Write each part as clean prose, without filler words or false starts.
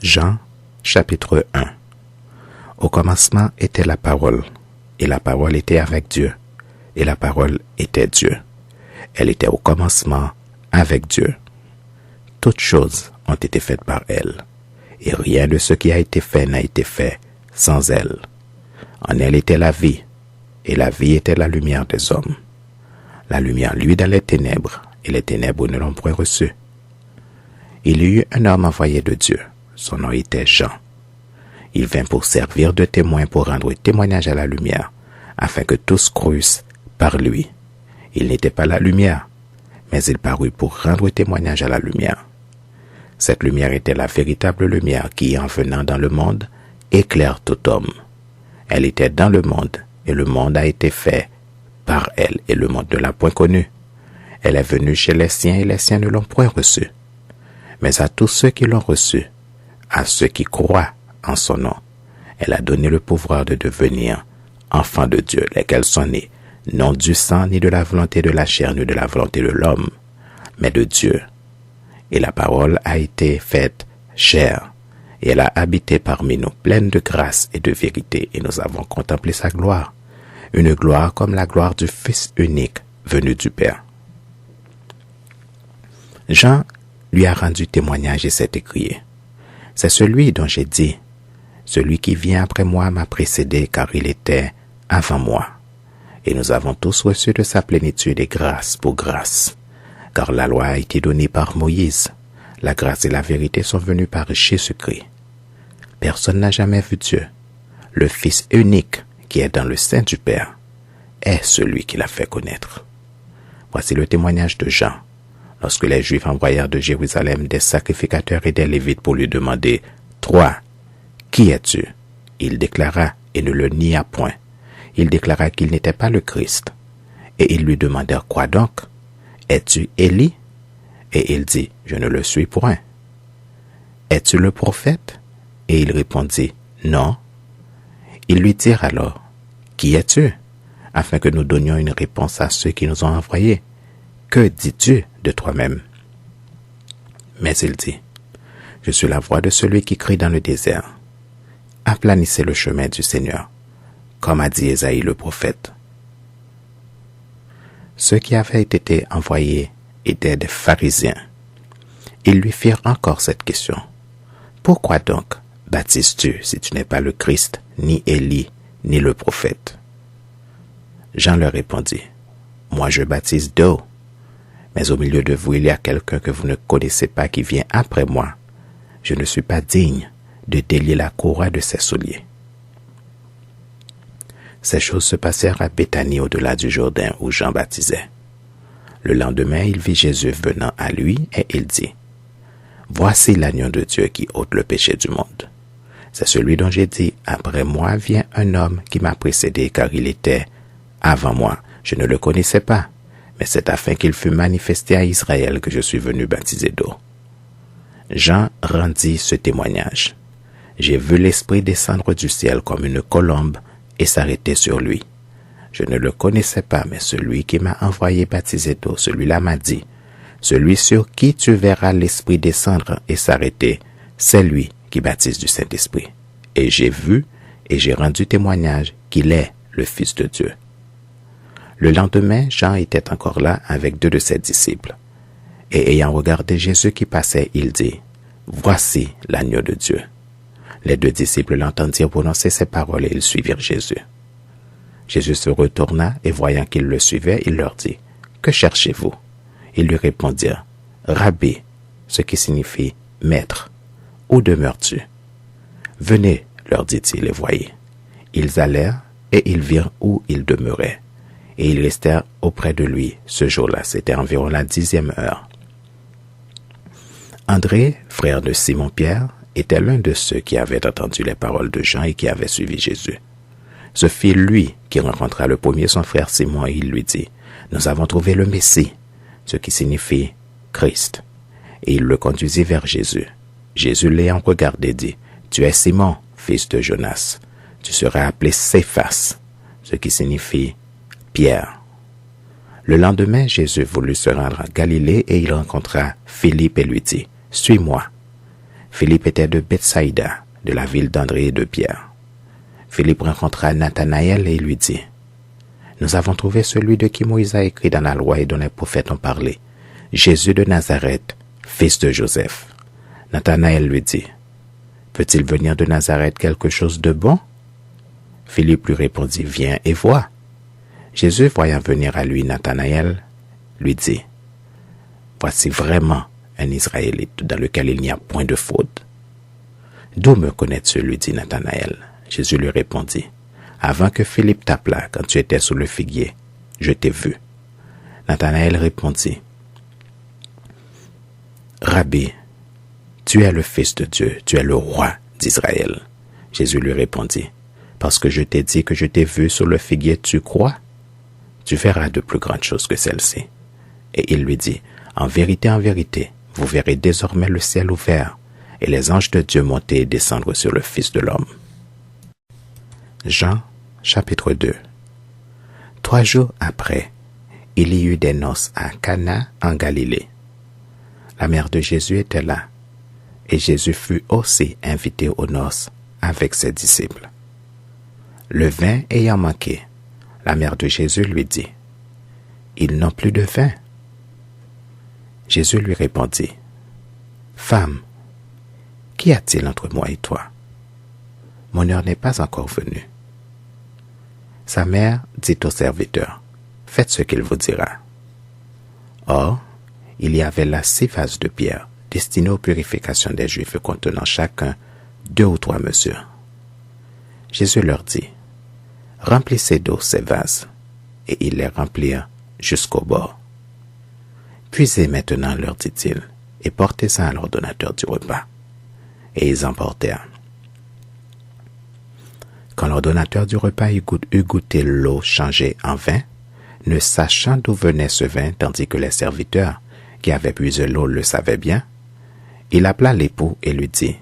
Jean, chapitre 1. Au commencement était la parole, et la parole était avec Dieu, et la parole était Dieu. Elle était au commencement avec Dieu. Toutes choses ont été faites par elle, et rien de ce qui a été fait n'a été fait sans elle. En elle était la vie, et la vie était la lumière des hommes. La lumière luit dans les ténèbres, et les ténèbres ne l'ont point reçue. Il y eut un homme envoyé de Dieu. Son nom était Jean. Il vint pour servir de témoin pour rendre témoignage à la lumière, afin que tous crussent par lui. Il n'était pas la lumière, mais il parut pour rendre témoignage à la lumière. Cette lumière était la véritable lumière qui, en venant dans le monde, éclaire tout homme. Elle était dans le monde, et le monde a été fait par elle, et le monde ne l'a point connue. Elle est venue chez les siens, et les siens ne l'ont point reçue. Mais à tous ceux qui l'ont reçue, à ceux qui croient en son nom, elle a donné le pouvoir de devenir enfants de Dieu, lesquels sont nés, non du sang, ni de la volonté de la chair, ni de la volonté de l'homme, mais de Dieu. Et la parole a été faite chair, et elle a habité parmi nous, pleine de grâce et de vérité, et nous avons contemplé sa gloire, une gloire comme la gloire du Fils unique venu du Père. Jean lui a rendu témoignage et s'est écrié: c'est celui dont j'ai dit, celui qui vient après moi m'a précédé car il était avant moi. Et nous avons tous reçu de sa plénitude et grâce pour grâce. Car la loi a été donnée par Moïse, la grâce et la vérité sont venues par Jésus-Christ. Personne n'a jamais vu Dieu. Le Fils unique qui est dans le sein du Père est celui qui l'a fait connaître. Voici le témoignage de Jean. Lorsque les Juifs envoyèrent de Jérusalem des sacrificateurs et des Lévites pour lui demander « Toi, qui es-tu » il déclara et ne le nia point. Il déclara qu'il n'était pas le Christ. Et ils lui demandèrent « Quoi donc? Es-tu Élie » Et il dit « Je ne le suis point. » « Es-tu le prophète » Et il répondit « Non. » Ils lui dirent alors « Qui es-tu » afin que nous donnions une réponse à ceux qui nous ont envoyés. Que dis-tu de toi-même? Mais il dit, je suis la voix de celui qui crie dans le désert. Aplanissez le chemin du Seigneur, comme a dit Ésaïe le prophète. Ceux qui avaient été envoyés étaient des pharisiens. Ils lui firent encore cette question. Pourquoi donc baptises-tu si tu n'es pas le Christ, ni Élie, ni le prophète? Jean leur répondit, moi je baptise d'eau. Mais au milieu de vous, il y a quelqu'un que vous ne connaissez pas qui vient après moi. Je ne suis pas digne de délier la courroie de ses souliers. Ces choses se passèrent à Béthanie au-delà du Jourdain où Jean baptisait. Le lendemain, il vit Jésus venant à lui et il dit, « Voici l'agneau de Dieu qui ôte le péché du monde. C'est celui dont j'ai dit, après moi vient un homme qui m'a précédé car il était avant moi. Je ne le connaissais pas. Mais c'est afin qu'il fût manifesté à Israël que je suis venu baptiser d'eau. » Jean rendit ce témoignage. J'ai vu l'Esprit descendre du ciel comme une colombe et s'arrêter sur lui. Je ne le connaissais pas, mais celui qui m'a envoyé baptiser d'eau, celui-là m'a dit, celui sur qui tu verras l'Esprit descendre et s'arrêter, c'est lui qui baptise du Saint-Esprit. Et j'ai vu et j'ai rendu témoignage qu'il est le Fils de Dieu. Le lendemain, Jean était encore là avec 2 de ses disciples. Et ayant regardé Jésus qui passait, il dit, « Voici l'agneau de Dieu. » Les 2 disciples l'entendirent prononcer ces paroles et ils suivirent Jésus. Jésus se retourna et voyant qu'ils le suivaient, il leur dit, « Que cherchez-vous » Ils lui répondirent, « Rabbi » ce qui signifie « Maître, où demeures-tu » Venez, leur dit-il, et voyez. Ils allèrent et ils virent où il demeurait. Et ils restèrent auprès de lui ce jour-là. C'était environ la 10e heure. André, frère de Simon-Pierre, était l'un de ceux qui avaient entendu les paroles de Jean et qui avaient suivi Jésus. Ce fut lui qui rencontra le premier son frère Simon et il lui dit, « Nous avons trouvé le Messie », ce qui signifie Christ. Et il le conduisit vers Jésus. Jésus l'ayant regardé dit, « Tu es Simon, fils de Jonas. Tu seras appelé Céphas, ce qui signifie Pierre. » Le lendemain, Jésus voulut se rendre à Galilée et il rencontra Philippe et lui dit, « Suis-moi. » Philippe était de Bethsaïda, de la ville d'André et de Pierre. Philippe rencontra Nathanaël et lui dit, « Nous avons trouvé celui de qui Moïse a écrit dans la loi et dont les prophètes ont parlé, Jésus de Nazareth, fils de Joseph. » Nathanaël lui dit, « Peut-il venir de Nazareth quelque chose de bon ?» Philippe lui répondit, « Viens et vois. » Jésus, voyant venir à lui Nathanaël, lui dit, « Voici vraiment un Israélite dans lequel il n'y a point de faute. » « D'où me connais-tu » lui dit Nathanaël. Jésus lui répondit, « Avant que Philippe t'appelât, quand tu étais sous le figuier, je t'ai vu. » Nathanaël répondit, « Rabbi, tu es le Fils de Dieu, tu es le roi d'Israël. » Jésus lui répondit, « Parce que je t'ai dit que je t'ai vu sur le figuier, tu crois? Tu verras de plus grandes choses que celles-ci. » Et il lui dit, « En vérité, vous verrez désormais le ciel ouvert et les anges de Dieu monter et descendre sur le Fils de l'homme. » Jean, chapitre 2. 3 jours après, il y eut des noces à Cana en Galilée. La mère de Jésus était là, et Jésus fut aussi invité aux noces avec ses disciples. Le vin ayant manqué, la mère de Jésus lui dit, « Ils n'ont plus de vin. » Jésus lui répondit, « Femme, qu'y a-t-il entre moi et toi? Mon heure n'est pas encore venue. » Sa mère dit au serviteur, « Faites ce qu'il vous dira. » Or, il y avait là 6 vases de pierre, destinés aux purifications des Juifs, contenant chacun 2 ou 3 mesures. Jésus leur dit, « Remplissez d'eau ces vases. » Et ils les remplirent jusqu'au bord. « Puisez maintenant, leur dit-il, et portez-en à l'ordonnateur du repas. » Et ils emportèrent. Quand l'ordonnateur du repas eut goûté l'eau changée en vin, ne sachant d'où venait ce vin, tandis que les serviteurs qui avaient puisé l'eau le savaient bien, il appela l'époux et lui dit,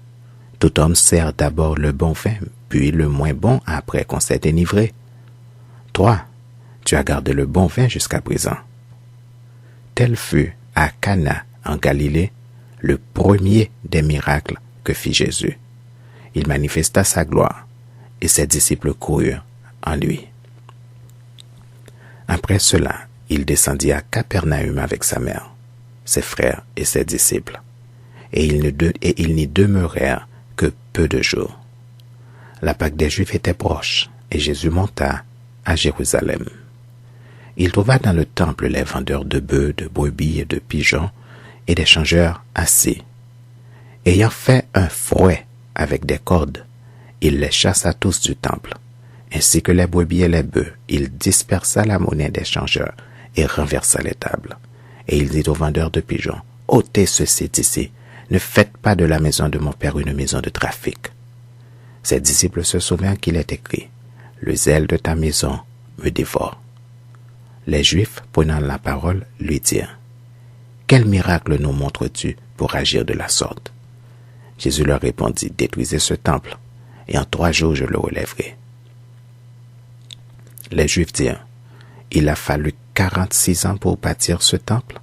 « Tout homme sert d'abord le bon vin, puis le moins bon après qu'on s'est dénivré. Toi, tu as gardé le bon vin jusqu'à présent. » Tel fut à Cana en Galilée le premier des miracles que fit Jésus. Il manifesta sa gloire, et ses disciples coururent en lui. Après cela, il descendit à Capernaum avec sa mère, ses frères et ses disciples, et ils n'y demeurèrent que peu de jours. La Pâque des Juifs était proche, et Jésus monta à Jérusalem. Il trouva dans le temple les vendeurs de bœufs, de brebis et de pigeons, et des changeurs assis. Ayant fait un fouet avec des cordes, il les chassa tous du temple, ainsi que les brebis et les bœufs. Il dispersa la monnaie des changeurs et renversa les tables. Et il dit aux vendeurs de pigeons, « ôtez ceci d'ici, ne faites pas de la maison de mon père une maison de trafic. » Ses disciples se souvinrent qu'il est écrit, « Le zèle de ta maison me dévore. » Les Juifs, prenant la parole, lui dirent, « Quel miracle nous montres-tu pour agir de la sorte? » Jésus leur répondit, « Détruisez ce temple, et en 3 jours je le relèverai. » Les Juifs dirent, « Il a fallu 46 ans pour bâtir ce temple,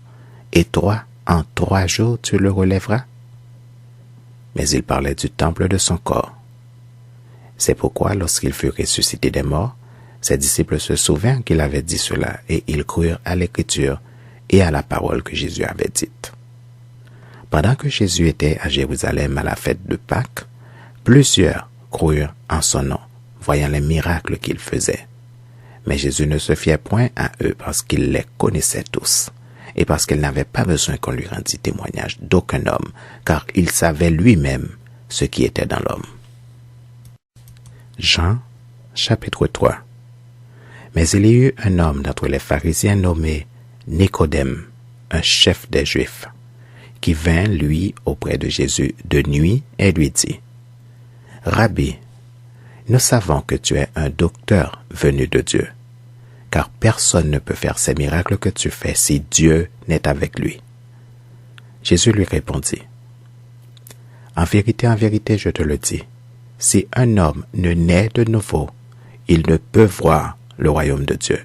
et toi, en 3 jours tu le relèveras? » Mais il parlait du temple de son corps. C'est pourquoi, lorsqu'il fut ressuscité des morts, ses disciples se souvinrent qu'il avait dit cela, et ils crurent à l'Écriture et à la parole que Jésus avait dite. Pendant que Jésus était à Jérusalem à la fête de Pâques, plusieurs crurent en son nom, voyant les miracles qu'il faisait. Mais Jésus ne se fiait point à eux parce qu'il les connaissait tous, et parce qu'il n'avait pas besoin qu'on lui rendît témoignage d'aucun homme, car il savait lui-même ce qui était dans l'homme. Jean, chapitre 3. Mais il y eut un homme d'entre les pharisiens nommé Nicodème, un chef des Juifs, qui vint, lui, auprès de Jésus de nuit et lui dit, « Rabbi, nous savons que tu es un docteur venu de Dieu, car personne ne peut faire ces miracles que tu fais si Dieu n'est avec lui. » Jésus lui répondit, « En vérité, je te le dis, si un homme ne naît de nouveau, il ne peut voir le royaume de Dieu. »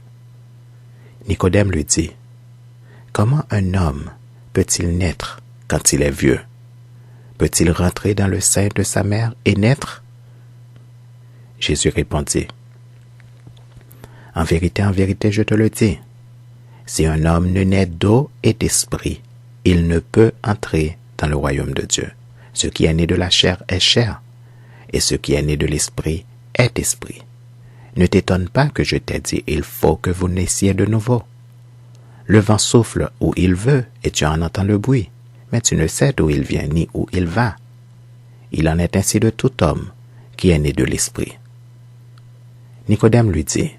Nicodème lui dit, « Comment un homme peut-il naître quand il est vieux? peut-il rentrer dans le sein de sa mère et naître? Jésus répondit, en vérité, je te le dis, si un homme ne naît d'eau et d'esprit, il ne peut entrer dans le royaume de Dieu. Ce qui est né de la chair est chair, et ce qui est né de l'esprit est esprit. Ne t'étonne pas que je t'ai dit, il faut que vous naissiez de nouveau. Le vent souffle où il veut, et tu en entends le bruit, mais tu ne sais d'où il vient ni où il va. Il en est ainsi de tout homme qui est né de l'esprit. Nicodème lui dit,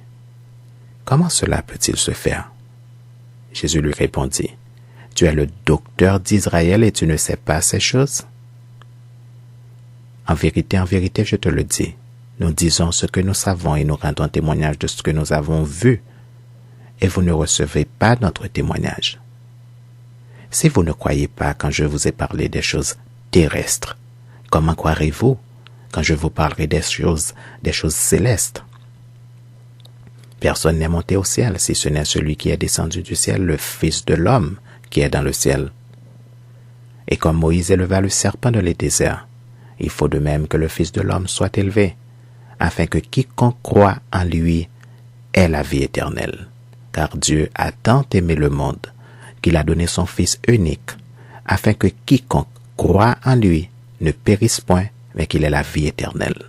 comment cela peut-il se faire? Jésus lui répondit, tu es le docteur d'Israël et tu ne sais pas ces choses? En vérité, je te le dis, nous disons ce que nous savons et nous rendons témoignage de ce que nous avons vu, et vous ne recevez pas notre témoignage. Si vous ne croyez pas quand je vous ai parlé des choses terrestres, comment croirez-vous quand je vous parlerai des choses célestes? Personne n'est monté au ciel, si ce n'est celui qui est descendu du ciel, le Fils de l'homme qui est dans le ciel. Et comme Moïse éleva le serpent dans les déserts, il faut de même que le Fils de l'homme soit élevé, afin que quiconque croit en lui ait la vie éternelle. Car Dieu a tant aimé le monde qu'il a donné son Fils unique, afin que quiconque croit en lui ne périsse point, mais qu'il ait la vie éternelle.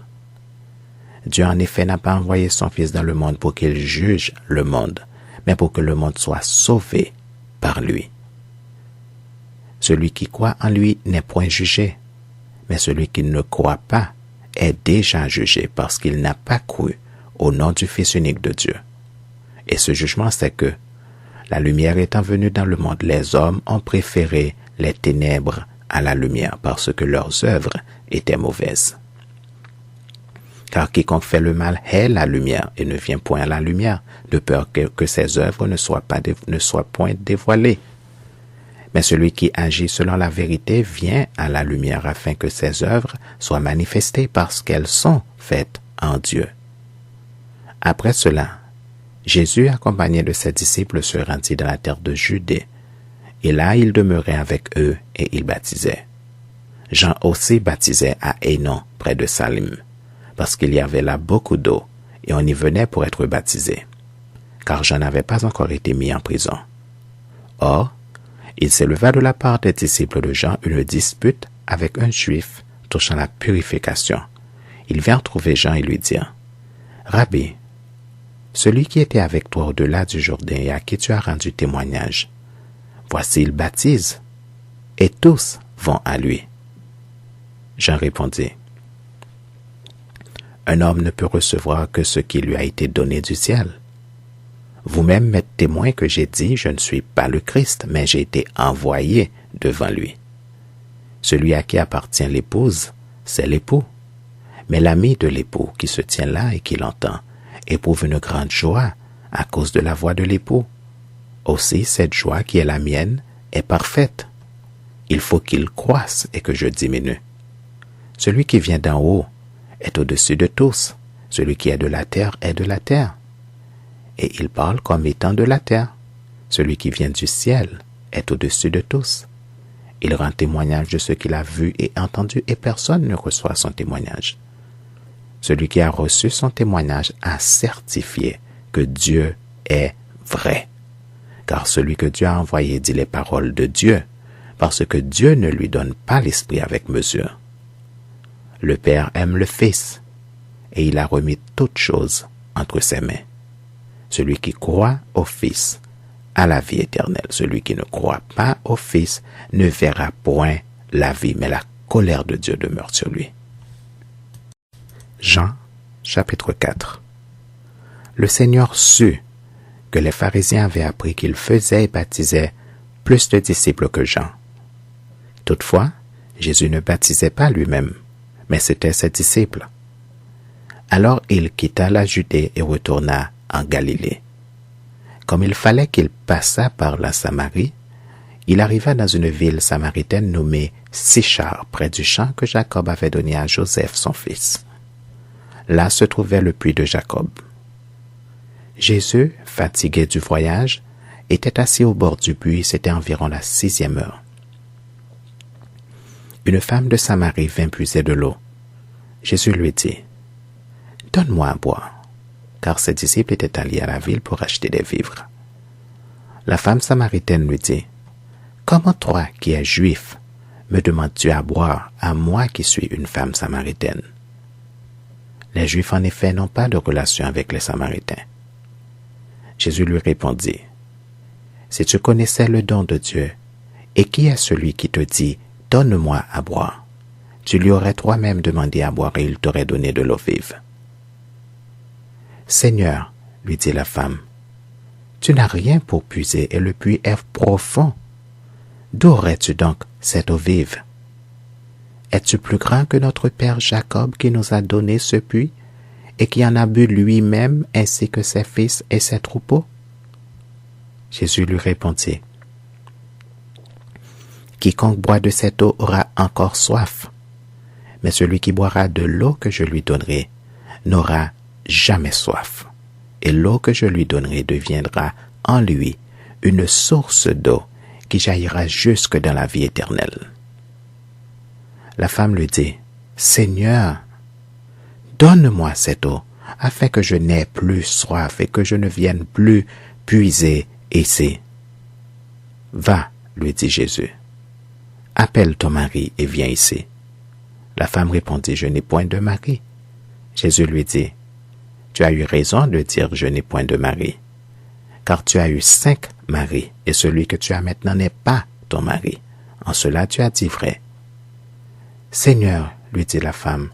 Dieu en effet n'a pas envoyé son Fils dans le monde pour qu'il juge le monde, mais pour que le monde soit sauvé par lui. Celui qui croit en lui n'est point jugé, mais celui qui ne croit pas est déjà jugé parce qu'il n'a pas cru au nom du Fils unique de Dieu. Et ce jugement, c'est que, la lumière étant venue dans le monde, les hommes ont préféré les ténèbres à la lumière parce que leurs œuvres étaient mauvaises. Car quiconque fait le mal hait la lumière et ne vient point à la lumière, de peur que ses œuvres ne soient point dévoilées. Mais celui qui agit selon la vérité vient à la lumière afin que ses œuvres soient manifestées parce qu'elles sont faites en Dieu. Après cela, Jésus, accompagné de ses disciples, se rendit dans la terre de Judée, et là il demeurait avec eux et il baptisait. Jean aussi baptisait à Hénon, près de Salim, parce qu'il y avait là beaucoup d'eau, et on y venait pour être baptisé, car Jean n'avait pas encore été mis en prison. Or, il s'éleva de la part des disciples de Jean une dispute avec un juif touchant la purification. Ils vinrent trouver Jean et lui dirent, « Rabbi, celui qui était avec toi au-delà du Jourdain et à qui tu as rendu témoignage, voici il baptise, et tous vont à lui. » Jean répondit, « Un homme ne peut recevoir que ce qui lui a été donné du ciel. Vous-même m'êtes témoin que j'ai dit, je ne suis pas le Christ, mais j'ai été envoyé devant lui. Celui à qui appartient l'épouse, c'est l'époux. Mais l'ami de l'époux qui se tient là et qui l'entend, éprouve une grande joie à cause de la voix de l'époux. Aussi, cette joie qui est la mienne est parfaite. Il faut qu'il croisse et que je diminue. Celui qui vient d'en haut est au-dessus de tous. Celui qui est de la terre est de la terre. Et il parle comme étant de la terre. Celui qui vient du ciel est au-dessus de tous. Il rend témoignage de ce qu'il a vu et entendu et personne ne reçoit son témoignage. Celui qui a reçu son témoignage a certifié que Dieu est vrai. Car celui que Dieu a envoyé dit les paroles de Dieu, parce que Dieu ne lui donne pas l'esprit avec mesure. Le Père aime le Fils, et il a remis toutes choses entre ses mains. Celui qui croit au Fils a la vie éternelle. Celui qui ne croit pas au Fils ne verra point la vie, mais la colère de Dieu demeure sur lui. Jean, chapitre 4. Le Seigneur sut que les pharisiens avaient appris qu'il faisait et baptisait plus de disciples que Jean. Toutefois, Jésus ne baptisait pas lui-même, mais c'étaient ses disciples. Alors il quitta la Judée et retourna en Galilée. Comme il fallait qu'il passât par la Samarie, il arriva dans une ville samaritaine nommée Sichar, près du champ que Jacob avait donné à Joseph, son fils. Là se trouvait le puits de Jacob. Jésus, fatigué du voyage, était assis au bord du puits, c'était environ la 6e heure. une femme de Samarie vint puiser de l'eau. Jésus lui dit, « Donne-moi à boire. » Car ses disciples étaient allés à la ville pour acheter des vivres. La femme samaritaine lui dit, « Comment toi, qui es juif, me demandes-tu à boire, à moi qui suis une femme samaritaine? » Les Juifs, en effet, n'ont pas de relation avec les Samaritains. Jésus lui répondit, « Si tu connaissais le don de Dieu, et qui est celui qui te dit, « Donne-moi à boire », tu lui aurais toi-même demandé à boire et il t'aurait donné de l'eau vive. »« Seigneur, lui dit la femme, tu n'as rien pour puiser et le puits est profond. D'où aurais-tu donc cette eau vive? Es-tu plus grand que notre père Jacob qui nous a donné ce puits et qui en a bu lui-même ainsi que ses fils et ses troupeaux? » Jésus lui répondit, « Quiconque boit de cette eau aura encore soif, mais celui qui boira de l'eau que je lui donnerai n'aura jamais soif, et l'eau que je lui donnerai deviendra en lui une source d'eau qui jaillira jusque dans la vie éternelle. » La femme lui dit, « Seigneur, donne-moi cette eau, afin que je n'aie plus soif et que je ne vienne plus puiser ici. » « Va, lui dit Jésus, appelle ton mari et viens ici. » La femme répondit, « Je n'ai point de mari. » Jésus lui dit, « Tu as eu raison de dire, je n'ai point de mari, car tu as eu 5 maris, et celui que tu as maintenant n'est pas ton mari. En cela tu as dit vrai. » « Seigneur, lui dit la femme,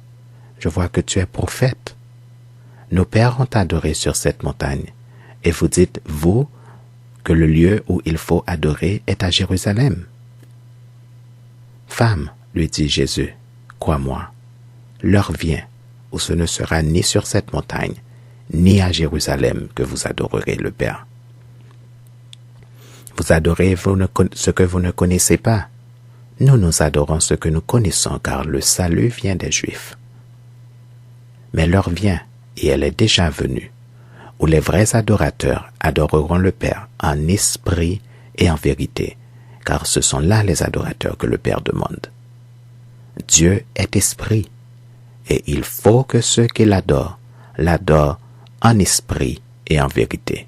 je vois que tu es prophète. Nos pères ont adoré sur cette montagne, et vous dites, vous, que le lieu où il faut adorer est à Jérusalem. Femme, lui dit Jésus, crois-moi, l'heure vient où ce ne sera ni sur cette montagne, ni à Jérusalem que vous adorerez le Père. Vous adorez ce que vous ne connaissez pas. Nous adorons ce que nous connaissons, car le salut vient des Juifs. Mais l'heure vient, et elle est déjà venue, où les vrais adorateurs adoreront le Père en esprit et en vérité, car ce sont là les adorateurs que le Père demande. Dieu est esprit, et il faut que ceux qui l'adorent en esprit et en vérité.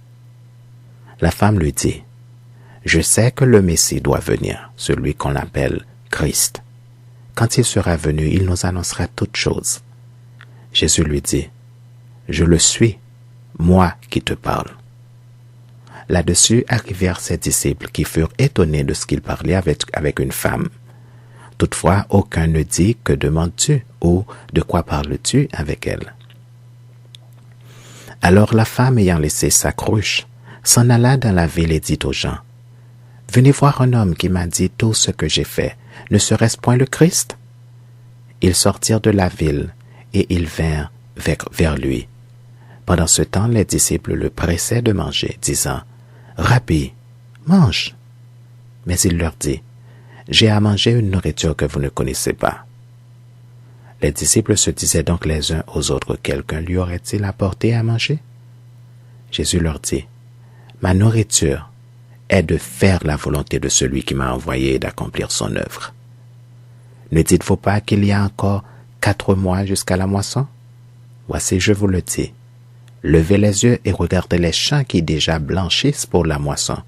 La femme lui dit, « Je sais que le Messie doit venir, celui qu'on appelle Christ. Quand il sera venu, il nous annoncera toutes choses. » Jésus lui dit, « Je le suis, moi qui te parle. » Là-dessus arrivèrent ses disciples qui furent étonnés de ce qu'il parlait avec une femme. Toutefois, aucun ne dit « Que demandes-tu » ou « De quoi parles-tu avec elle ?» Alors la femme, ayant laissé sa cruche, s'en alla dans la ville et dit aux gens, « Venez voir un homme qui m'a dit tout ce que j'ai fait. Ne serait-ce point le Christ? » Ils sortirent de la ville et ils vinrent vers lui. Pendant ce temps, les disciples le pressaient de manger, disant, « Rabbi, mange. » Mais il leur dit, « J'ai à manger une nourriture que vous ne connaissez pas. » Les disciples se disaient donc les uns aux autres, « Quelqu'un lui aurait-il apporté à manger? » Jésus leur dit, « Ma nourriture est de faire la volonté de celui qui m'a envoyé et d'accomplir son œuvre. Ne dites-vous pas qu'il y a encore 4 mois jusqu'à la moisson? Voici, je vous le dis, levez les yeux et regardez les champs qui déjà blanchissent pour la moisson.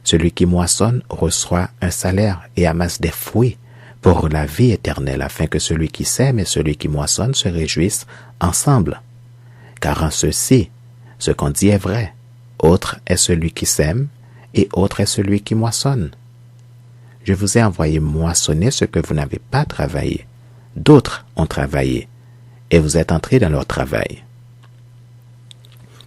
Celui qui moissonne reçoit un salaire et amasse des fruits pour la vie éternelle, afin que celui qui sème et celui qui moissonne se réjouissent ensemble. Car en ceci, ce qu'on dit est vrai, autre est celui qui sème, et autre est celui qui moissonne. Je vous ai envoyé moissonner ce que vous n'avez pas travaillé. D'autres ont travaillé, et vous êtes entrés dans leur travail. »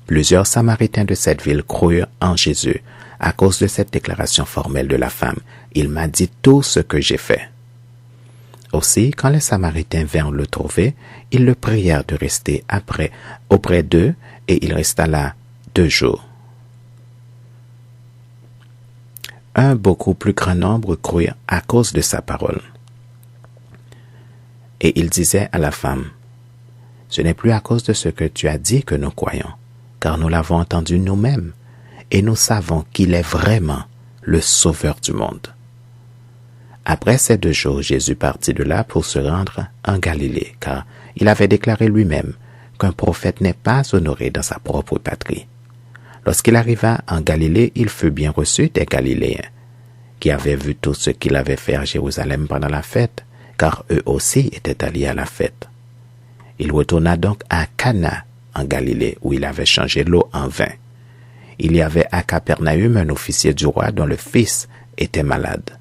Plusieurs Samaritains de cette ville crurent en Jésus à cause de cette déclaration formelle de la femme. « Il m'a dit tout ce que j'ai fait. » Aussi, quand les Samaritains vinrent le trouver, ils le prièrent de rester auprès d'eux, et il resta là 2 jours. Un beaucoup plus grand nombre crurent à cause de sa parole. Et il disait à la femme, « Ce n'est plus à cause de ce que tu as dit que nous croyons, car nous l'avons entendu nous-mêmes, et nous savons qu'il est vraiment le Sauveur du monde. » Après ces 2 jours, Jésus partit de là pour se rendre en Galilée, car il avait déclaré lui-même qu'un prophète n'est pas honoré dans sa propre patrie. Lorsqu'il arriva en Galilée, il fut bien reçu des Galiléens, qui avaient vu tout ce qu'il avait fait à Jérusalem pendant la fête, car eux aussi étaient allés à la fête. Il retourna donc à Cana, en Galilée, où il avait changé l'eau en vin. Il y avait à Capernaüm un officier du roi dont le fils était malade.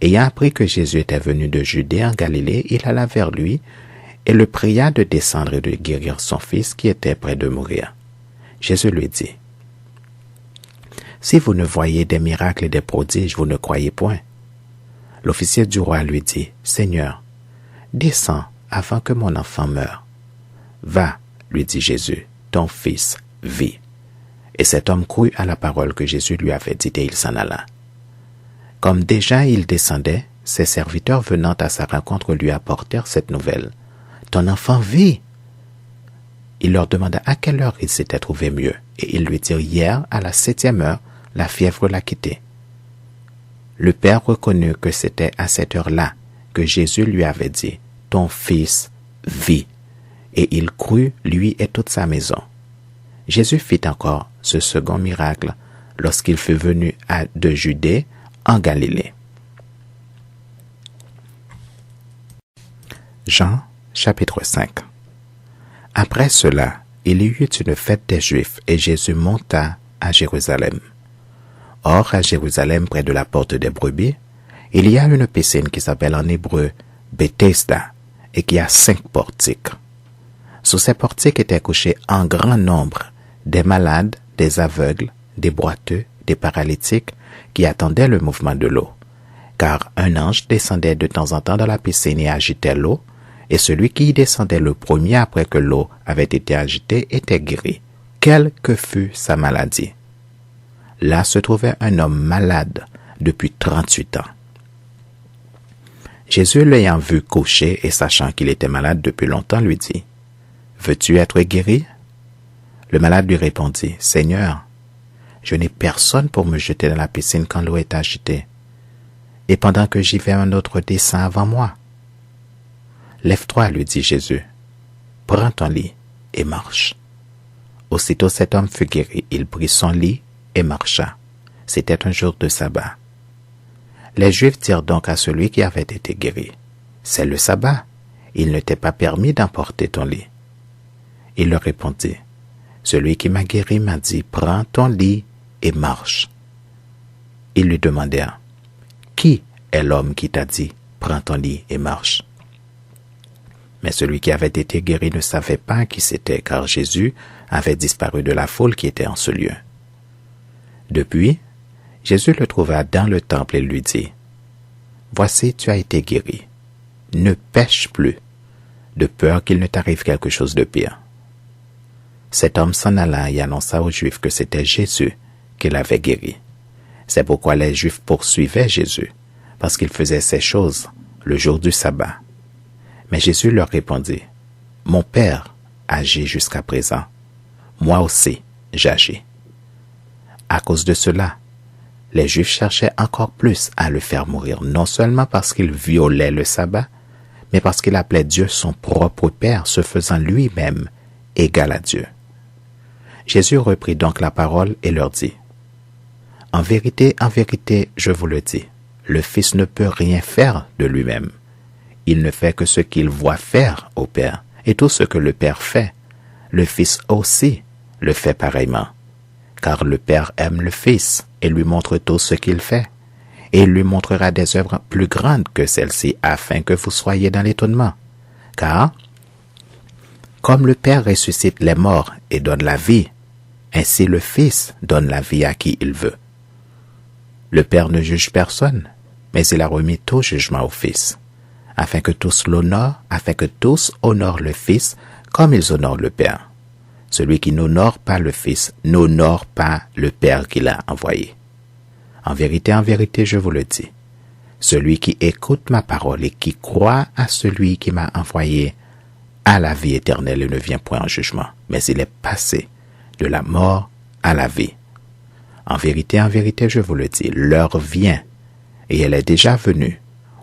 Ayant appris que Jésus était venu de Judée en Galilée, il alla vers lui et le pria de descendre et de guérir son fils qui était près de mourir. Jésus lui dit, « Si vous ne voyez des miracles et des prodiges, vous ne croyez point. » L'officier du roi lui dit, « Seigneur, descends avant que mon enfant meure. » « Va, lui dit Jésus, ton fils vit. » Et cet homme crut à la parole que Jésus lui avait dite et il s'en alla. Comme déjà il descendait, ses serviteurs venant à sa rencontre lui apportèrent cette nouvelle. « Ton enfant vit. » Il leur demanda à quelle heure il s'était trouvé mieux, et ils lui dirent, hier, à la 7e heure, la fièvre l'a quitté. Le père reconnut que c'était à cette heure-là que Jésus lui avait dit, « Ton fils vit. » Et il crut, lui et toute sa maison. Jésus fit encore ce second miracle lorsqu'il fut venu de Judée en Galilée. Jean, chapitre 5. Après cela, il y eut une fête des Juifs et Jésus monta à Jérusalem. Or, à Jérusalem, près de la porte des brebis, il y a une piscine qui s'appelle en hébreu Bethesda et qui a 5 portiques. Sous ces portiques étaient couchés en grand nombre des malades, des aveugles, des boiteux, des paralytiques qui attendaient le mouvement de l'eau. Car un ange descendait de temps en temps dans la piscine et agitait l'eau, et celui qui y descendait le premier après que l'eau avait été agitée était guéri, quelle que fût sa maladie. Là se trouvait un homme malade depuis 38 ans. Jésus, l'ayant vu couché et sachant qu'il était malade depuis longtemps, lui dit, « Veux-tu être guéri ?» Le malade lui répondit, « Seigneur, je n'ai personne pour me jeter dans la piscine quand l'eau est agitée. Et pendant que j'y vais, un autre descend avant moi. » « Lève-toi, lui dit Jésus, prends ton lit et marche. » Aussitôt cet homme fut guéri, il prit son lit et marcha. C'était un jour de sabbat. Les Juifs dirent donc à celui qui avait été guéri, « C'est le sabbat, il ne t'est pas permis d'emporter ton lit. » Il leur répondit, « Celui qui m'a guéri m'a dit, prends ton lit et marche. » Ils lui demandèrent, « Qui est l'homme qui t'a dit, prends ton lit et marche ?» Mais celui qui avait été guéri ne savait pas qui c'était, car Jésus avait disparu de la foule qui était en ce lieu. Depuis, Jésus le trouva dans le temple et lui dit, « Voici, tu as été guéri. Ne pêche plus, de peur qu'il ne t'arrive quelque chose de pire. » Cet homme s'en alla et annonça aux Juifs que c'était Jésus qui l'avait guéri. C'est pourquoi les Juifs poursuivaient Jésus, parce qu'il faisait ces choses le jour du sabbat. Mais Jésus leur répondit, « Mon Père agit jusqu'à présent. Moi aussi, j'agis. » À cause de cela, les Juifs cherchaient encore plus à le faire mourir, non seulement parce qu'il violait le sabbat, mais parce qu'il appelait Dieu son propre Père, se faisant lui-même égal à Dieu. Jésus reprit donc la parole et leur dit, « En vérité, je vous le dis, le Fils ne peut rien faire de lui-même. Il ne fait que ce qu'il voit faire au Père, et tout ce que le Père fait, le Fils aussi le fait pareillement. Car le Père aime le Fils et lui montre tout ce qu'il fait, et il lui montrera des œuvres plus grandes que celles-ci, afin que vous soyez dans l'étonnement. Car, comme le Père ressuscite les morts et donne la vie, ainsi le Fils donne la vie à qui il veut. Le Père ne juge personne, mais il a remis tout jugement au Fils, afin que tous honorent le Fils comme ils honorent le Père. Celui qui n'honore pas le Fils n'honore pas le Père qui l'a envoyé. En vérité, je vous le dis, celui qui écoute ma parole et qui croit à celui qui m'a envoyé a la vie éternelle et ne vient point en jugement, mais il est passé de la mort à la vie. En vérité, je vous le dis, l'heure vient, et elle est déjà venue,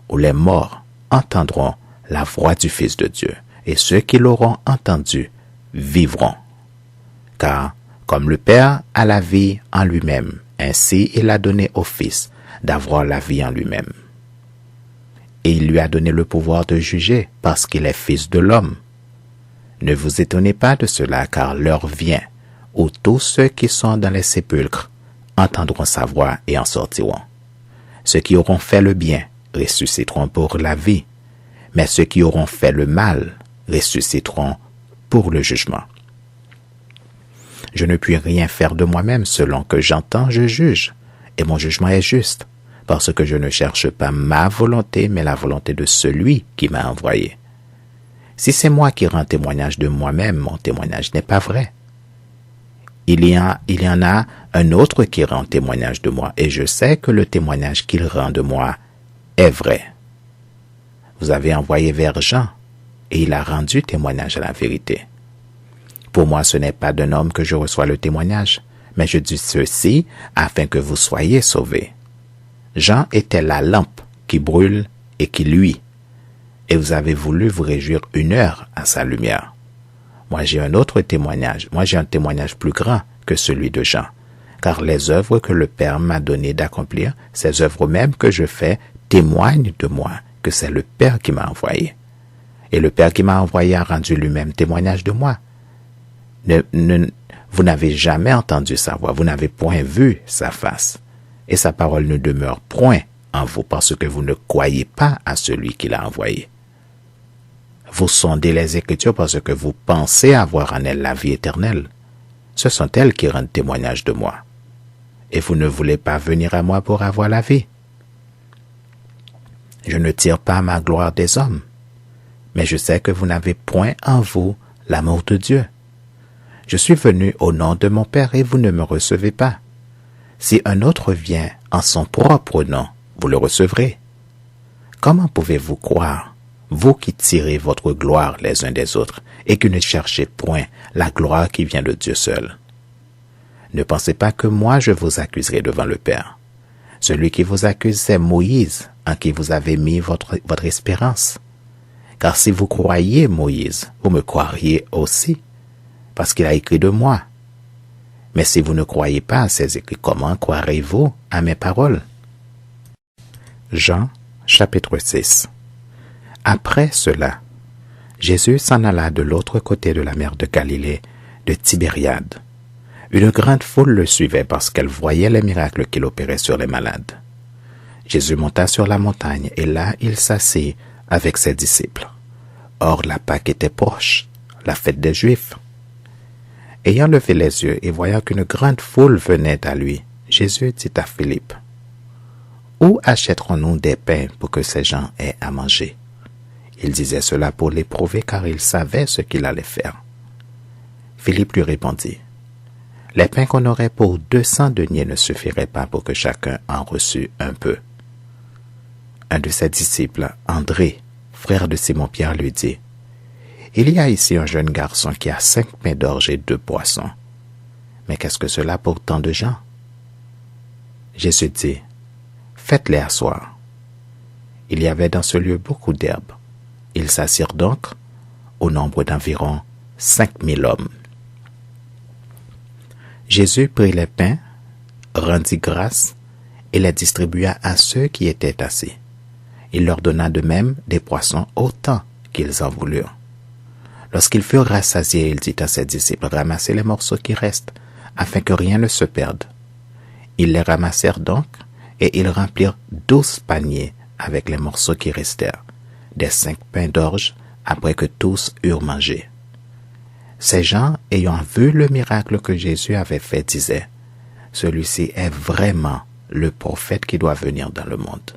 ou les morts entendront la voix du Fils de Dieu, et ceux qui l'auront entendu vivront. Car, comme le Père a la vie en lui-même, ainsi il a donné au Fils d'avoir la vie en lui-même. Et il lui a donné le pouvoir de juger, parce qu'il est Fils de l'homme. Ne vous étonnez pas de cela, car l'heure vient où tous ceux qui sont dans les sépulcres entendront sa voix et en sortiront. Ceux qui auront fait le bien ressusciteront pour la vie, mais ceux qui auront fait le mal ressusciteront pour le jugement. Je ne puis rien faire de moi-même, selon que j'entends, je juge, et mon jugement est juste, parce que je ne cherche pas ma volonté, mais la volonté de celui qui m'a envoyé. Si c'est moi qui rends témoignage de moi-même, mon témoignage n'est pas vrai. Il y en a un autre qui rend témoignage de moi, et je sais que le témoignage qu'il rend de moi est vrai. Vous avez envoyé vers Jean, et il a rendu témoignage à la vérité. Pour moi, ce n'est pas d'un homme que je reçois le témoignage, mais je dis ceci afin que vous soyez sauvés. Jean était la lampe qui brûle et qui luit, et vous avez voulu vous réjouir 1 heure à sa lumière. Moi, j'ai un autre témoignage. Moi, j'ai un témoignage plus grand que celui de Jean, car les œuvres que le Père m'a donné d'accomplir, ces œuvres mêmes que je fais, témoignent de moi que c'est le Père qui m'a envoyé. Et le Père qui m'a envoyé a rendu lui-même témoignage de moi. Vous n'avez jamais entendu sa voix, vous n'avez point vu sa face, et sa parole ne demeure point en vous parce que vous ne croyez pas à celui qui l'a envoyé. Vous sondez les Écritures parce que vous pensez avoir en elles la vie éternelle. Ce sont elles qui rendent témoignage de moi. Et vous ne voulez pas venir à moi pour avoir la vie. Je ne tire pas ma gloire des hommes, mais je sais que vous n'avez point en vous l'amour de Dieu. Je suis venu au nom de mon Père et vous ne me recevez pas. Si un autre vient en son propre nom, vous le recevrez. Comment pouvez-vous croire, vous qui tirez votre gloire les uns des autres et qui ne cherchez point la gloire qui vient de Dieu seul? Ne pensez pas que moi je vous accuserai devant le Père. Celui qui vous accuse, c'est Moïse, en qui vous avez mis votre espérance. Car si vous croyez Moïse, vous me croiriez aussi, parce qu'il a écrit de moi. Mais si vous ne croyez pas à ses écrits, comment croirez-vous à mes paroles? Jean, chapitre 6. Après cela, Jésus s'en alla de l'autre côté de la mer de Galilée, de Tibériade. Une grande foule le suivait parce qu'elle voyait les miracles qu'il opérait sur les malades. Jésus monta sur la montagne et là il s'assit avec ses disciples. Or la Pâque était proche, la fête des Juifs. Ayant levé les yeux et voyant qu'une grande foule venait à lui, Jésus dit à Philippe, « Où achèterons-nous des pains pour que ces gens aient à manger ?» Il disait cela pour l'éprouver car il savait ce qu'il allait faire. Philippe lui répondit, « Les pains qu'on aurait pour 200 deniers ne suffiraient pas pour que chacun en reçût un peu. » Un de ses disciples, André, frère de Simon-Pierre, lui dit, « Il y a ici un jeune garçon qui a 5 pains d'orge et 2 poissons. Mais qu'est-ce que cela pour tant de gens? » Jésus dit, « Faites-les asseoir. » Il y avait dans ce lieu beaucoup d'herbes. Ils s'assirent donc au nombre d'environ 5000 hommes. Jésus prit les pains, rendit grâce et les distribua à ceux qui étaient assis. Il leur donna de même des poissons autant qu'ils en voulurent. Lorsqu'ils furent rassasiés, il dit à ses disciples, « Ramassez les morceaux qui restent, afin que rien ne se perde. » Ils les ramassèrent donc, et ils remplirent 12 paniers avec les morceaux qui restèrent, des 5 pains d'orge, après que tous eurent mangé. Ces gens, ayant vu le miracle que Jésus avait fait, disaient, « Celui-ci est vraiment le prophète qui doit venir dans le monde. »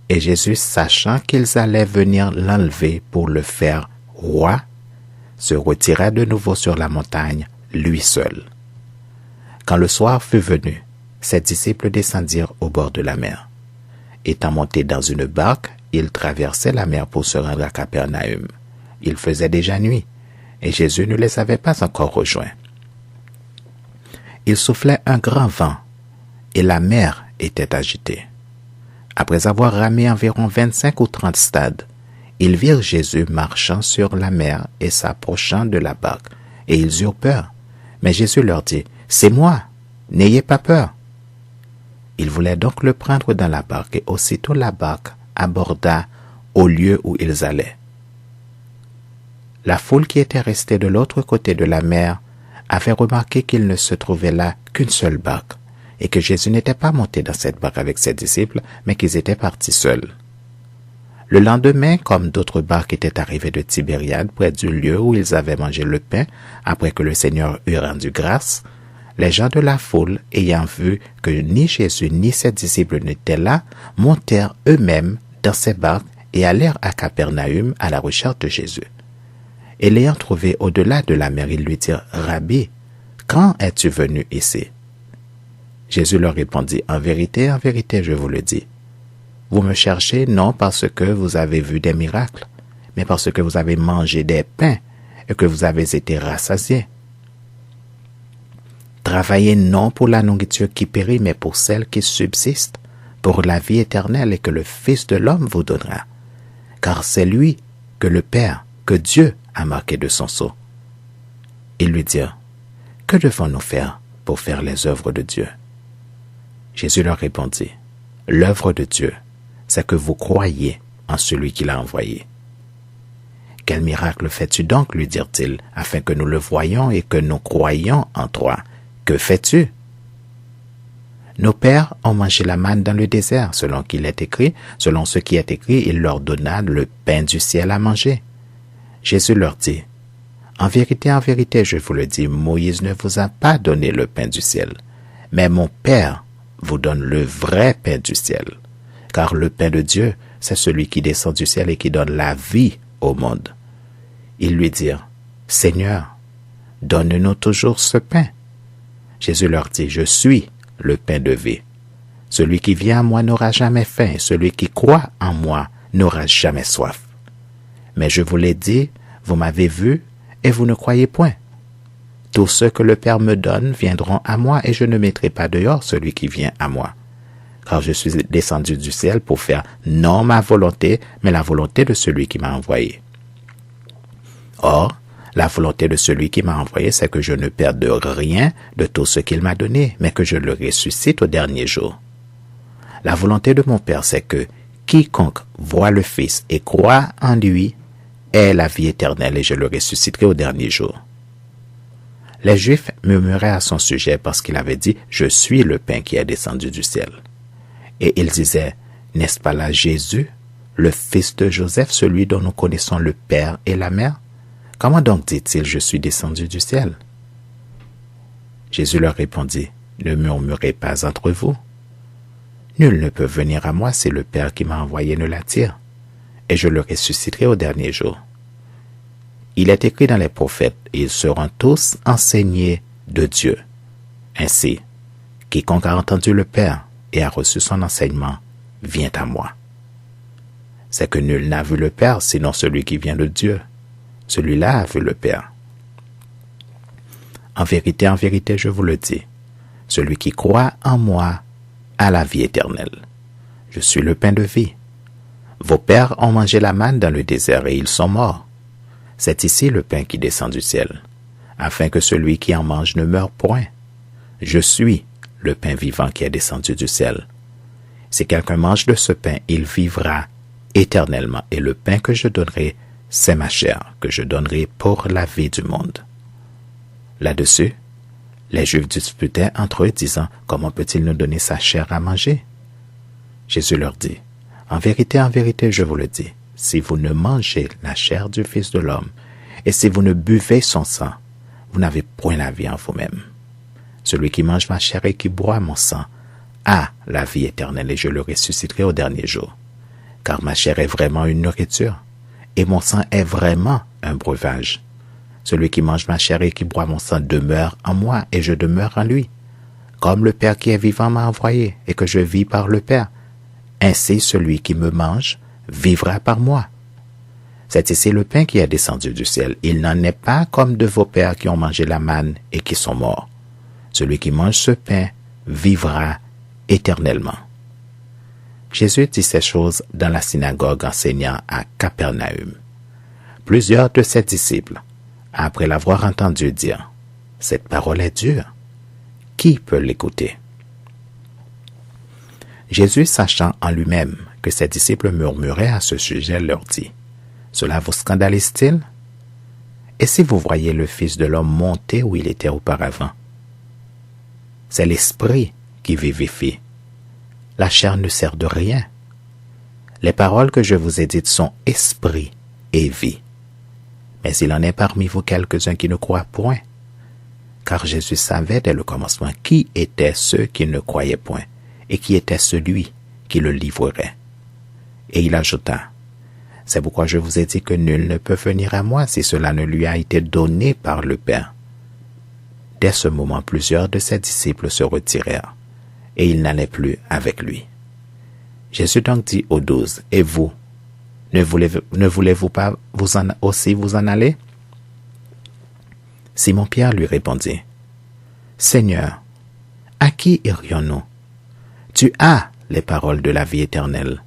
Et Jésus, sachant qu'ils allaient venir l'enlever pour le faire roi, se retira de nouveau sur la montagne, lui seul. Quand le soir fut venu, ses disciples descendirent au bord de la mer. Étant montés dans une barque, ils traversaient la mer pour se rendre à Capernaüm. Il faisait déjà nuit, et Jésus ne les avait pas encore rejoints. Il soufflait un grand vent, et la mer était agitée. Après avoir ramé environ 25 ou 30 stades, ils virent Jésus marchant sur la mer et s'approchant de la barque, et ils eurent peur. Mais Jésus leur dit, « C'est moi, n'ayez pas peur. » Ils voulaient donc le prendre dans la barque, et aussitôt la barque aborda au lieu où ils allaient. La foule qui était restée de l'autre côté de la mer avait remarqué qu'il ne se trouvait là qu'une seule barque, et que Jésus n'était pas monté dans cette barque avec ses disciples, mais qu'ils étaient partis seuls. Le lendemain, comme d'autres barques étaient arrivées de Tibériade près du lieu où ils avaient mangé le pain, après que le Seigneur eut rendu grâce, les gens de la foule, ayant vu que ni Jésus ni ses disciples n'étaient là, montèrent eux-mêmes dans ces barques et allèrent à Capernaüm à la recherche de Jésus. Et l'ayant trouvé au-delà de la mer, ils lui dirent, « Rabbi, quand es-tu venu ici? » Jésus leur répondit, « En vérité, je vous le dis. Vous me cherchez non parce que vous avez vu des miracles, mais parce que vous avez mangé des pains et que vous avez été rassasiés. Travaillez non pour la nourriture qui périt, mais pour celle qui subsiste, pour la vie éternelle et que le Fils de l'homme vous donnera. Car c'est lui que le Père, que Dieu a marqué de son sceau. » Ils lui dirent, « Que devons-nous faire pour faire les œuvres de Dieu? » Jésus leur répondit, « L'œuvre de Dieu, c'est que vous croyez en celui qui l'a envoyé. »« Quel miracle fais-tu donc, lui dirent-ils, afin que nous le voyions et que nous croyions en toi? Que fais-tu? » Nos pères ont mangé la manne dans le désert, selon qu'il est écrit, selon ce qui est écrit, il leur donna le pain du ciel à manger. Jésus leur dit, « En vérité, je vous le dis, Moïse ne vous a pas donné le pain du ciel, mais mon Père vous donne le vrai pain du ciel. Car le pain de Dieu, c'est celui qui descend du ciel et qui donne la vie au monde. » Ils lui dirent, « Seigneur, donne-nous toujours ce pain. » Jésus leur dit, « Je suis le pain de vie. Celui qui vient à moi n'aura jamais faim, et celui qui croit en moi n'aura jamais soif. Mais je vous l'ai dit, vous m'avez vu, et vous ne croyez point. Tous ceux que le Père me donne viendront à moi, et je ne mettrai pas dehors celui qui vient à moi. Car je suis descendu du ciel pour faire non ma volonté, mais la volonté de celui qui m'a envoyé. Or, la volonté de celui qui m'a envoyé, c'est que je ne perde rien de tout ce qu'il m'a donné, mais que je le ressuscite au dernier jour. La volonté de mon Père, c'est que quiconque voit le Fils et croit en lui ait la vie éternelle, et je le ressusciterai au dernier jour. » Les Juifs murmuraient à son sujet parce qu'il avait dit « Je suis le pain qui est descendu du ciel. » Et ils disaient « N'est-ce pas là Jésus, le fils de Joseph, celui dont nous connaissons le Père et la Mère? Comment donc dit-il « Je suis descendu du ciel » Jésus leur répondit « Ne murmurez pas entre vous. Nul ne peut venir à moi si le Père qui m'a envoyé ne l'attire, et je le ressusciterai au dernier jour. Il est écrit dans les prophètes, ils seront tous enseignés de Dieu. Ainsi, quiconque a entendu le Père et a reçu son enseignement, vient à moi. C'est que nul n'a vu le Père, sinon celui qui vient de Dieu. Celui-là a vu le Père. En vérité, je vous le dis, celui qui croit en moi a la vie éternelle. Je suis le pain de vie. Vos pères ont mangé la manne dans le désert et ils sont morts. C'est ici le pain qui descend du ciel, afin que celui qui en mange ne meure point. Je suis le pain vivant qui est descendu du ciel. Si quelqu'un mange de ce pain, il vivra éternellement, et le pain que je donnerai, c'est ma chair, que je donnerai pour la vie du monde. » Là-dessus, les Juifs disputaient entre eux, disant, « Comment peut-il nous donner sa chair à manger? » Jésus leur dit, « En vérité, je vous le dis, si vous ne mangez la chair du Fils de l'homme, et si vous ne buvez son sang, vous n'avez point la vie en vous-même. Celui qui mange ma chair et qui boit mon sang a la vie éternelle, et je le ressusciterai au dernier jour. Car ma chair est vraiment une nourriture, et mon sang est vraiment un breuvage. Celui qui mange ma chair et qui boit mon sang demeure en moi, et je demeure en lui. Comme le Père qui est vivant m'a envoyé, et que je vis par le Père, ainsi celui qui me mange vivra par moi. C'est ici le pain qui est descendu du ciel. Il n'en est pas comme de vos pères qui ont mangé la manne et qui sont morts. Celui qui mange ce pain vivra éternellement. » Jésus dit ces choses dans la synagogue enseignant à Capernaüm. Plusieurs de ses disciples, après l'avoir entendu dire « Cette parole est dure, qui peut l'écouter ?» Jésus, sachant en lui-même que ses disciples murmuraient à ce sujet, leur dit « Cela vous scandalise-t-il? Et si vous voyez le Fils de l'homme monter où il était auparavant? C'est l'Esprit qui vivifie. La chair ne sert de rien. Les paroles que je vous ai dites sont esprit et vie. Mais il en est parmi vous quelques-uns qui ne croient point. Car Jésus savait dès le commencement qui étaient ceux qui ne croyaient point et qui était celui qui le livrerait. Et il ajouta, « C'est pourquoi je vous ai dit que nul ne peut venir à moi si cela ne lui a été donné par le Père. » Dès ce moment, plusieurs de ses disciples se retirèrent, et ils n'allaient plus avec lui. Jésus donc dit aux 12, « Et vous, ne voulez-vous pas aussi vous en aller? » Simon-Pierre lui répondit, « Seigneur, à qui irions-nous? Tu as les paroles de la vie éternelle.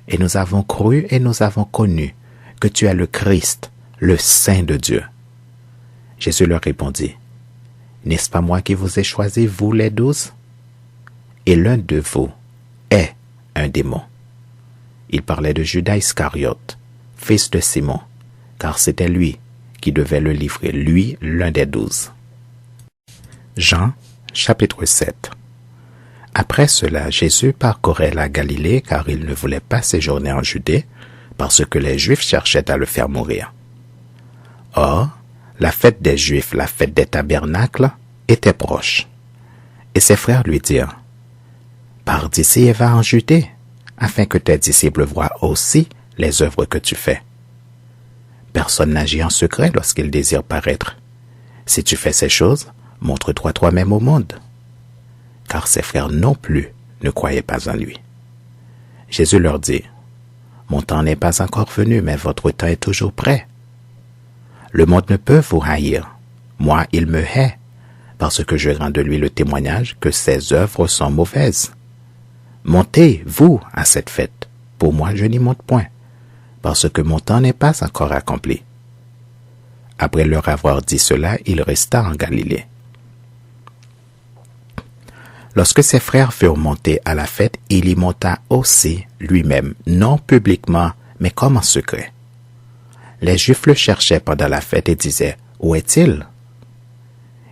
Et nous avons cru et nous avons connu que tu es le Christ, le Saint de Dieu. » Jésus leur répondit, « N'est-ce pas moi qui vous ai choisi, vous les 12? Et l'un de vous est un démon. » Il parlait de Judas Iscariote, fils de Simon, car c'était lui qui devait le livrer, lui, l'un des 12. Jean, chapitre 7. Après cela, Jésus parcourait la Galilée, car il ne voulait pas séjourner en Judée, parce que les Juifs cherchaient à le faire mourir. Or, la fête des Juifs, la fête des tabernacles, était proche. Et ses frères lui dirent, « Pars d'ici et va en Judée, afin que tes disciples voient aussi les œuvres que tu fais. Personne n'agit en secret lorsqu'il désire paraître. Si tu fais ces choses, montre-toi toi-même au monde. » Car ses frères non plus ne croyaient pas en lui. Jésus leur dit, « Mon temps n'est pas encore venu, mais votre temps est toujours prêt. Le monde ne peut vous haïr. Moi, il me hait, parce que je rends de lui le témoignage que ses œuvres sont mauvaises. Montez, vous, à cette fête. Pour moi, je n'y monte point, parce que mon temps n'est pas encore accompli. » Après leur avoir dit cela, il resta en Galilée. Lorsque ses frères furent montés à la fête, il y monta aussi lui-même, non publiquement, mais comme en secret. Les Juifs le cherchaient pendant la fête et disaient, « Où est-il? »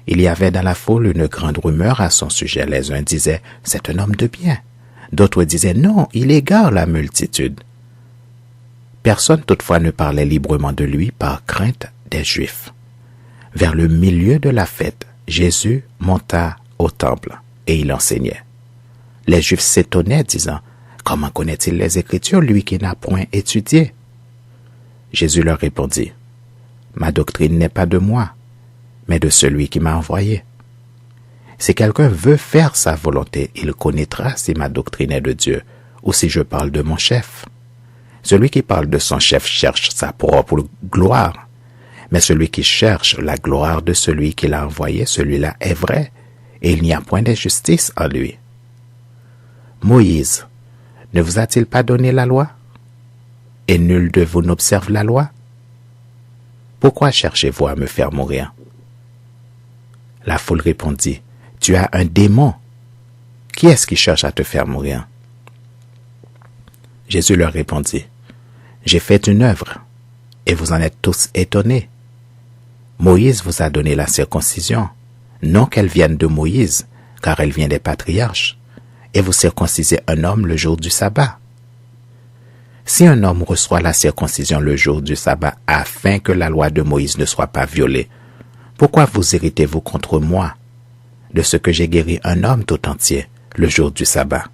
Il y avait dans la foule une grande rumeur à son sujet. Les uns disaient, « C'est un homme de bien. » D'autres disaient, « Non, il égare la multitude. » Personne toutefois ne parlait librement de lui par crainte des Juifs. Vers le milieu de la fête, Jésus monta au temple et il enseignait. Les Juifs s'étonnaient, disant, « Comment connaît-il les Écritures, lui qui n'a point étudié? » Jésus leur répondit, « Ma doctrine n'est pas de moi, mais de celui qui m'a envoyé. Si quelqu'un veut faire sa volonté, il connaîtra si ma doctrine est de Dieu ou si je parle de mon chef. Celui qui parle de son chef cherche sa propre gloire, mais celui qui cherche la gloire de celui qui l'a envoyé, celui-là est vrai, et il n'y a point d'injustice en lui. Moïse ne vous a-t-il pas donné la loi? Et nul de vous n'observe la loi? Pourquoi cherchez-vous à me faire mourir? » La foule répondit, « Tu as un démon. Qui est-ce qui cherche à te faire mourir? » Jésus leur répondit, « J'ai fait une œuvre, et vous en êtes tous étonnés. Moïse vous a donné la circoncision, non qu'elle vienne de Moïse, car elle vient des patriarches, et vous circoncisez un homme le jour du sabbat. Si un homme reçoit la circoncision le jour du sabbat afin que la loi de Moïse ne soit pas violée, pourquoi vous irritez-vous contre moi de ce que j'ai guéri un homme tout entier le jour du sabbat?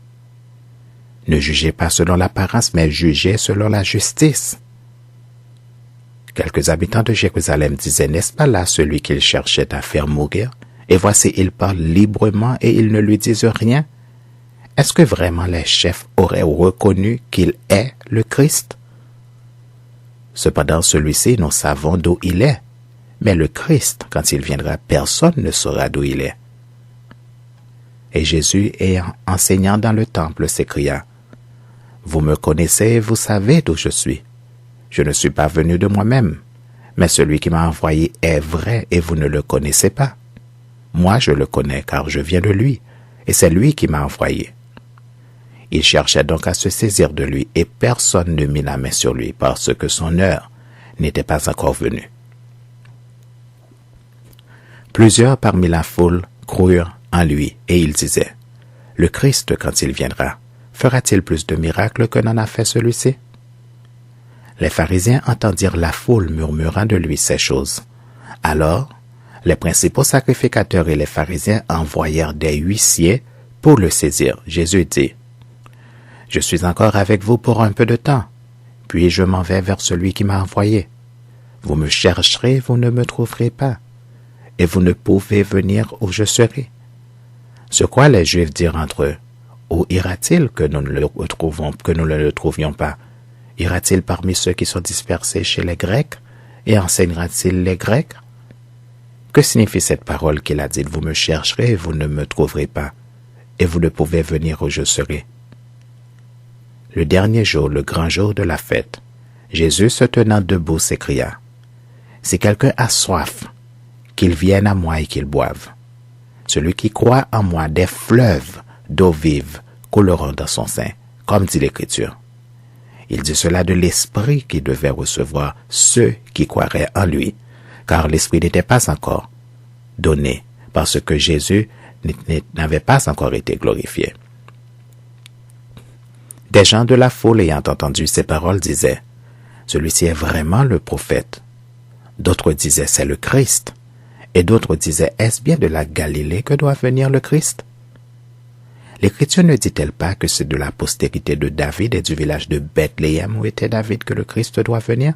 Ne jugez pas selon l'apparence, mais jugez selon la justice. » Quelques habitants de Jérusalem disaient, « N'est-ce pas là celui qu'ils cherchaient à faire mourir? Et voici, il parle librement et ils ne lui disent rien. Est-ce que vraiment les chefs auraient reconnu qu'il est le Christ? Cependant, celui-ci, nous savons d'où il est. Mais le Christ, quand il viendra, personne ne saura d'où il est. » Et Jésus, enseignant dans le temple, s'écria, Vous me connaissez et vous savez d'où je suis. Je ne suis pas venu de moi-même, mais celui qui m'a envoyé est vrai et vous ne le connaissez pas. Moi, je le connais car je viens de lui, et c'est lui qui m'a envoyé. » Il cherchait donc à se saisir de lui, et personne ne mit la main sur lui, parce que son heure n'était pas encore venue. Plusieurs parmi la foule crurent en lui, et ils disaient, « Le Christ, quand il viendra, fera-t-il plus de miracles que n'en a fait celui-ci » Les pharisiens entendirent la foule murmurant de lui ces choses. Alors, les principaux sacrificateurs et les pharisiens envoyèrent des huissiers pour le saisir. Jésus dit, « Je suis encore avec vous pour un peu de temps, puis je m'en vais vers celui qui m'a envoyé. Vous me chercherez, vous ne me trouverez pas, et vous ne pouvez venir où je serai. » Ce quoi les Juifs dirent entre eux, « Où ira-t-il que nous ne le trouvions pas? Ira-t-il parmi ceux qui sont dispersés chez les Grecs, et enseignera-t-il les Grecs? » Que signifie cette parole qu'il a dite, « Vous me chercherez et vous ne me trouverez pas, et vous ne pouvez venir où je serai » ? Le dernier jour, le grand jour de la fête, Jésus se tenant debout s'écria, « Si quelqu'un a soif, qu'il vienne à moi et qu'il boive. Celui qui croit en moi, des fleuves d'eau vive couleront dans son sein, comme dit l'Écriture. » Il dit cela de l'Esprit qui devait recevoir ceux qui croiraient en lui, car l'Esprit n'était pas encore donné, parce que Jésus n'avait pas encore été glorifié. Des gens de la foule ayant entendu ces paroles disaient, « Celui-ci est vraiment le prophète. » D'autres disaient, « C'est le Christ. » Et d'autres disaient, « Est-ce bien de la Galilée que doit venir le Christ ?» L'Écriture ne dit-elle pas que c'est de la postérité de David et du village de Bethléem où était David que le Christ doit venir?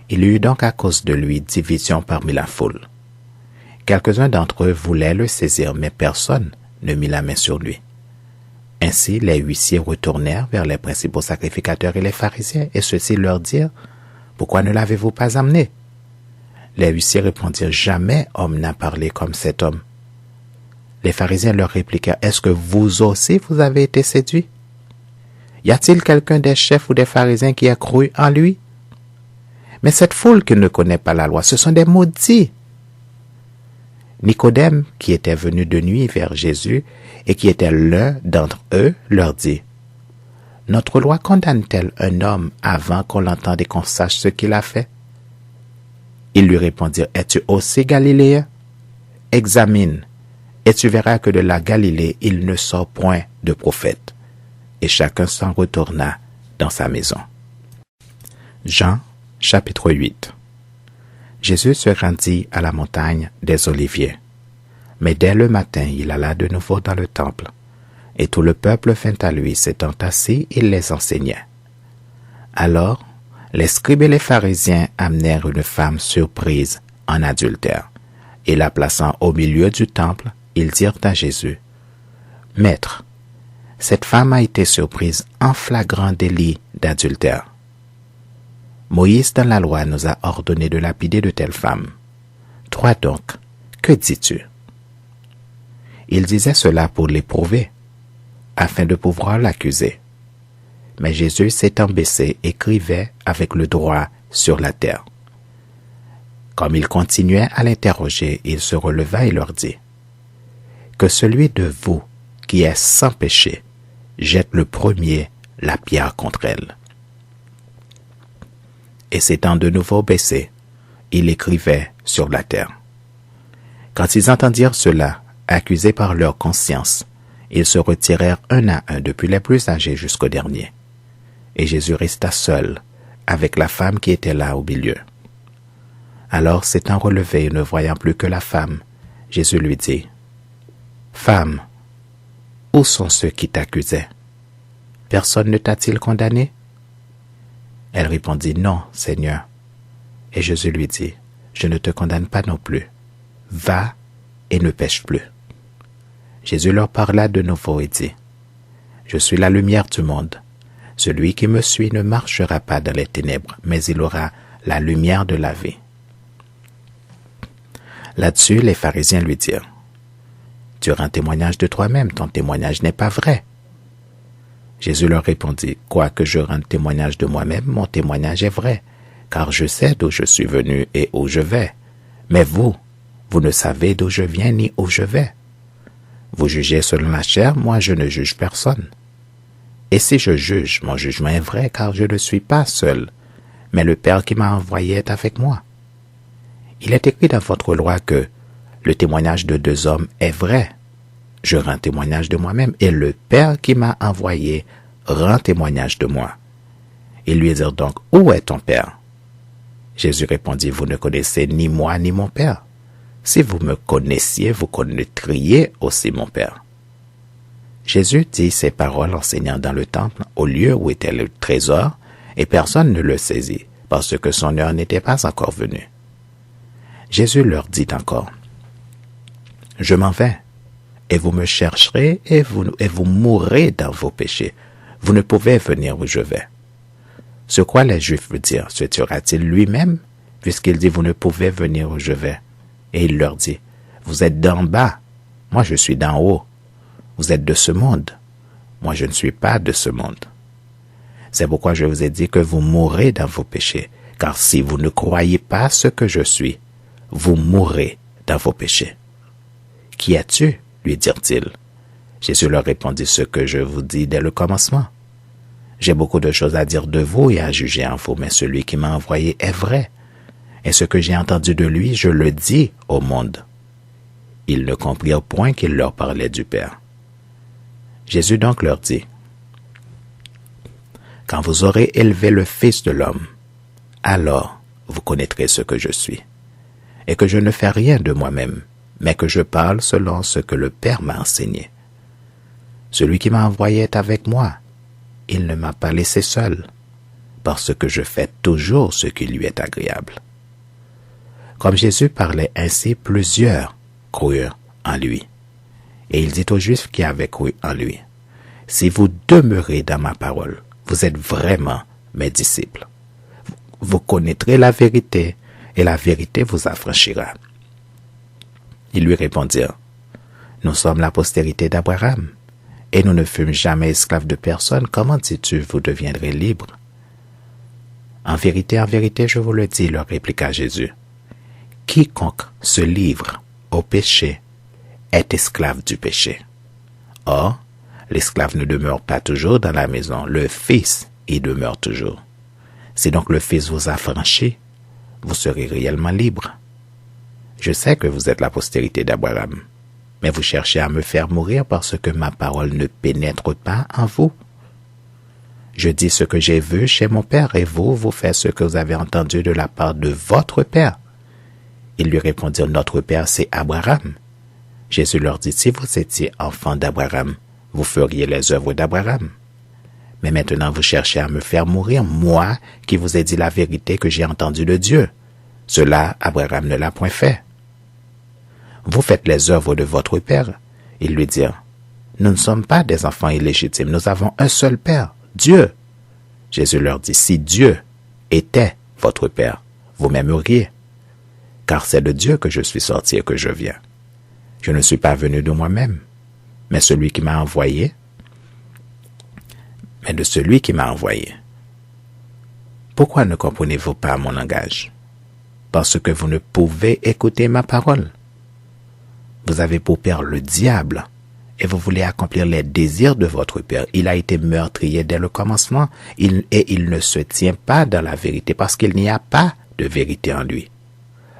Il y eut donc à cause de lui division parmi la foule. Quelques-uns d'entre eux voulaient le saisir, mais personne ne mit la main sur lui. Ainsi, les huissiers retournèrent vers les principaux sacrificateurs et les pharisiens, et ceux-ci leur dirent, « Pourquoi ne l'avez-vous pas amené ?» Les huissiers répondirent, « Jamais homme n'a parlé comme cet homme. » Les pharisiens leur répliquèrent, « Est-ce que vous aussi vous avez été séduits? Y a-t-il quelqu'un des chefs ou des pharisiens qui a cru en lui? Mais cette foule qui ne connaît pas la loi, ce sont des maudits. » Nicodème, qui était venu de nuit vers Jésus et qui était l'un d'entre eux, leur dit, « Notre loi condamne-t-elle un homme avant qu'on l'entende et qu'on sache ce qu'il a fait? » Ils lui répondirent, « Es-tu aussi galiléen? Examine, et tu verras que de la Galilée il ne sort point de prophète. » Et chacun s'en retourna dans sa maison. Jean, chapitre 8. Jésus se rendit à la montagne des Oliviers. Mais dès le matin, il alla de nouveau dans le temple, et tout le peuple vint à lui, s'étant assis, il les enseignait. Alors, les scribes et les pharisiens amenèrent une femme surprise en adultère, et la plaçant au milieu du temple, ils dirent à Jésus, « Maître, cette femme a été surprise en flagrant délit d'adultère. Moïse dans la loi nous a ordonné de lapider de telles femmes. Toi donc, que dis-tu? » Il disait cela pour l'éprouver, afin de pouvoir l'accuser. Mais Jésus s'étant baissé, écrivait avec le doigt sur la terre. Comme il continuait à l'interroger, il se releva et leur dit, « Que celui de vous qui est sans péché jette le premier la pierre contre elle. » Et s'étant de nouveau baissé, il écrivait sur la terre. Quand ils entendirent cela, accusés par leur conscience, ils se retirèrent un à un, depuis les plus âgés jusqu'au dernier. Et Jésus resta seul avec la femme qui était là au milieu. Alors, s'étant relevé et ne voyant plus que la femme, Jésus lui dit, « Femme, où sont ceux qui t'accusaient? Personne ne t'a-t-il condamné? » Elle répondit, « Non, Seigneur. » Et Jésus lui dit, « Je ne te condamne pas non plus. Va et ne pêche plus. » Jésus leur parla de nouveau et dit, « Je suis la lumière du monde. Celui qui me suit ne marchera pas dans les ténèbres, mais il aura la lumière de la vie. » Là-dessus, les pharisiens lui dirent, « Tu rends témoignage de toi-même, ton témoignage n'est pas vrai. » Jésus leur répondit, « Quoique je rende témoignage de moi-même, mon témoignage est vrai, car je sais d'où je suis venu et où je vais. Mais vous ne savez d'où je viens ni où je vais. Vous jugez selon la chair, moi je ne juge personne. Et si je juge, mon jugement est vrai, car je ne suis pas seul, mais le Père qui m'a envoyé est avec moi. Il est écrit dans votre loi que le témoignage de 2 hommes est vrai. Je rends témoignage de moi-même, et le Père qui m'a envoyé rend témoignage de moi. » Ils lui dirent donc, « Où est ton Père ?» Jésus répondit, « Vous ne connaissez ni moi ni mon Père. Si vous me connaissiez, vous connaîtriez aussi mon Père. » Jésus dit ces paroles enseignant dans le temple, au lieu où était le trésor, et personne ne le saisit, parce que son heure n'était pas encore venue. Jésus leur dit encore, « Je m'en vais, et vous me chercherez, et vous mourrez dans vos péchés. Vous ne pouvez venir où je vais. » Ce quoi les Juifs veulent dire, se tuera-t-il lui-même, puisqu'il dit, « Vous ne pouvez venir où je vais. » Et il leur dit, « Vous êtes d'en bas, moi je suis d'en haut. Vous êtes de ce monde, moi je ne suis pas de ce monde. C'est pourquoi je vous ai dit que vous mourrez dans vos péchés, car si vous ne croyez pas ce que je suis, vous mourrez dans vos péchés. » « Qui es-tu » lui dirent-ils. Jésus leur répondit, « Ce que je vous dis dès le commencement. J'ai beaucoup de choses à dire de vous et à juger en vous, mais celui qui m'a envoyé est vrai. Et ce que j'ai entendu de lui, je le dis au monde. » Ils ne comprirent point qu'il leur parlait du Père. Jésus donc leur dit, « Quand vous aurez élevé le Fils de l'homme, alors vous connaîtrez ce que je suis, et que je ne fais rien de moi-même, mais que je parle selon ce que le Père m'a enseigné. Celui qui m'a envoyé est avec moi. Il ne m'a pas laissé seul, parce que je fais toujours ce qui lui est agréable. » Comme Jésus parlait ainsi, plusieurs crurent en lui. Et il dit aux Juifs qui avaient cru en lui, « Si vous demeurez dans ma parole, vous êtes vraiment mes disciples. Vous connaîtrez la vérité, et la vérité vous affranchira. » Ils lui répondirent, « Nous sommes la postérité d'Abraham, et nous ne fûmes jamais esclaves de personne. Comment dis-tu, vous deviendrez libres? » « En vérité, je vous le dis, » leur répliqua Jésus, « quiconque se livre au péché est esclave du péché. Or, l'esclave ne demeure pas toujours dans la maison, le Fils y demeure toujours. Si donc le Fils vous affranchit, vous serez réellement libre. Je sais que vous êtes la postérité d'Abraham, mais vous cherchez à me faire mourir parce que ma parole ne pénètre pas en vous. Je dis ce que j'ai vu chez mon Père, et vous faites ce que vous avez entendu de la part de votre Père. » Ils lui répondirent, « Notre Père, c'est Abraham. » Jésus leur dit, « Si vous étiez enfants d'Abraham, vous feriez les œuvres d'Abraham. Mais maintenant vous cherchez à me faire mourir, moi qui vous ai dit la vérité que j'ai entendue de Dieu. Cela, Abraham ne l'a point fait. Vous faites les œuvres de votre Père. » Ils lui dirent, « Nous ne sommes pas des enfants illégitimes, nous avons un seul Père, Dieu. » Jésus leur dit, « Si Dieu était votre Père, vous m'aimeriez, car c'est de Dieu que je suis sorti et que je viens. Je ne suis pas venu de moi-même, mais de celui qui m'a envoyé. Pourquoi ne comprenez-vous pas mon langage? Parce que vous ne pouvez écouter ma parole. Vous avez pour père le diable, et vous voulez accomplir les désirs de votre père. Il a été meurtrier dès le commencement, et il ne se tient pas dans la vérité, parce qu'il n'y a pas de vérité en lui.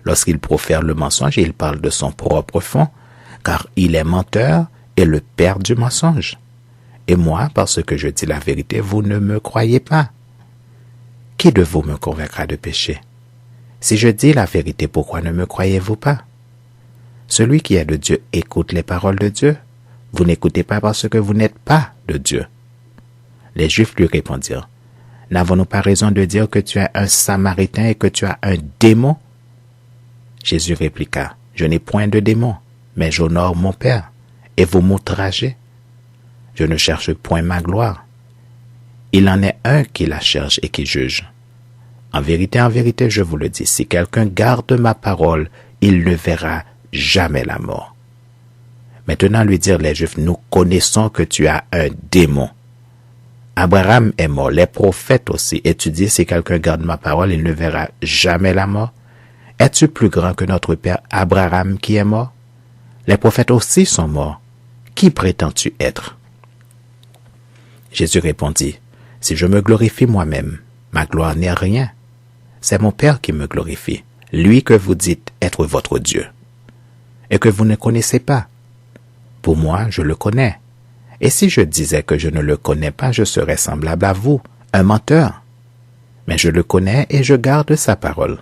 Lorsqu'il profère le mensonge, il parle de son propre fond, car il est menteur et le père du mensonge. Et moi, parce que je dis la vérité, vous ne me croyez pas. Qui de vous me convaincra de péché? Si je dis la vérité, pourquoi ne me croyez-vous pas? Celui qui est de Dieu écoute les paroles de Dieu. Vous n'écoutez pas parce que vous n'êtes pas de Dieu. Les Juifs lui répondirent, « N'avons-nous pas raison de dire que tu es un Samaritain et que tu as un démon? » Jésus répliqua, « Je n'ai point de démon, mais j'honore mon Père, et vous m'outragez. Je ne cherche point ma gloire. Il en est un qui la cherche et qui juge. En vérité, je vous le dis, si quelqu'un garde ma parole, il ne verra jamais la mort. » Maintenant lui dirent les Juifs, « Nous connaissons que tu as un démon. Abraham est mort, les prophètes aussi. Et tu dis, si quelqu'un garde ma parole, il ne verra jamais la mort. Es-tu plus grand que notre père Abraham qui est mort? Les prophètes aussi sont morts. Qui prétends-tu être? Jésus répondit, si je me glorifie moi-même, ma gloire n'est rien. C'est mon Père qui me glorifie, lui que vous dites être votre Dieu, et que vous ne connaissez pas. Pour moi, je le connais. Et si je disais que je ne le connais pas, je serais semblable à vous, un menteur. Mais je le connais et je garde sa parole.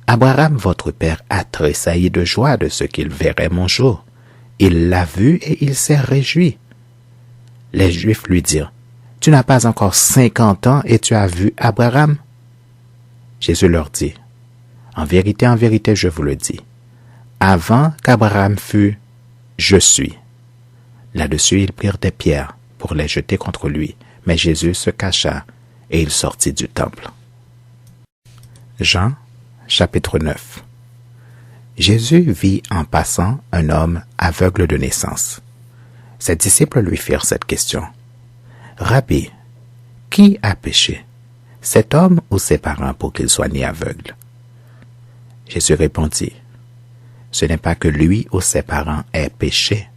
Abraham, votre père, a tressailli de joie de ce qu'il verrait mon jour. Il l'a vu et il s'est réjoui. Les Juifs lui dirent, « Tu n'as pas encore 50 ans et tu as vu Abraham ?» Jésus leur dit, « en vérité, je vous le dis, avant qu'Abraham fût, je suis. » Là-dessus, ils prirent des pierres pour les jeter contre lui, mais Jésus se cacha et il sortit du temple. Jean, chapitre 9. Jésus vit en passant un homme aveugle de naissance. Ses disciples lui firent cette question. « Rabbi, qui a péché, cet homme ou ses parents pour qu'il soit né aveugle? » Jésus répondit, « Ce n'est pas que lui ou ses parents aient péché,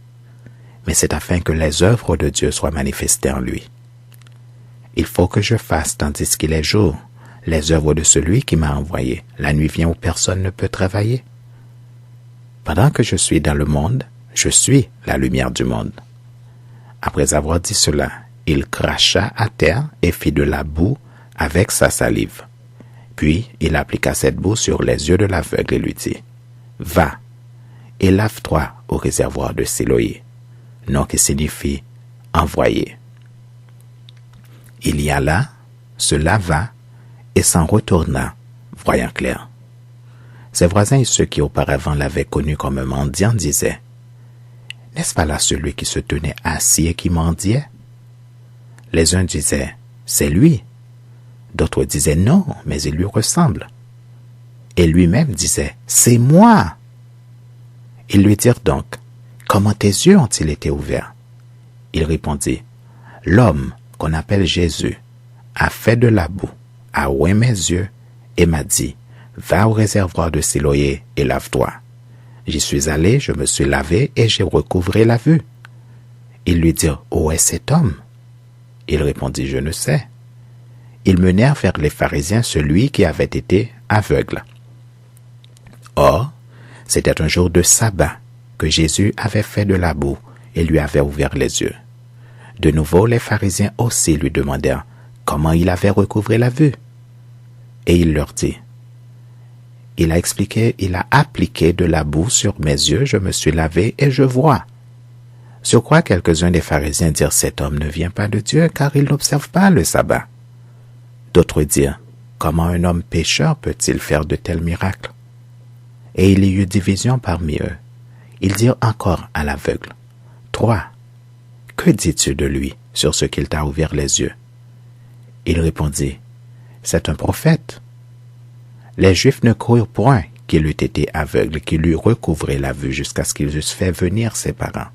mais c'est afin que les œuvres de Dieu soient manifestées en lui. Il faut que je fasse, tandis qu'il est jour, les œuvres de celui qui m'a envoyé. La nuit vient où personne ne peut travailler. Pendant que je suis dans le monde, je suis la lumière du monde. » Après avoir dit cela, il cracha à terre et fit de la boue avec sa salive. Puis il appliqua cette boue sur les yeux de l'aveugle et lui dit, « Va et lave-toi au réservoir de Siloé, nom qui signifie « envoyé ». Il y alla, se lava et s'en retourna, voyant clair. Ses voisins et ceux qui auparavant l'avaient connu comme un mendiant disaient, « N'est-ce pas là celui qui se tenait assis et qui mendiait? » Les uns disaient, « C'est lui. » D'autres disaient, « Non, mais il lui ressemble. » Et lui-même disait, « C'est moi. » Ils lui dirent donc, « Comment tes yeux ont-ils été ouverts? » Il répondit, « L'homme qu'on appelle Jésus a fait de la boue, a oué mes yeux et m'a dit, « Va au réservoir de Siloé et lave-toi. » J'y suis allé, je me suis lavé et j'ai recouvré la vue. Ils lui dirent, « Où est cet homme? » Il répondit, « Je ne sais. » Ils menèrent vers les pharisiens celui qui avait été aveugle. Or, c'était un jour de sabbat que Jésus avait fait de la boue et lui avait ouvert les yeux. De nouveau, les pharisiens aussi lui demandèrent comment il avait recouvré la vue. Et il leur dit, « Il a appliqué de la boue sur mes yeux, je me suis lavé et je vois. » Sur quoi quelques-uns des pharisiens dirent, « Cet homme ne vient pas de Dieu, car il n'observe pas le sabbat. » D'autres dirent, « Comment un homme pécheur peut-il faire de tels miracles? » Et il y eut division parmi eux. Ils dirent encore à l'aveugle, « Toi, que dis-tu de lui sur ce qu'il t'a ouvert les yeux? » Il répondit, « C'est un prophète. » Les Juifs ne crurent point qu'il eût été aveugle, qu'il eût recouvré la vue jusqu'à ce qu'ils eussent fait venir ses parents.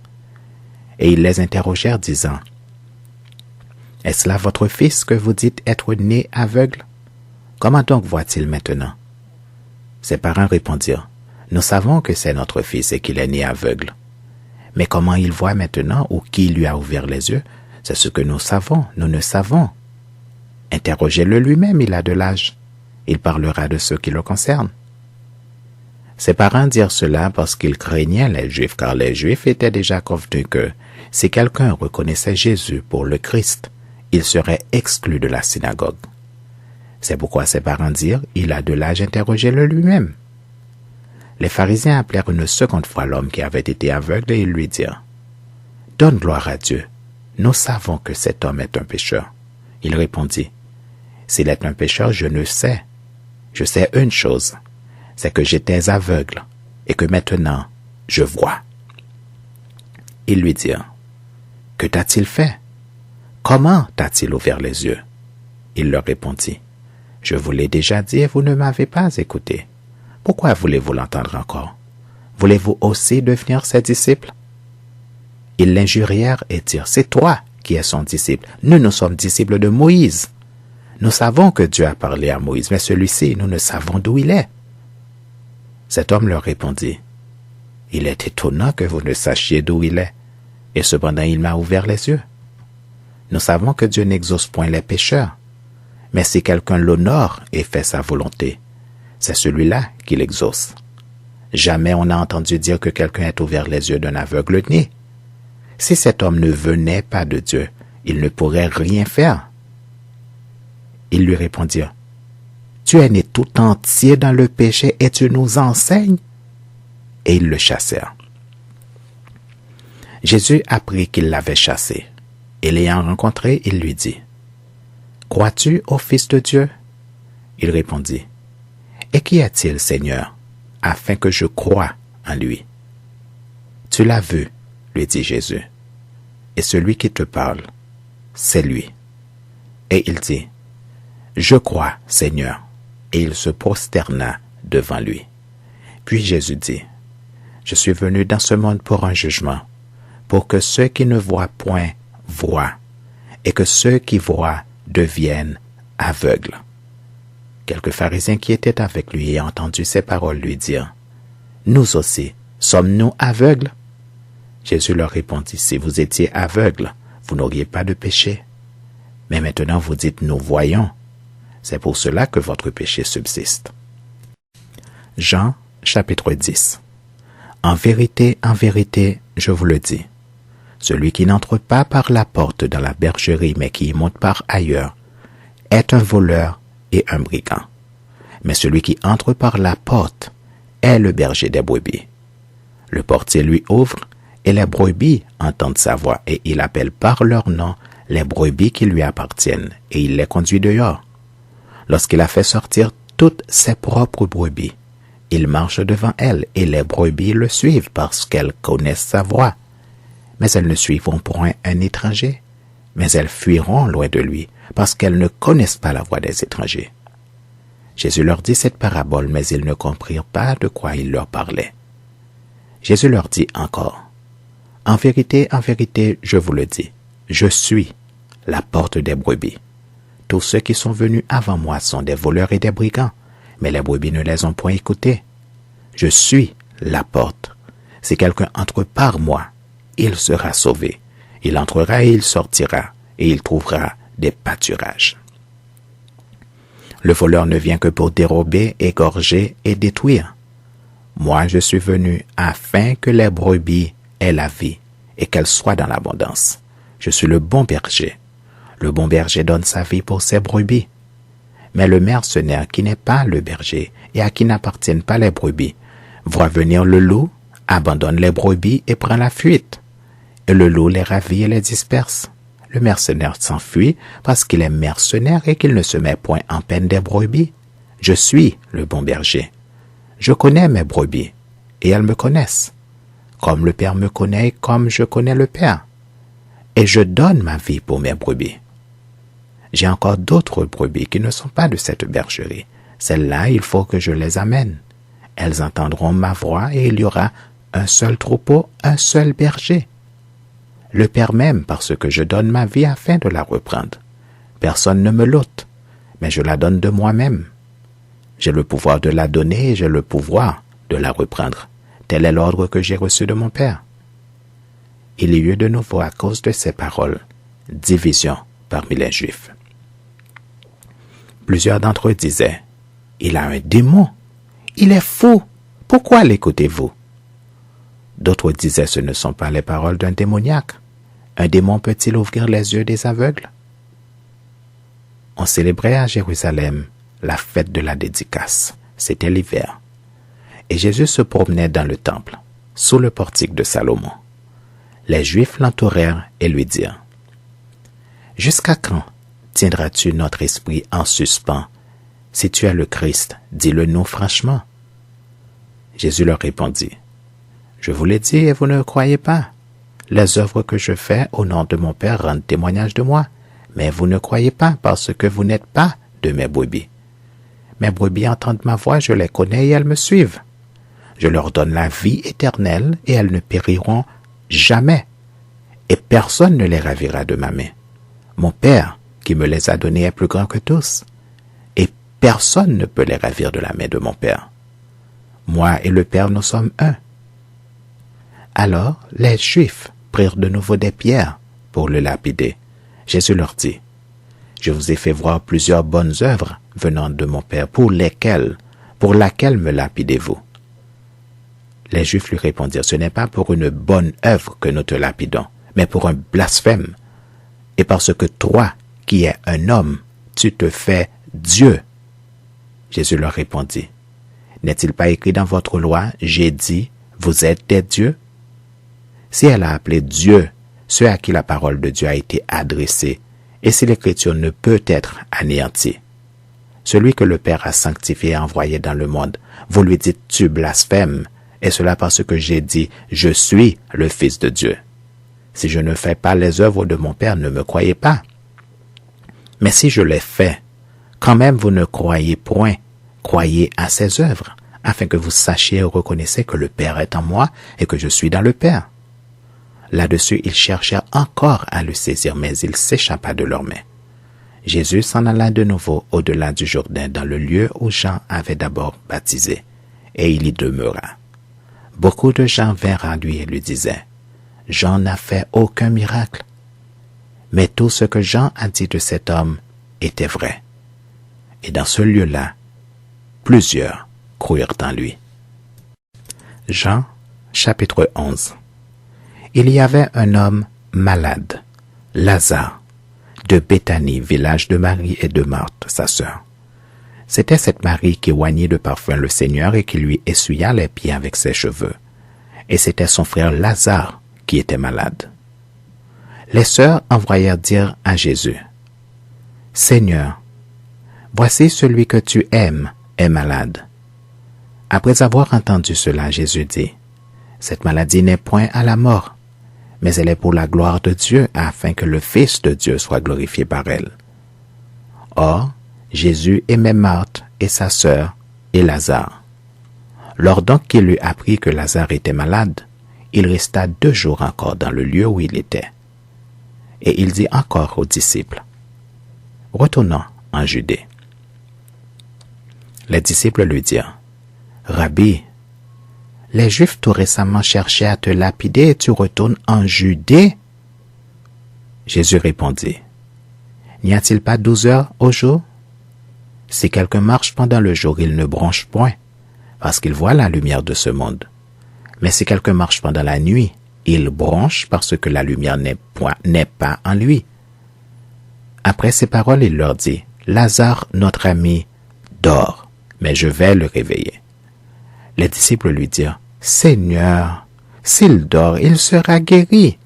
Et ils les interrogèrent, disant, « Est-ce là votre fils que vous dites être né aveugle? Comment donc voit-il maintenant? » Ses parents répondirent, « Nous savons que c'est notre fils et qu'il est né aveugle. Mais comment il voit maintenant ou qui lui a ouvert les yeux, c'est ce que nous savons, nous ne savons. Interrogez-le lui-même, il a de l'âge. Il parlera de ce qui le concerne. » Ses parents dirent cela parce qu'ils craignaient les Juifs, car les Juifs étaient déjà convenus que si quelqu'un reconnaissait Jésus pour le Christ, il serait exclu de la synagogue. C'est pourquoi ses parents dirent, « Il a de l'âge, interrogez-le lui-même. » Les pharisiens appelèrent une seconde fois l'homme qui avait été aveugle et ils lui dirent, « Donne gloire à Dieu. Nous savons que cet homme est un pécheur. » Il répondit, « S'il est un pécheur, je ne sais. Je sais une chose, c'est que j'étais aveugle et que maintenant je vois. » Ils lui dirent, « Que t'a-t-il fait? Comment t'a-t-il ouvert les yeux? » Il leur répondit, « Je vous l'ai déjà dit et vous ne m'avez pas écouté. Pourquoi voulez-vous l'entendre encore? Voulez-vous aussi devenir ses disciples? » Ils l'injurièrent et dirent, « C'est toi qui est son disciple. Nous sommes disciples de Moïse. Nous savons que Dieu a parlé à Moïse, mais celui-ci, nous ne savons d'où il est. » Cet homme leur répondit, « Il est étonnant que vous ne sachiez d'où il est, et cependant il m'a ouvert les yeux. Nous savons que Dieu n'exauce point les pécheurs, mais si quelqu'un l'honore et fait sa volonté, c'est celui-là qui l'exauce. Jamais on n'a entendu dire que quelqu'un ait ouvert les yeux d'un aveugle-né. Si cet homme ne venait pas de Dieu, il ne pourrait rien faire. » Ils lui répondirent, « Tu es né tout entier dans le péché et tu nous enseignes. » Et ils le chassèrent. Jésus apprit qu'ils l'avaient chassé, et l'ayant rencontré, il lui dit, « Crois-tu au Fils de Dieu ?» Il répondit, « Et qui est-il, Seigneur, afin que je croie en lui? » « Tu l'as vu, lui dit Jésus, et celui qui te parle, c'est lui. » Et il dit, « Je crois, Seigneur. » Et il se prosterna devant lui. Puis Jésus dit, « Je suis venu dans ce monde pour un jugement, pour que ceux qui ne voient point voient, et que ceux qui voient deviennent aveugles. » Quelques pharisiens qui étaient avec lui ayant entendu ces paroles lui dirent, « Nous aussi, sommes-nous aveugles? » Jésus leur répondit, « Si vous étiez aveugles, vous n'auriez pas de péché. Mais maintenant vous dites, nous voyons. C'est pour cela que votre péché subsiste. » Jean, chapitre 10. En vérité, je vous le dis, celui qui n'entre pas par la porte dans la bergerie, mais qui y monte par ailleurs, est un voleur et un brigand. Mais celui qui entre par la porte est le berger des brebis. Le portier lui ouvre, et les brebis entendent sa voix, et il appelle par leur nom les brebis qui lui appartiennent, et il les conduit dehors. Lorsqu'il a fait sortir toutes ses propres brebis, il marche devant elles, et les brebis le suivent parce qu'elles connaissent sa voix. Mais elles ne suivront point un étranger, mais elles fuiront loin de lui, parce qu'elles ne connaissent pas la voix des étrangers. Jésus leur dit cette parabole, mais ils ne comprirent pas de quoi il leur parlait. Jésus leur dit encore, « En vérité, je vous le dis, je suis la porte des brebis. Tous ceux qui sont venus avant moi sont des voleurs et des brigands, mais les brebis ne les ont point écoutés. Je suis la porte. Si quelqu'un entre par moi, il sera sauvé. Il entrera et il sortira, et il trouvera des pâturages. Le voleur ne vient que pour dérober, égorger et détruire. Moi, je suis venu afin que les brebis aient la vie et qu'elles soient dans l'abondance. Je suis le bon berger. Le bon berger donne sa vie pour ses brebis. Mais le mercenaire qui n'est pas le berger et à qui n'appartiennent pas les brebis, voit venir le loup, abandonne les brebis et prend la fuite. Et le loup les ravit et les disperse. Le mercenaire s'enfuit parce qu'il est mercenaire et qu'il ne se met point en peine des brebis. Je suis le bon berger. Je connais mes brebis, et elles me connaissent, comme le Père me connaît et comme je connais le Père. Et je donne ma vie pour mes brebis. J'ai encore d'autres brebis qui ne sont pas de cette bergerie. Celles-là, il faut que je les amène. Elles entendront ma voix et il y aura un seul troupeau, un seul berger. Le Père m'aime parce que je donne ma vie afin de la reprendre. Personne ne me l'ôte, mais je la donne de moi-même. J'ai le pouvoir de la donner et j'ai le pouvoir de la reprendre. Tel est l'ordre que j'ai reçu de mon Père. Il y eut de nouveau, à cause de ces paroles, division parmi les Juifs. Plusieurs d'entre eux disaient, « Il a un démon, il est fou, pourquoi l'écoutez-vous » D'autres disaient, « Ce ne sont pas les paroles d'un démoniaque. Un démon peut-il ouvrir les yeux des aveugles » On célébrait à Jérusalem la fête de la dédicace. C'était l'hiver. Et Jésus se promenait dans le temple, sous le portique de Salomon. Les Juifs l'entourèrent et lui dirent, « Jusqu'à quand tiendras-tu notre esprit en suspens? Si tu es le Christ, dis-le nous franchement. » Jésus leur répondit, « Je vous l'ai dit et vous ne croyez pas. Les œuvres que je fais au nom de mon Père rendent témoignage de moi, mais vous ne croyez pas parce que vous n'êtes pas de mes brebis. Mes brebis entendent ma voix, je les connais et elles me suivent. Je leur donne la vie éternelle et elles ne périront jamais. et personne ne les ravira de ma main. Mon Père, qui me les a donnés, est plus grand que tous, et personne ne peut les ravir de la main de mon Père. Moi et le Père, nous sommes un. » Alors les Juifs prirent de nouveau des pierres pour le lapider. Jésus leur dit, « Je vous ai fait voir plusieurs bonnes œuvres venant de mon Père, pour laquelle me lapidez-vous » Les Juifs lui répondirent, « Ce n'est pas pour une bonne œuvre que nous te lapidons, mais pour un blasphème, et parce que toi, qui es un homme, tu te fais Dieu. » Jésus leur répondit, « N'est-il pas écrit dans votre loi, j'ai dit, vous êtes des dieux? Si elle a appelé Dieu ceux à qui la parole de Dieu a été adressée, et si l'écriture ne peut être anéantie, celui que le Père a sanctifié et envoyé dans le monde, vous lui dites, tu blasphèmes, et cela parce que j'ai dit, je suis le Fils de Dieu. Si je ne fais pas les œuvres de mon Père, ne me croyez pas. Mais si je les fais, quand même vous ne croyez point, croyez à ses œuvres, afin que vous sachiez et reconnaissiez que le Père est en moi et que je suis dans le Père. Là-dessus, ils cherchèrent encore à le saisir, mais il s'échappa de leurs mains. Jésus s'en alla de nouveau au-delà du Jourdain, dans le lieu où Jean avait d'abord baptisé, et il y demeura. Beaucoup de gens vinrent à lui et lui disaient, « Jean n'a fait aucun miracle. » Mais tout ce que Jean a dit de cet homme était vrai. Et dans ce lieu-là, plusieurs crurent en lui. Jean, chapitre 11. Il y avait un homme malade, Lazare, de Béthanie, village de Marie et de Marthe, sa sœur. C'était cette Marie qui oignit de parfum le Seigneur et qui lui essuya les pieds avec ses cheveux. Et c'était son frère Lazare qui était malade. Les sœurs envoyèrent dire à Jésus, « Seigneur, voici celui que tu aimes est malade. » Après avoir entendu cela, Jésus dit, « Cette maladie n'est point à la mort, mais elle est pour la gloire de Dieu, afin que le Fils de Dieu soit glorifié par elle. » Or, Jésus aimait Marthe et sa sœur et Lazare. Lors donc qu'il eut appris que Lazare était malade, il resta 2 jours encore dans le lieu où il était. Et il dit encore aux disciples, « Retournons en Judée. » Les disciples lui dirent, « Rabbi, les Juifs tout récemment cherchaient à te lapider et tu retournes en Judée? » Jésus répondit, « N'y a-t-il pas 12 heures au jour? Si quelqu'un marche pendant le jour, il ne bronche point, parce qu'il voit la lumière de ce monde. Mais si quelqu'un marche pendant la nuit, il bronche parce que la lumière n'est pas en lui. » Après ces paroles, il leur dit, « Lazare, notre ami, dort, mais je vais le réveiller. » Les disciples lui dirent, « Seigneur, s'il dort, il sera guéri. »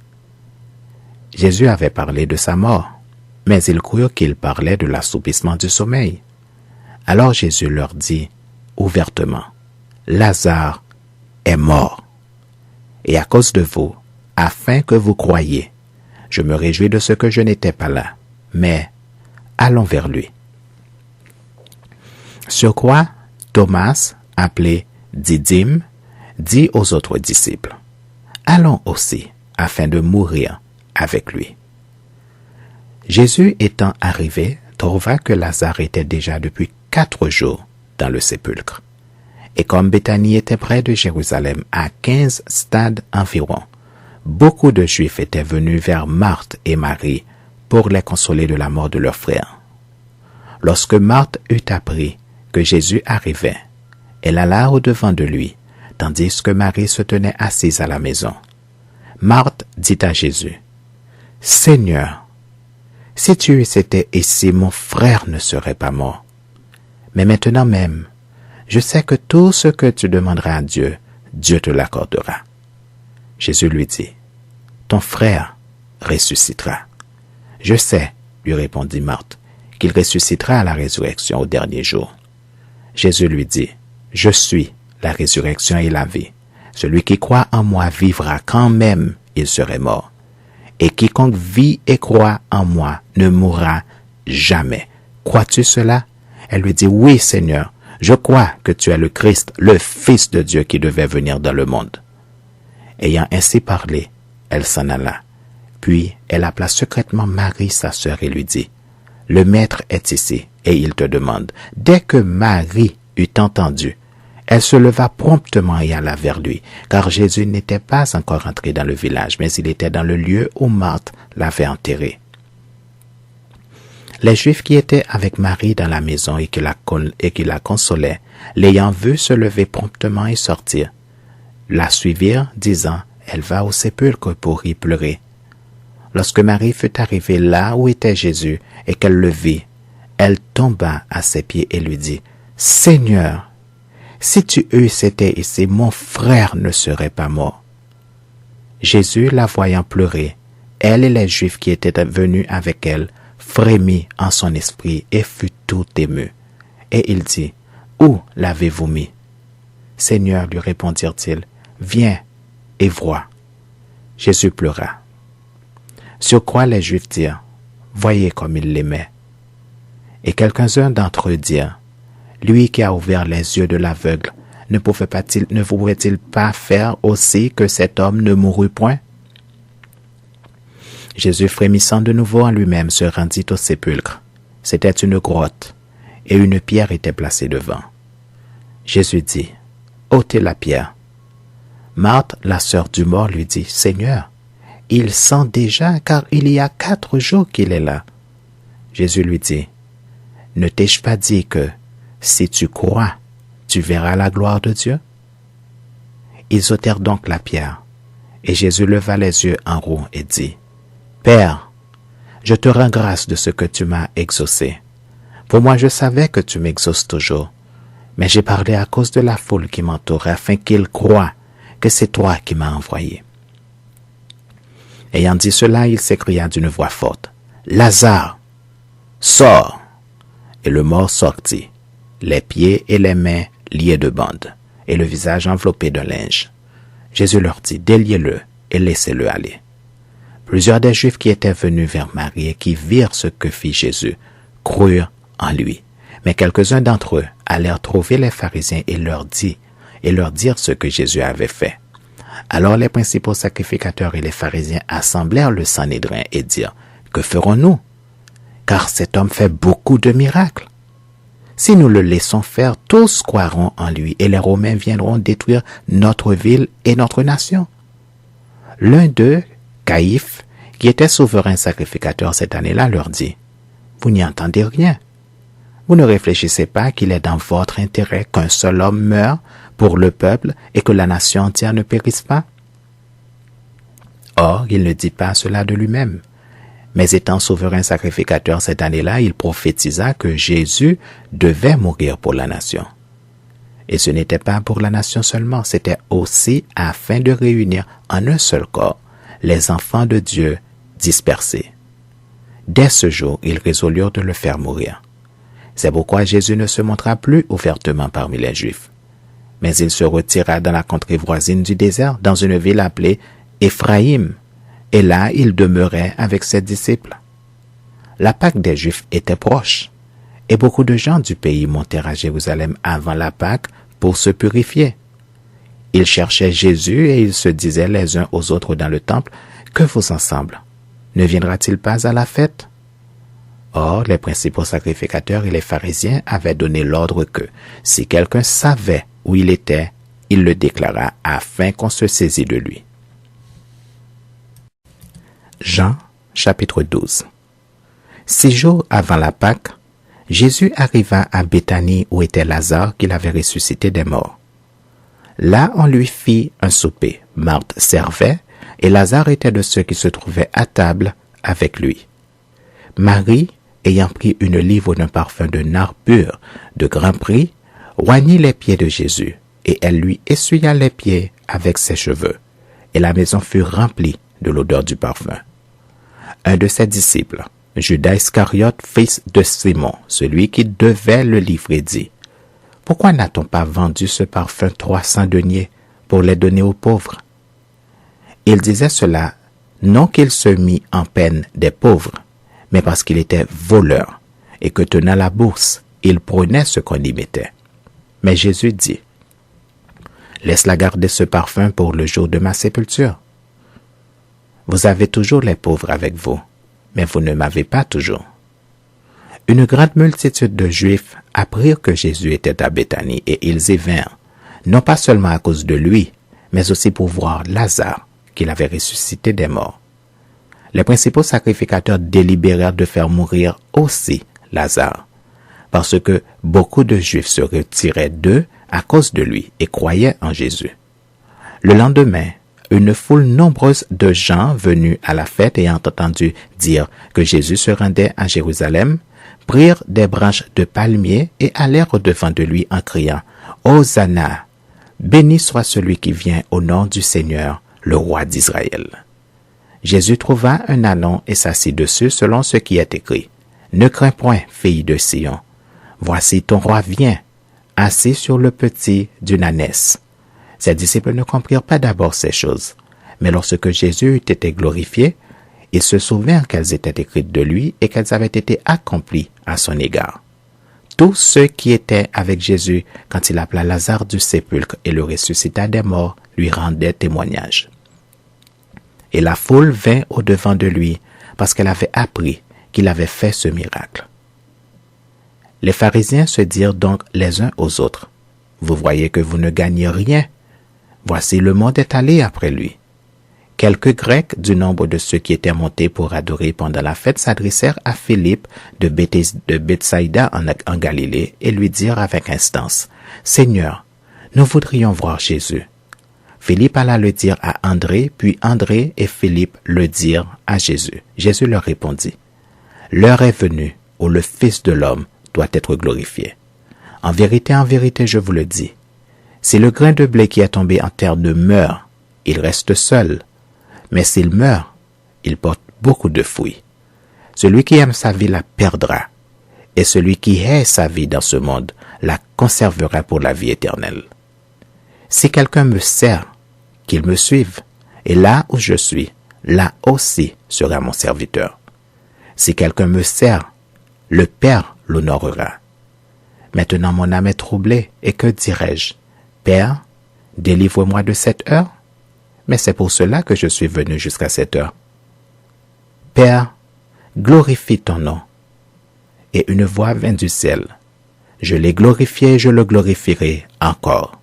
Jésus avait parlé de sa mort, mais ils crurent qu'il parlait de l'assoupissement du sommeil. Alors Jésus leur dit ouvertement, « Lazare est mort. Et à cause de vous, afin que vous croyiez, je me réjouis de ce que je n'étais pas là, mais allons vers lui. » Sur quoi Thomas, appelé Didyme, dit aux autres disciples, « Allons aussi, afin de mourir avec lui. » Jésus étant arrivé, trouva que Lazare était déjà depuis 4 jours dans le sépulcre. Et comme Béthanie était près de Jérusalem, à 15 stades environ, beaucoup de Juifs étaient venus vers Marthe et Marie pour les consoler de la mort de leur frère. Lorsque Marthe eut appris que Jésus arrivait, elle alla au-devant de lui, tandis que Marie se tenait assise à la maison. Marthe dit à Jésus, « Seigneur, si tu eusse été ici, mon frère ne serait pas mort. Mais maintenant même, je sais que tout ce que tu demanderas à Dieu, Dieu te l'accordera. » Jésus lui dit, « Ton frère ressuscitera. » « Je sais, lui répondit Marthe, qu'il ressuscitera à la résurrection au dernier jour. » Jésus lui dit, « Je suis la résurrection et la vie. Celui qui croit en moi vivra quand même il serait mort. Et quiconque vit et croit en moi ne mourra jamais. Crois-tu cela? » Elle lui dit, « Oui, Seigneur, je crois que tu es le Christ, le Fils de Dieu qui devait venir dans le monde. » Ayant ainsi parlé, elle s'en alla, Puis elle appela secrètement Marie, sa sœur, et lui dit, « Le maître est ici, et il te demande. » Dès que Marie eut entendu, elle se leva promptement et alla vers lui, car Jésus n'était pas encore entré dans le village, mais il était dans le lieu où Marthe l'avait enterré. Les Juifs qui étaient avec Marie dans la maison et qui la consolaient, l'ayant vue se lever promptement et sortir, la suivirent, disant, « Elle va au sépulcre pour y pleurer. » Lorsque Marie fut arrivée là où était Jésus et qu'elle le vit, elle tomba à ses pieds et lui dit, « Seigneur, si tu eusses été ici, mon frère ne serait pas mort. » Jésus, la voyant pleurer, elle et les Juifs qui étaient venus avec elle, frémit en son esprit et fut tout ému. Et il dit, « Où l'avez-vous mis? » « Seigneur, lui répondirent-ils, viens et vois. » Jésus pleura. Sur quoi les Juifs dirent, « Voyez comme il l'aimait. » Et quelques-uns d'entre eux dirent, « Lui qui a ouvert les yeux de l'aveugle, ne pouvait-il pas faire aussi que cet homme ne mourût point? » Jésus, frémissant de nouveau en lui-même, se rendit au sépulcre. C'était une grotte, et une pierre était placée devant. Jésus dit, « ôtez la pierre. » Marthe, la sœur du mort, lui dit, « Seigneur, il sent déjà, car il y a 4 jours qu'il est là. » Jésus lui dit, « Ne t'ai-je pas dit que, si tu crois, tu verras la gloire de Dieu? » Ils ôtèrent donc la pierre, et Jésus leva les yeux en haut et dit, « Père, je te rends grâce de ce que tu m'as exaucé. Pour moi, je savais que tu m'exauces toujours, mais j'ai parlé à cause de la foule qui m'entoure, afin qu'ils croient que c'est toi qui m'as envoyé. » Ayant dit cela, il s'écria d'une voix forte, « Lazare, sors !» Et le mort sortit, les pieds et les mains liés de bandes, et le visage enveloppé d'un linge. Jésus leur dit, « Déliez-le et laissez-le aller. » Plusieurs des Juifs qui étaient venus vers Marie et qui virent ce que fit Jésus, crurent en lui. Mais quelques-uns d'entre eux allèrent trouver les pharisiens et leur dirent ce que Jésus avait fait. Alors les principaux sacrificateurs et les pharisiens assemblèrent le Sanhédrin et dirent, « Que ferons-nous? Car cet homme fait beaucoup de miracles. Si nous le laissons faire, tous croiront en lui et les Romains viendront détruire notre ville et notre nation. » L'un d'eux, Caïphe, qui était souverain sacrificateur cette année-là, leur dit, « Vous n'y entendez rien. Vous ne réfléchissez pas qu'il est dans votre intérêt qu'un seul homme meure pour le peuple et que la nation entière ne périsse pas? » Or, il ne dit pas cela de lui-même. Mais étant souverain sacrificateur cette année-là, il prophétisa que Jésus devait mourir pour la nation. Et ce n'était pas pour la nation seulement, c'était aussi afin de réunir en un seul corps les enfants de Dieu dispersés. Dès ce jour, ils résolurent de le faire mourir. C'est pourquoi Jésus ne se montra plus ouvertement parmi les Juifs. Mais il se retira dans la contrée voisine du désert, dans une ville appelée Éphraïm, et là il demeurait avec ses disciples. La Pâque des Juifs était proche, et beaucoup de gens du pays montèrent à Jérusalem avant la Pâque pour se purifier. Ils cherchaient Jésus et ils se disaient les uns aux autres dans le temple, « Que vous ensemble? Ne viendra-t-il pas à la fête? » Or, les principaux sacrificateurs et les pharisiens avaient donné l'ordre que, si quelqu'un savait où il était, il le déclara afin qu'on se saisît de lui. Jean, chapitre 12. 6 jours avant la Pâque, Jésus arriva à Béthanie où était Lazare qu'il avait ressuscité des morts. Là, on lui fit un souper. Marthe servait, et Lazare était de ceux qui se trouvaient à table avec lui. Marie, ayant pris une livre d'un parfum de nard pur de grand prix, oignit les pieds de Jésus, et elle lui essuya les pieds avec ses cheveux, et la maison fut remplie de l'odeur du parfum. Un de ses disciples, Judas Iscariote, fils de Simon, celui qui devait le livrer, dit, « Pourquoi n'a-t-on pas vendu ce parfum 300 deniers pour les donner aux pauvres? » Il disait cela, non qu'il se mit en peine des pauvres, mais parce qu'il était voleur, et que tenant la bourse, il prenait ce qu'on y mettait. Mais Jésus dit, « Laisse-la garder ce parfum pour le jour de ma sépulture. » Vous avez toujours les pauvres avec vous, mais vous ne m'avez pas toujours. » Une grande multitude de Juifs apprirent que Jésus était à Béthanie et ils y vinrent, non pas seulement à cause de lui, mais aussi pour voir Lazare, qu'il avait ressuscité des morts. Les principaux sacrificateurs délibérèrent de faire mourir aussi Lazare, parce que beaucoup de Juifs se retiraient d'eux à cause de lui et croyaient en Jésus. Le lendemain, une foule nombreuse de gens venus à la fête ayant entendu dire que Jésus se rendait à Jérusalem, prirent des branches de palmier et allèrent au-devant de lui en criant « Hosanna! Béni soit celui qui vient au nom du Seigneur, le roi d'Israël. » Jésus trouva un ânon et s'assit dessus selon ce qui est écrit. « Ne crains point, fille de Sion. Voici ton roi vient, assis sur le petit d'une ânesse. » Ses disciples ne comprirent pas d'abord ces choses, mais lorsque Jésus eut été glorifié, ils se souvinrent qu'elles étaient écrites de lui et qu'elles avaient été accomplies à son égard. Tous ceux qui étaient avec Jésus quand il appela Lazare du sépulcre et le ressuscita des morts lui rendaient témoignage. Et la foule vint au-devant de lui parce qu'elle avait appris qu'il avait fait ce miracle. Les pharisiens se dirent donc les uns aux autres, « Vous voyez que vous ne gagnez rien. Voici le monde est allé après lui. » Quelques Grecs du nombre de ceux qui étaient montés pour adorer pendant la fête s'adressèrent à Philippe de Bethsaïda en Galilée et lui dirent avec instance, « Seigneur, nous voudrions voir Jésus. » Philippe alla le dire à André, puis André et Philippe le dirent à Jésus. Jésus leur répondit, « L'heure est venue où le Fils de l'homme doit être glorifié. En vérité, je vous le dis, si le grain de blé qui est tombé en terre ne meurt, il reste seul. Mais s'il meurt, il porte beaucoup de fruits. Celui qui aime sa vie la perdra, et celui qui hait sa vie dans ce monde la conservera pour la vie éternelle. Si quelqu'un me sert, qu'il me suive, et là où je suis, là aussi sera mon serviteur. Si quelqu'un me sert, le Père l'honorera. Maintenant mon âme est troublée, et que dirai-je? Père, délivre-moi de cette heure? Mais c'est pour cela que je suis venu jusqu'à cette heure. Père, glorifie ton nom. » Et une voix vint du ciel. « Je l'ai glorifié, je le glorifierai encore. »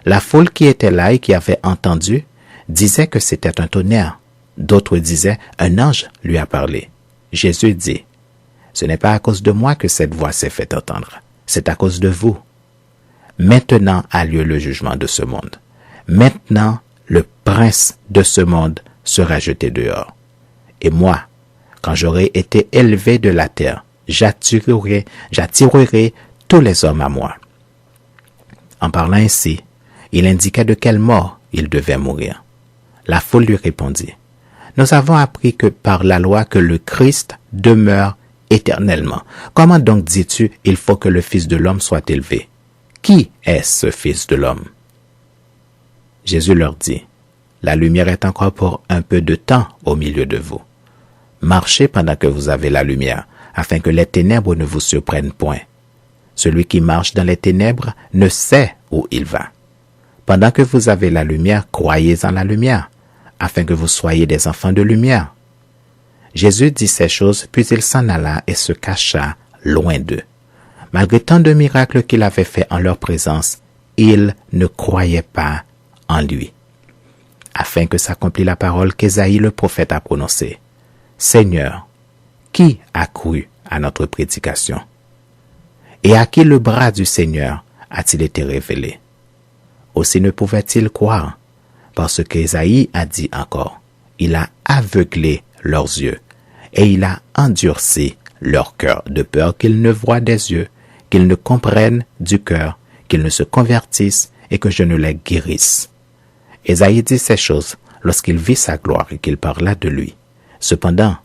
La foule qui était là et qui avait entendu disait que c'était un tonnerre. D'autres disaient, un ange lui a parlé. Jésus dit, « Ce n'est pas à cause de moi que cette voix s'est fait entendre, c'est à cause de vous. Maintenant a lieu le jugement de ce monde. Maintenant, le prince de ce monde sera jeté dehors. Et moi, quand j'aurai été élevé de la terre, j'attirerai tous les hommes à moi. » En parlant ainsi, il indiqua de quelle mort il devait mourir. La foule lui répondit, « Nous avons appris que par la loi que le Christ demeure éternellement. Comment donc dis-tu, il faut que le Fils de l'homme soit élevé? Qui est ce Fils de l'homme? » Jésus leur dit, « La lumière est encore pour un peu de temps au milieu de vous. Marchez pendant que vous avez la lumière, afin que les ténèbres ne vous surprennent point. Celui qui marche dans les ténèbres ne sait où il va. Pendant que vous avez la lumière, croyez en la lumière, afin que vous soyez des enfants de lumière. » Jésus dit ces choses, puis il s'en alla et se cacha loin d'eux. Malgré tant de miracles qu'il avait faits en leur présence, ils ne croyaient pas en lui. Afin que s'accomplisse la parole qu'Ésaïe le prophète a prononcée. « Seigneur, qui a cru à notre prédication? Et à qui le bras du Seigneur a-t-il été révélé? » Aussi ne pouvait-il croire, parce qu'Ésaïe a dit encore, « Il a aveuglé leurs yeux, et il a endurci leur cœur, de peur qu'ils ne voient des yeux, qu'ils ne comprennent du cœur, qu'ils ne se convertissent, et que je ne les guérisse. » Ésaïe dit ces choses lorsqu'il vit sa gloire et qu'il parla de lui. Cependant,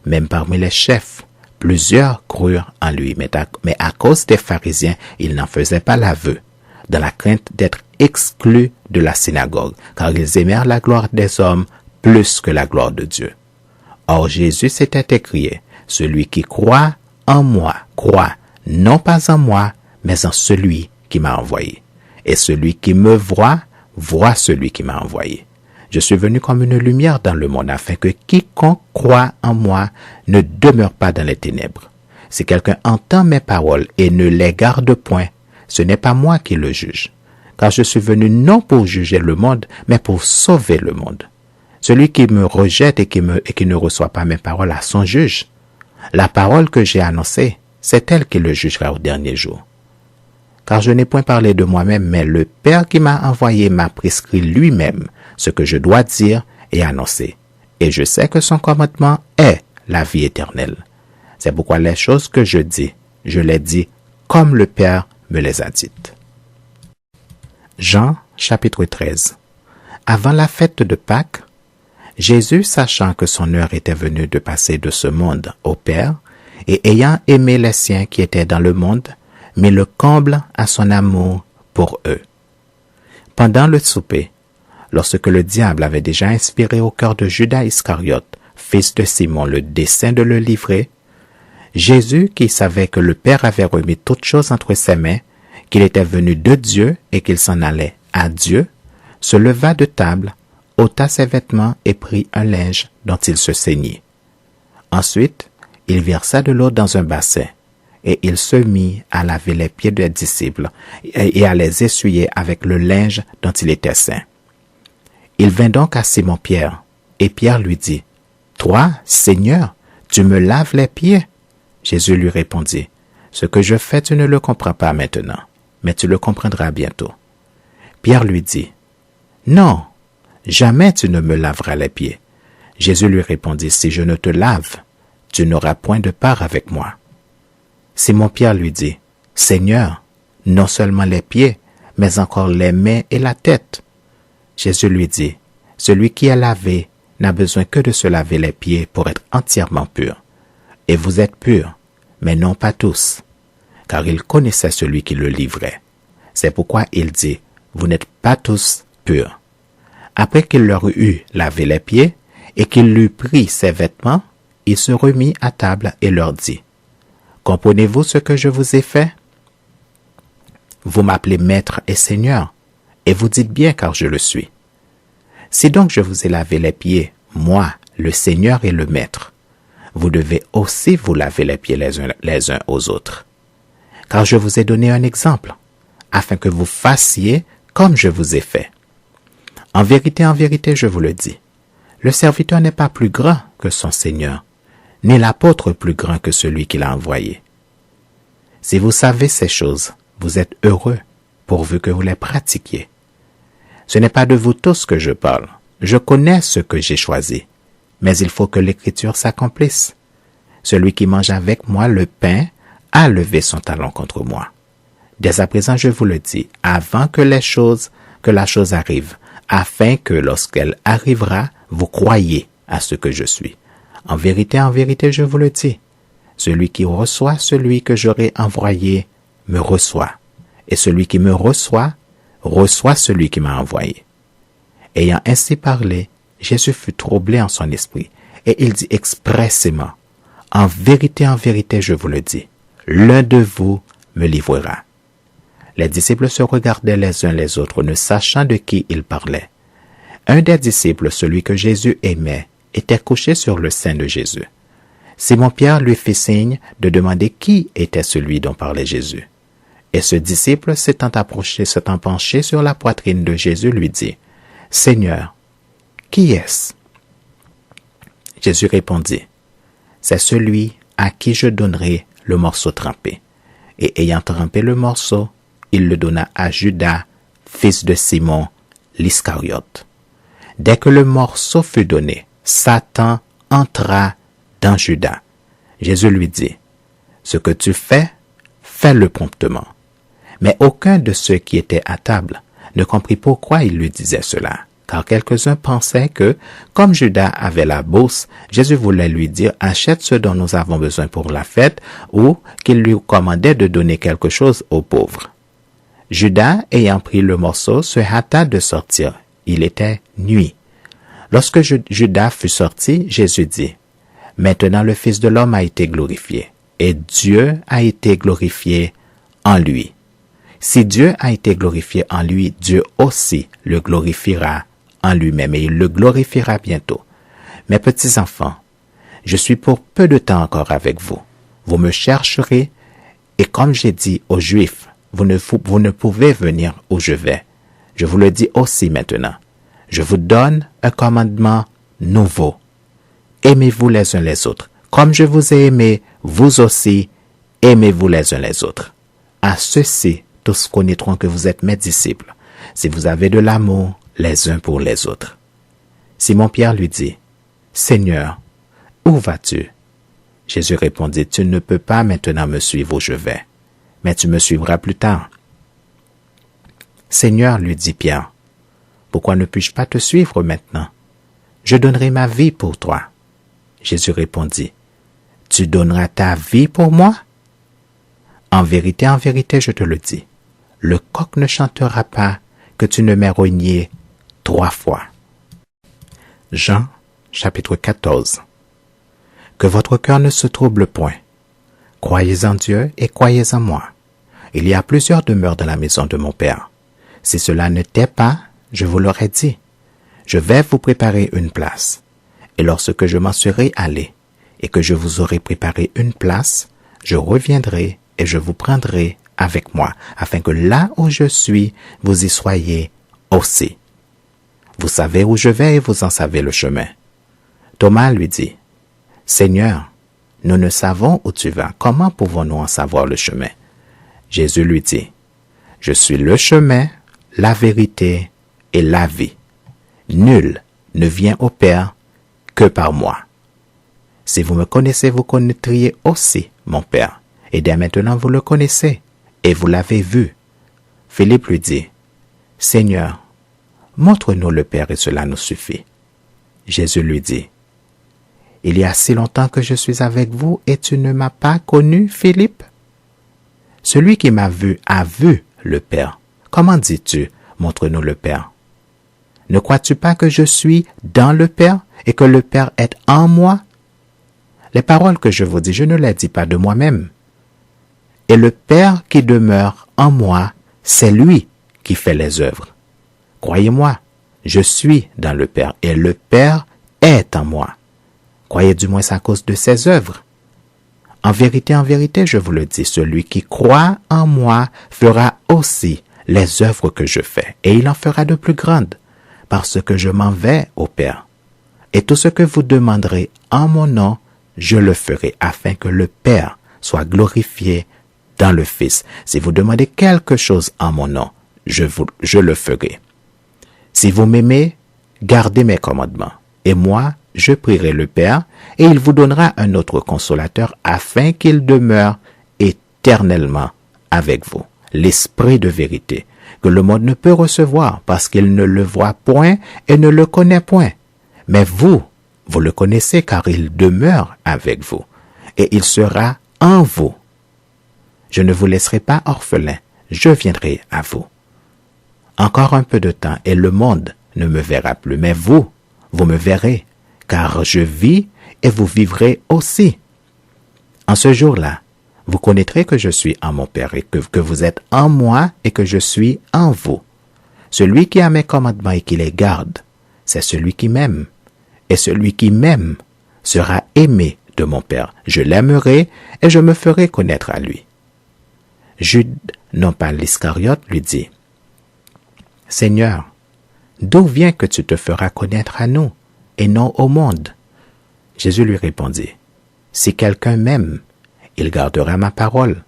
même parmi les chefs, plusieurs crurent en lui, mais à cause des pharisiens, ils n'en faisaient pas l'aveu, dans la crainte d'être exclus de la synagogue, car ils aimèrent la gloire des hommes plus que la gloire de Dieu. Or Jésus s'était écrié, « Celui qui croit en moi, croit non pas en moi, mais en celui qui m'a envoyé. Et celui qui me voit, voit celui qui m'a envoyé. Je suis venu comme une lumière dans le monde afin que quiconque croit en moi ne demeure pas dans les ténèbres. Si quelqu'un entend mes paroles et ne les garde point, ce n'est pas moi qui le juge. Car je suis venu non pour juger le monde, mais pour sauver le monde. Celui qui me rejette et qui ne reçoit pas mes paroles a son juge. La parole que j'ai annoncée, c'est elle qui le jugera au dernier jour. Car je n'ai point parlé de moi-même, mais le Père qui m'a envoyé m'a prescrit lui-même ce que je dois dire et annoncer. Et je sais que son commandement est la vie éternelle. C'est pourquoi les choses que je dis, je les dis comme le Père me les a dites. Jean, chapitre 13. Avant la fête de Pâques, Jésus, sachant que son heure était venue de passer de ce monde au Père, et ayant aimé les siens qui étaient dans le monde, mit le comble à son amour pour eux. Pendant le souper, lorsque le diable avait déjà inspiré au cœur de Judas Iscariote, fils de Simon, le dessein de le livrer, Jésus, qui savait que le Père avait remis toutes choses entre ses mains, qu'il était venu de Dieu et qu'il s'en allait à Dieu, se leva de table, ôta ses vêtements et prit un linge dont il se ceignit. Ensuite, il versa de l'eau dans un bassin, et il se mit à laver les pieds des disciples et à les essuyer avec le linge dont il était ceint. Il vint donc à Simon-Pierre, et Pierre lui dit, « Toi, Seigneur, tu me laves les pieds ?» Jésus lui répondit, « Ce que je fais, tu ne le comprends pas maintenant, mais tu le comprendras bientôt. » Pierre lui dit, « Non, jamais tu ne me laveras les pieds. » Jésus lui répondit, « Si je ne te lave, tu n'auras point de part avec moi. » Simon-Pierre lui dit, « Seigneur, non seulement les pieds, mais encore les mains et la tête. » Jésus lui dit, « Celui qui est lavé n'a besoin que de se laver les pieds pour être entièrement pur. Et vous êtes purs, mais non pas tous. » Car il connaissait celui qui le livrait. C'est pourquoi il dit, « Vous n'êtes pas tous purs. » Après qu'il leur eut lavé les pieds et qu'il eut pris ses vêtements, il se remit à table et leur dit, « Comprenez-vous ce que je vous ai fait? Vous m'appelez Maître et Seigneur, et vous dites bien car je le suis. Si donc je vous ai lavé les pieds, moi, le Seigneur et le Maître, vous devez aussi vous laver les pieds les uns aux autres. Car je vous ai donné un exemple, afin que vous fassiez comme je vous ai fait. En vérité, je vous le dis, le serviteur n'est pas plus grand que son Seigneur, ni l'apôtre plus grand que celui qui l'a envoyé. Si vous savez ces choses, vous êtes heureux, pourvu que vous les pratiquiez. Ce n'est pas de vous tous que je parle. Je connais ce que j'ai choisi, mais il faut que l'Écriture s'accomplisse. Celui qui mange avec moi le pain a levé son talon contre moi. Dès à présent, je vous le dis, avant que la chose arrive, afin que lorsqu'elle arrivera, vous croyiez à ce que je suis. En vérité, je vous le dis, celui qui reçoit celui que j'aurai envoyé me reçoit, et celui qui me reçoit, reçoit celui qui m'a envoyé. » Ayant ainsi parlé, Jésus fut troublé en son esprit, et il dit expressément, « En vérité, je vous le dis, l'un de vous me livrera. » Les disciples se regardaient les uns les autres, ne sachant de qui ils parlaient. Un des disciples, celui que Jésus aimait, était couché sur le sein de Jésus. Simon-Pierre lui fit signe de demander qui était celui dont parlait Jésus. Et ce disciple, s'étant penché sur la poitrine de Jésus, lui dit, « Seigneur, qui est-ce » Jésus répondit, « C'est celui à qui je donnerai le morceau trempé. » Et ayant trempé le morceau, il le donna à Judas, fils de Simon, l'Iscariote. Dès que le morceau fut donné, Satan entra dans Judas. Jésus lui dit, « Ce que tu fais, fais-le promptement. » Mais aucun de ceux qui étaient à table ne comprit pourquoi il lui disait cela, car quelques-uns pensaient que, comme Judas avait la bourse, Jésus voulait lui dire « Achète ce dont nous avons besoin pour la fête » ou qu'il lui commandait de donner quelque chose aux pauvres. Judas, ayant pris le morceau, se hâta de sortir. Il était nuit. Lorsque Judas fut sorti, Jésus dit, « Maintenant le Fils de l'homme a été glorifié, et Dieu a été glorifié en lui. Si Dieu a été glorifié en lui, Dieu aussi le glorifiera en lui-même et il le glorifiera bientôt. Mes petits enfants, je suis pour peu de temps encore avec vous. Vous me chercherez et comme j'ai dit aux Juifs, vous ne pouvez venir où je vais. Je vous le dis aussi maintenant. Je vous donne un commandement nouveau. Aimez-vous les uns les autres. Comme je vous ai aimé, vous aussi, aimez-vous les uns les autres. À ceux-ci, tous connaîtront que vous êtes mes disciples, si vous avez de l'amour les uns pour les autres. Simon-Pierre lui dit, « Seigneur, où vas-tu? » Jésus répondit, « Tu ne peux pas maintenant me suivre où je vais, mais tu me suivras plus tard. » « Seigneur, lui dit Pierre, pourquoi ne puis-je pas te suivre maintenant? Je donnerai ma vie pour toi. » Jésus répondit, « Tu donneras ta vie pour moi? En vérité, je te le dis, le coq ne chantera pas que tu ne m'aies renié 3 fois. » Jean, chapitre 14. Que votre cœur ne se trouble point. Croyez en Dieu et croyez en moi. Il y a plusieurs demeures dans la maison de mon Père. Si cela n'était pas, je vous l'aurais dit. Je vais vous préparer une place. Et lorsque je m'en serai allé, et que je vous aurai préparé une place, je reviendrai et je vous prendrai avec moi, afin que là où je suis, vous y soyez aussi. Vous savez où je vais et vous en savez le chemin. Thomas lui dit, « Seigneur, nous ne savons où tu vas, comment pouvons-nous en savoir le chemin? » Jésus lui dit, « Je suis le chemin, la vérité et la vie. Nul ne vient au Père que par moi. Si vous me connaissez, vous connaîtriez aussi mon Père. Et dès maintenant, vous le connaissez et vous l'avez vu. » Philippe lui dit, « Seigneur, montre-nous le Père et cela nous suffit. » Jésus lui dit, « Il y a si longtemps que je suis avec vous et tu ne m'as pas connu, Philippe? Celui qui m'a vu a vu le Père. Comment dis-tu, montre-nous le Père? Ne crois-tu pas que je suis dans le Père et que le Père est en moi? Les paroles que je vous dis, je ne les dis pas de moi-même. Et le Père qui demeure en moi, c'est lui qui fait les œuvres. Croyez-moi, je suis dans le Père et le Père est en moi. Croyez du moins à cause de ses œuvres. En vérité, je vous le dis, celui qui croit en moi fera aussi les œuvres que je fais, et il en fera de plus grandes, parce que je m'en vais au Père. Et tout ce que vous demanderez en mon nom, je le ferai, afin que le Père soit glorifié dans le Fils. Si vous demandez quelque chose en mon nom, je le ferai. Si vous m'aimez, gardez mes commandements, et moi, je prierai le Père, et il vous donnera un autre consolateur, afin qu'il demeure éternellement avec vous. L'Esprit de vérité, que le monde ne peut recevoir parce qu'il ne le voit point et ne le connaît point. Mais vous le connaissez car il demeure avec vous et il sera en vous. Je ne vous laisserai pas orphelin, je viendrai à vous. Encore un peu de temps et le monde ne me verra plus, mais vous me verrez, car je vis et vous vivrez aussi. En ce jour-là, vous connaîtrez que je suis en mon Père et que vous êtes en moi et que je suis en vous. Celui qui a mes commandements et qui les garde, c'est celui qui m'aime. Et celui qui m'aime sera aimé de mon Père. Je l'aimerai et je me ferai connaître à lui. Jude, non pas l'Iscariote, lui dit, « Seigneur, d'où vient que tu te feras connaître à nous et non au monde? » Jésus lui répondit, « Si quelqu'un m'aime, il gardera ma parole.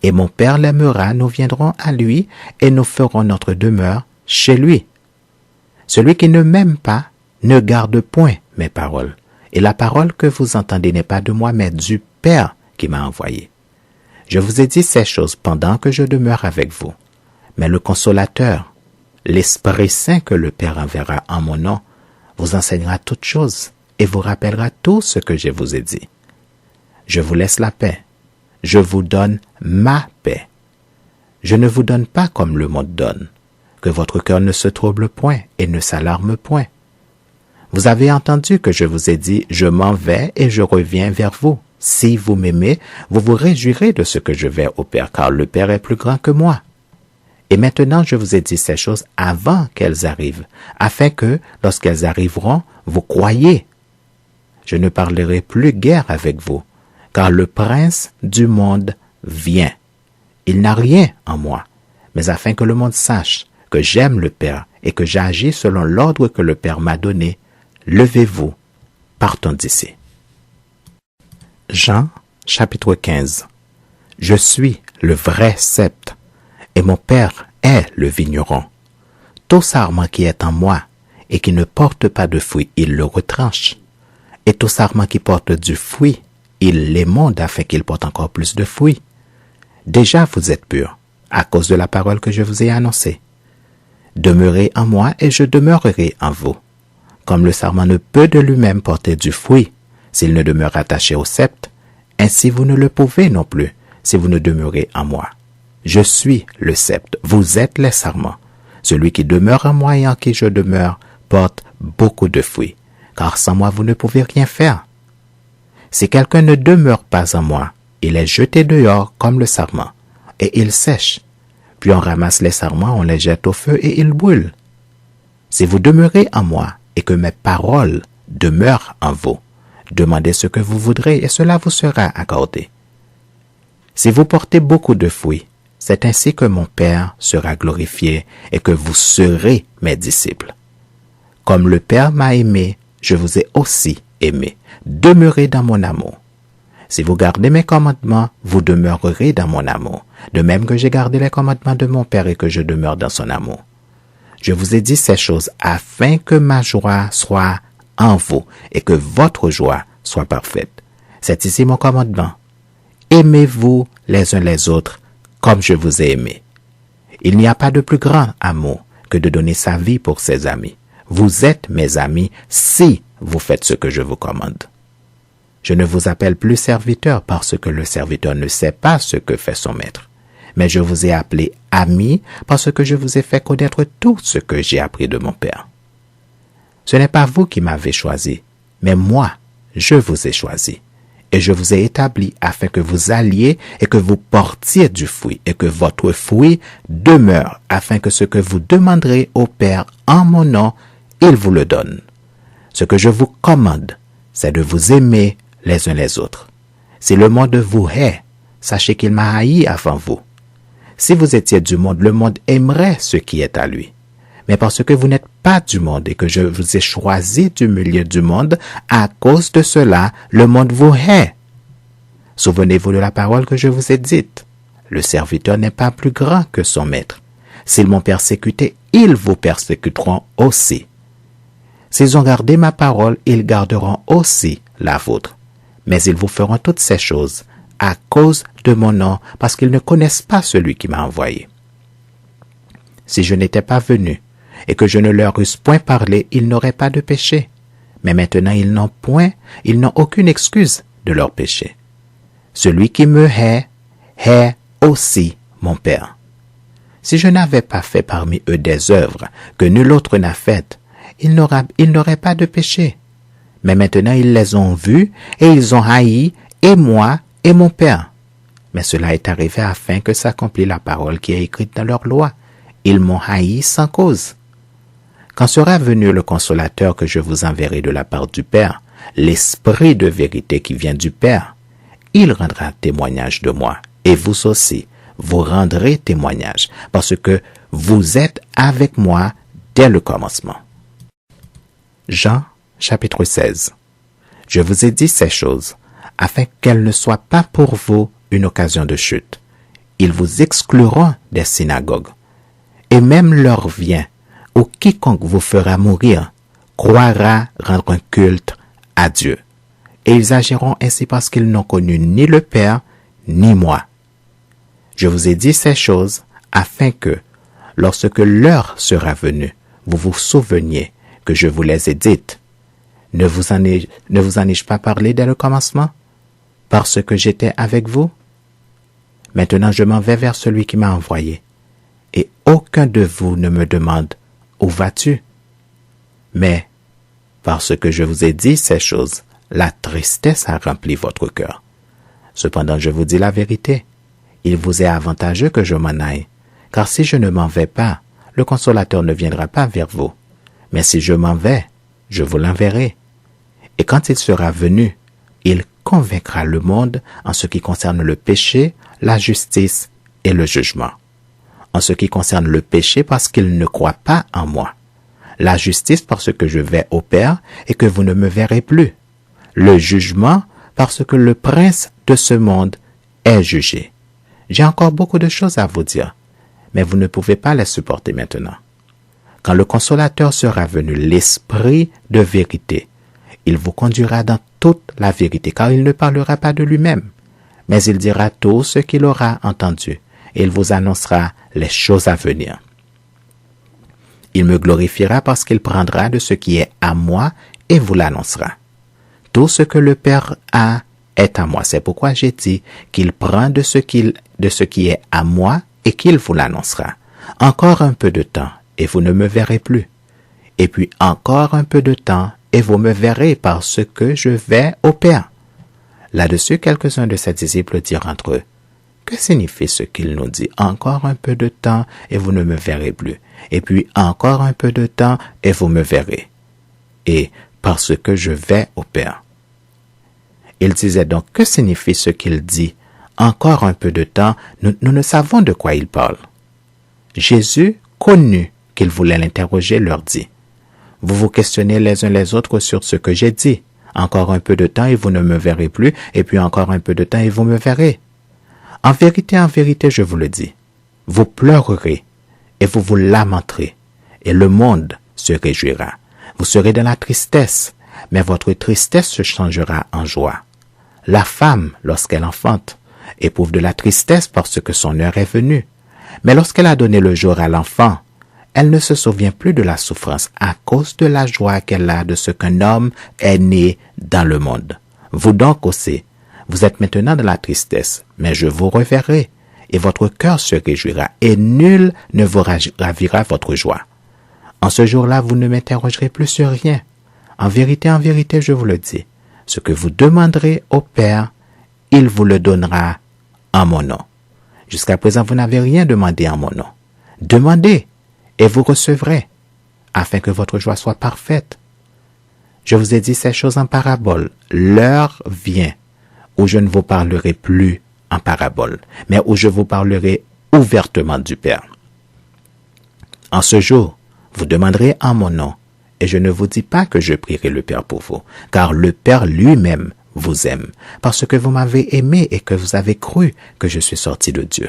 Et mon Père l'aimera, nous viendrons à lui et nous ferons notre demeure chez lui. Celui qui ne m'aime pas ne garde point mes paroles. Et la parole que vous entendez n'est pas de moi, mais du Père qui m'a envoyé. Je vous ai dit ces choses pendant que je demeure avec vous. Mais le Consolateur, l'Esprit Saint que le Père enverra en mon nom, vous enseignera toutes choses et vous rappellera tout ce que je vous ai dit. Je vous laisse la paix. Je vous donne ma paix. Je ne vous donne pas comme le monde donne. Que votre cœur ne se trouble point et ne s'alarme point. Vous avez entendu que je vous ai dit, je m'en vais et je reviens vers vous. Si vous m'aimez, vous vous réjouirez de ce que je vais au Père, car le Père est plus grand que moi. Et maintenant, je vous ai dit ces choses avant qu'elles arrivent, afin que, lorsqu'elles arriveront, vous croyiez. Je ne parlerai plus guère avec vous, car le prince du monde vient. Il n'a rien en moi, mais afin que le monde sache que j'aime le Père et que j'agis selon l'ordre que le Père m'a donné, levez-vous, partons d'ici. Jean, chapitre 15. Je suis le vrai sceptre, et mon Père est le vigneron. Tout sarment qui est en moi et qui ne porte pas de fruit, il le retranche. Et tout sarment qui porte du fruit, il l'émonde afin qu'il porte encore plus de fruits. Déjà vous êtes purs, à cause de la parole que je vous ai annoncée. Demeurez en moi et je demeurerai en vous. Comme le sarment ne peut de lui-même porter du fruit, s'il ne demeure attaché au sceptre, ainsi vous ne le pouvez non plus, si vous ne demeurez en moi. Je suis le sceptre, vous êtes les sarments. Celui qui demeure en moi et en qui je demeure porte beaucoup de fruits, car sans moi vous ne pouvez rien faire. Si quelqu'un ne demeure pas en moi, il est jeté dehors comme le sarment, et il sèche. Puis on ramasse les sarments, on les jette au feu et ils brûlent. Si vous demeurez en moi et que mes paroles demeurent en vous, demandez ce que vous voudrez et cela vous sera accordé. Si vous portez beaucoup de fruits, c'est ainsi que mon Père sera glorifié et que vous serez mes disciples. Comme le Père m'a aimé, je vous ai aussi aimé. Demeurez dans mon amour. Si vous gardez mes commandements, vous demeurerez dans mon amour, de même que j'ai gardé les commandements de mon Père et que je demeure dans son amour. Je vous ai dit ces choses afin que ma joie soit en vous et que votre joie soit parfaite. C'est ici mon commandement. Aimez-vous les uns les autres comme je vous ai aimé. Il n'y a pas de plus grand amour que de donner sa vie pour ses amis. Vous êtes mes amis si vous faites ce que je vous commande. Je ne vous appelle plus serviteur parce que le serviteur ne sait pas ce que fait son maître. Mais je vous ai appelé ami parce que je vous ai fait connaître tout ce que j'ai appris de mon Père. Ce n'est pas vous qui m'avez choisi, mais moi, je vous ai choisi. Et je vous ai établi afin que vous alliez et que vous portiez du fruit et que votre fruit demeure afin que ce que vous demanderez au Père en mon nom, il vous le donne. Ce que je vous commande, c'est de vous aimer les uns les autres. Si le monde vous hait, sachez qu'il m'a haï avant vous. Si vous étiez du monde, le monde aimerait ce qui est à lui. Mais parce que vous n'êtes pas du monde et que je vous ai choisi du milieu du monde, à cause de cela, le monde vous hait. Souvenez-vous de la parole que je vous ai dite. Le serviteur n'est pas plus grand que son maître. S'ils m'ont persécuté, ils vous persécuteront aussi. S'ils ont gardé ma parole, ils garderont aussi la vôtre. Mais ils vous feront toutes ces choses à cause de mon nom, parce qu'ils ne connaissent pas celui qui m'a envoyé. Si je n'étais pas venu, et que je ne leur eusse point parlé, ils n'auraient pas de péché. Mais maintenant ils n'ont aucune excuse de leur péché. Celui qui me hait aussi mon Père. Si je n'avais pas fait parmi eux des œuvres que nul autre n'a faites, ils n'auraient pas de péché. Mais maintenant ils les ont vus et ils ont haï et moi et mon Père. Mais cela est arrivé afin que s'accomplisse la parole qui est écrite dans leur loi. Ils m'ont haï sans cause. Quand sera venu le consolateur que je vous enverrai de la part du Père, l'Esprit de vérité qui vient du Père, il rendra témoignage de moi. Et vous aussi, vous rendrez témoignage, parce que vous êtes avec moi dès le commencement. Jean, chapitre 16. Je vous ai dit ces choses, afin qu'elles ne soient pas pour vous une occasion de chute. Ils vous excluront des synagogues. Et même l'heure vient où quiconque vous fera mourir croira rendre un culte à Dieu. Et ils agiront ainsi parce qu'ils n'ont connu ni le Père, ni moi. Je vous ai dit ces choses afin que, lorsque l'heure sera venue, vous vous souveniez que je vous les ai dites. Ne vous en ai-je pas parlé dès le commencement, parce que j'étais avec vous? Maintenant je m'en vais vers celui qui m'a envoyé, et aucun de vous ne me demande « Où vas-tu » Mais, parce que je vous ai dit ces choses, la tristesse a rempli votre cœur. Cependant je vous dis la vérité, il vous est avantageux que je m'en aille, Car si je ne m'en vais pas, le consolateur ne viendra pas vers vous. Mais si je m'en vais, je vous l'enverrai. Et quand il sera venu, il convaincra le monde en ce qui concerne le péché, la justice et le jugement. En ce qui concerne le péché parce qu'il ne croit pas en moi. La justice parce que je vais au Père et que vous ne me verrez plus. Le jugement parce que le prince de ce monde est jugé. J'ai encore beaucoup de choses à vous dire, mais vous ne pouvez pas les supporter maintenant. Quand le consolateur sera venu, l'Esprit de vérité, il vous conduira dans toute la vérité, car il ne parlera pas de lui-même, mais il dira tout ce qu'il aura entendu, et il vous annoncera les choses à venir. Il me glorifiera parce qu'il prendra de ce qui est à moi et vous l'annoncera. Tout ce que le Père a est à moi. C'est pourquoi j'ai dit qu'il prend de ce qui est à moi et qu'il vous l'annoncera. Encore un peu de temps et vous ne me verrez plus. Et puis encore un peu de temps et vous me verrez parce que je vais au Père. Là-dessus, quelques-uns de ses disciples dirent entre eux, que signifie ce qu'il nous dit? Encore un peu de temps et vous ne me verrez plus. Et puis encore un peu de temps et vous me verrez. Et parce que je vais au Père. Il disait donc, que signifie ce qu'il dit? Encore un peu de temps, nous ne savons de quoi il parle. Jésus, connu qu'il voulait l'interroger, leur dit, vous vous questionnez les uns les autres sur ce que j'ai dit. Encore un peu de temps et vous ne me verrez plus, et puis encore un peu de temps et vous me verrez. En vérité, je vous le dis, vous pleurerez et vous vous lamenterez, et le monde se réjouira. Vous serez dans la tristesse, mais votre tristesse se changera en joie. La femme, lorsqu'elle enfante, éprouve de la tristesse parce que son heure est venue. Mais lorsqu'elle a donné le jour à l'enfant, elle ne se souvient plus de la souffrance à cause de la joie qu'elle a de ce qu'un homme est né dans le monde. Vous donc aussi, vous êtes maintenant dans la tristesse, mais je vous reverrai, et votre cœur se réjouira, et nul ne vous ravira votre joie. En ce jour-là, vous ne m'interrogerez plus sur rien. En vérité, je vous le dis, ce que vous demanderez au Père, il vous le donnera en mon nom. Jusqu'à présent, vous n'avez rien demandé en mon nom. Demandez, et vous recevrez, afin que votre joie soit parfaite. Je vous ai dit ces choses en parabole. L'heure vient où je ne vous parlerai plus en parabole, mais où je vous parlerai ouvertement du Père. En ce jour, vous demanderez en mon nom, et je ne vous dis pas que je prierai le Père pour vous, car le Père lui-même vous aime, parce que vous m'avez aimé et que vous avez cru que je suis sorti de Dieu.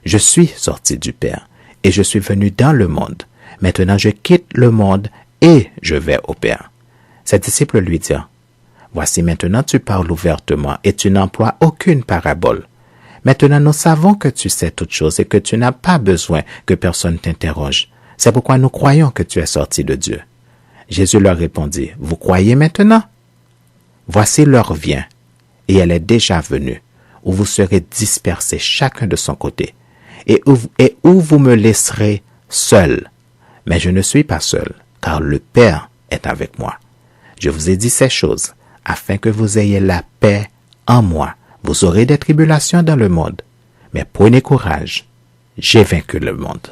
Je suis sorti du Père, et je suis venu dans le monde. Maintenant je quitte le monde et je vais au Père. Ses disciples lui dirent, voici maintenant tu parles ouvertement et tu n'emploies aucune parabole. Maintenant nous savons que tu sais toutes choses et que tu n'as pas besoin que personne t'interroge. C'est pourquoi nous croyons que tu es sorti de Dieu. Jésus leur répondit, vous croyez maintenant? Voici l'heure vient, et elle est déjà venue, où vous serez dispersés chacun de son côté, et où vous me laisserez seul. Mais je ne suis pas seul, car le Père est avec moi. Je vous ai dit ces choses, afin que vous ayez la paix en moi. Vous aurez des tribulations dans le monde, mais prenez courage, j'ai vaincu le monde.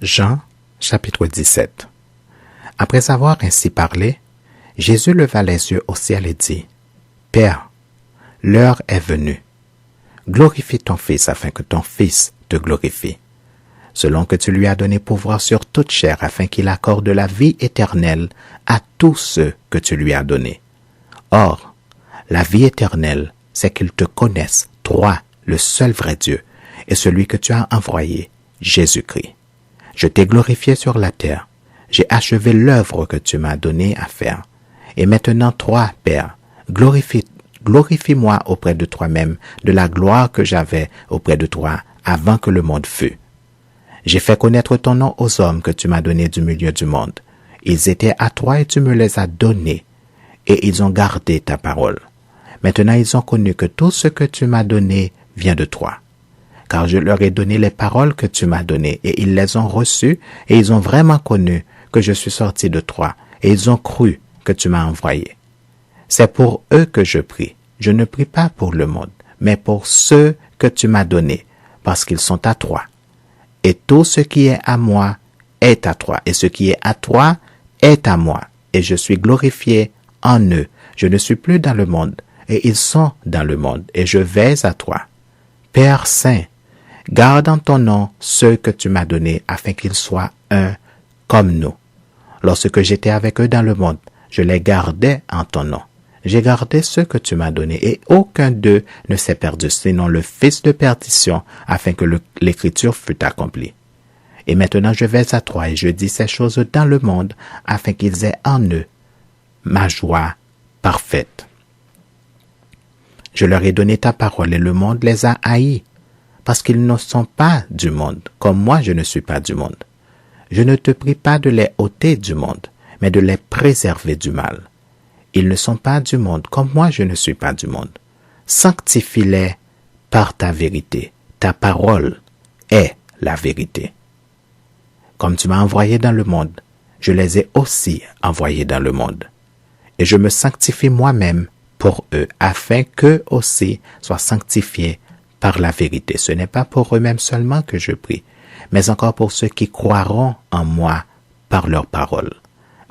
Jean, chapitre 17. Après avoir ainsi parlé, Jésus leva les yeux au ciel et dit, Père, l'heure est venue. Glorifie ton Fils afin que ton Fils te glorifie, selon que tu lui as donné pouvoir sur toute chair afin qu'il accorde la vie éternelle à tous ceux que tu lui as donnés. Or, la vie éternelle, c'est qu'ils te connaissent, toi, le seul vrai Dieu, et celui que tu as envoyé, Jésus-Christ. Je t'ai glorifié sur la terre, j'ai achevé l'œuvre que tu m'as donnée à faire. Et maintenant, toi, Père, glorifie-moi auprès de toi-même de la gloire que j'avais auprès de toi avant que le monde fût. J'ai fait connaître ton nom aux hommes que tu m'as donnés du milieu du monde. Ils étaient à toi et tu me les as donnés, et ils ont gardé ta parole. Maintenant, ils ont connu que tout ce que tu m'as donné vient de toi. Car je leur ai donné les paroles que tu m'as données, et ils les ont reçues, et ils ont vraiment connu que je suis sorti de toi, et ils ont cru que tu m'as envoyé. C'est pour eux que je prie. Je ne prie pas pour le monde, mais pour ceux que tu m'as donnés, parce qu'ils sont à toi. Et tout ce qui est à moi est à toi, et ce qui est à toi est à moi, et je suis glorifié en eux. Je ne suis plus dans le monde, et ils sont dans le monde, et je vais à toi. Père Saint, garde en ton nom ceux que tu m'as donnés, afin qu'ils soient un comme nous. Lorsque j'étais avec eux dans le monde, je les gardais en ton nom. J'ai gardé ceux que tu m'as donnés, et aucun d'eux ne s'est perdu, sinon le fils de perdition, afin que l'écriture fût accomplie. Et maintenant je vais à toi, et je dis ces choses dans le monde, afin qu'ils aient en eux ma joie parfaite. Je leur ai donné ta parole, et le monde les a haïs, parce qu'ils ne sont pas du monde, comme moi je ne suis pas du monde. Je ne te prie pas de les ôter du monde, mais de les préserver du mal. Ils ne sont pas du monde, comme moi je ne suis pas du monde. Sanctifie-les par ta vérité. Ta parole est la vérité. Comme tu m'as envoyé dans le monde, je les ai aussi envoyés dans le monde. Et je me sanctifie moi-même pour eux, afin qu'eux aussi soient sanctifiés par la vérité. Ce n'est pas pour eux-mêmes seulement que je prie, mais encore pour ceux qui croiront en moi par leur parole,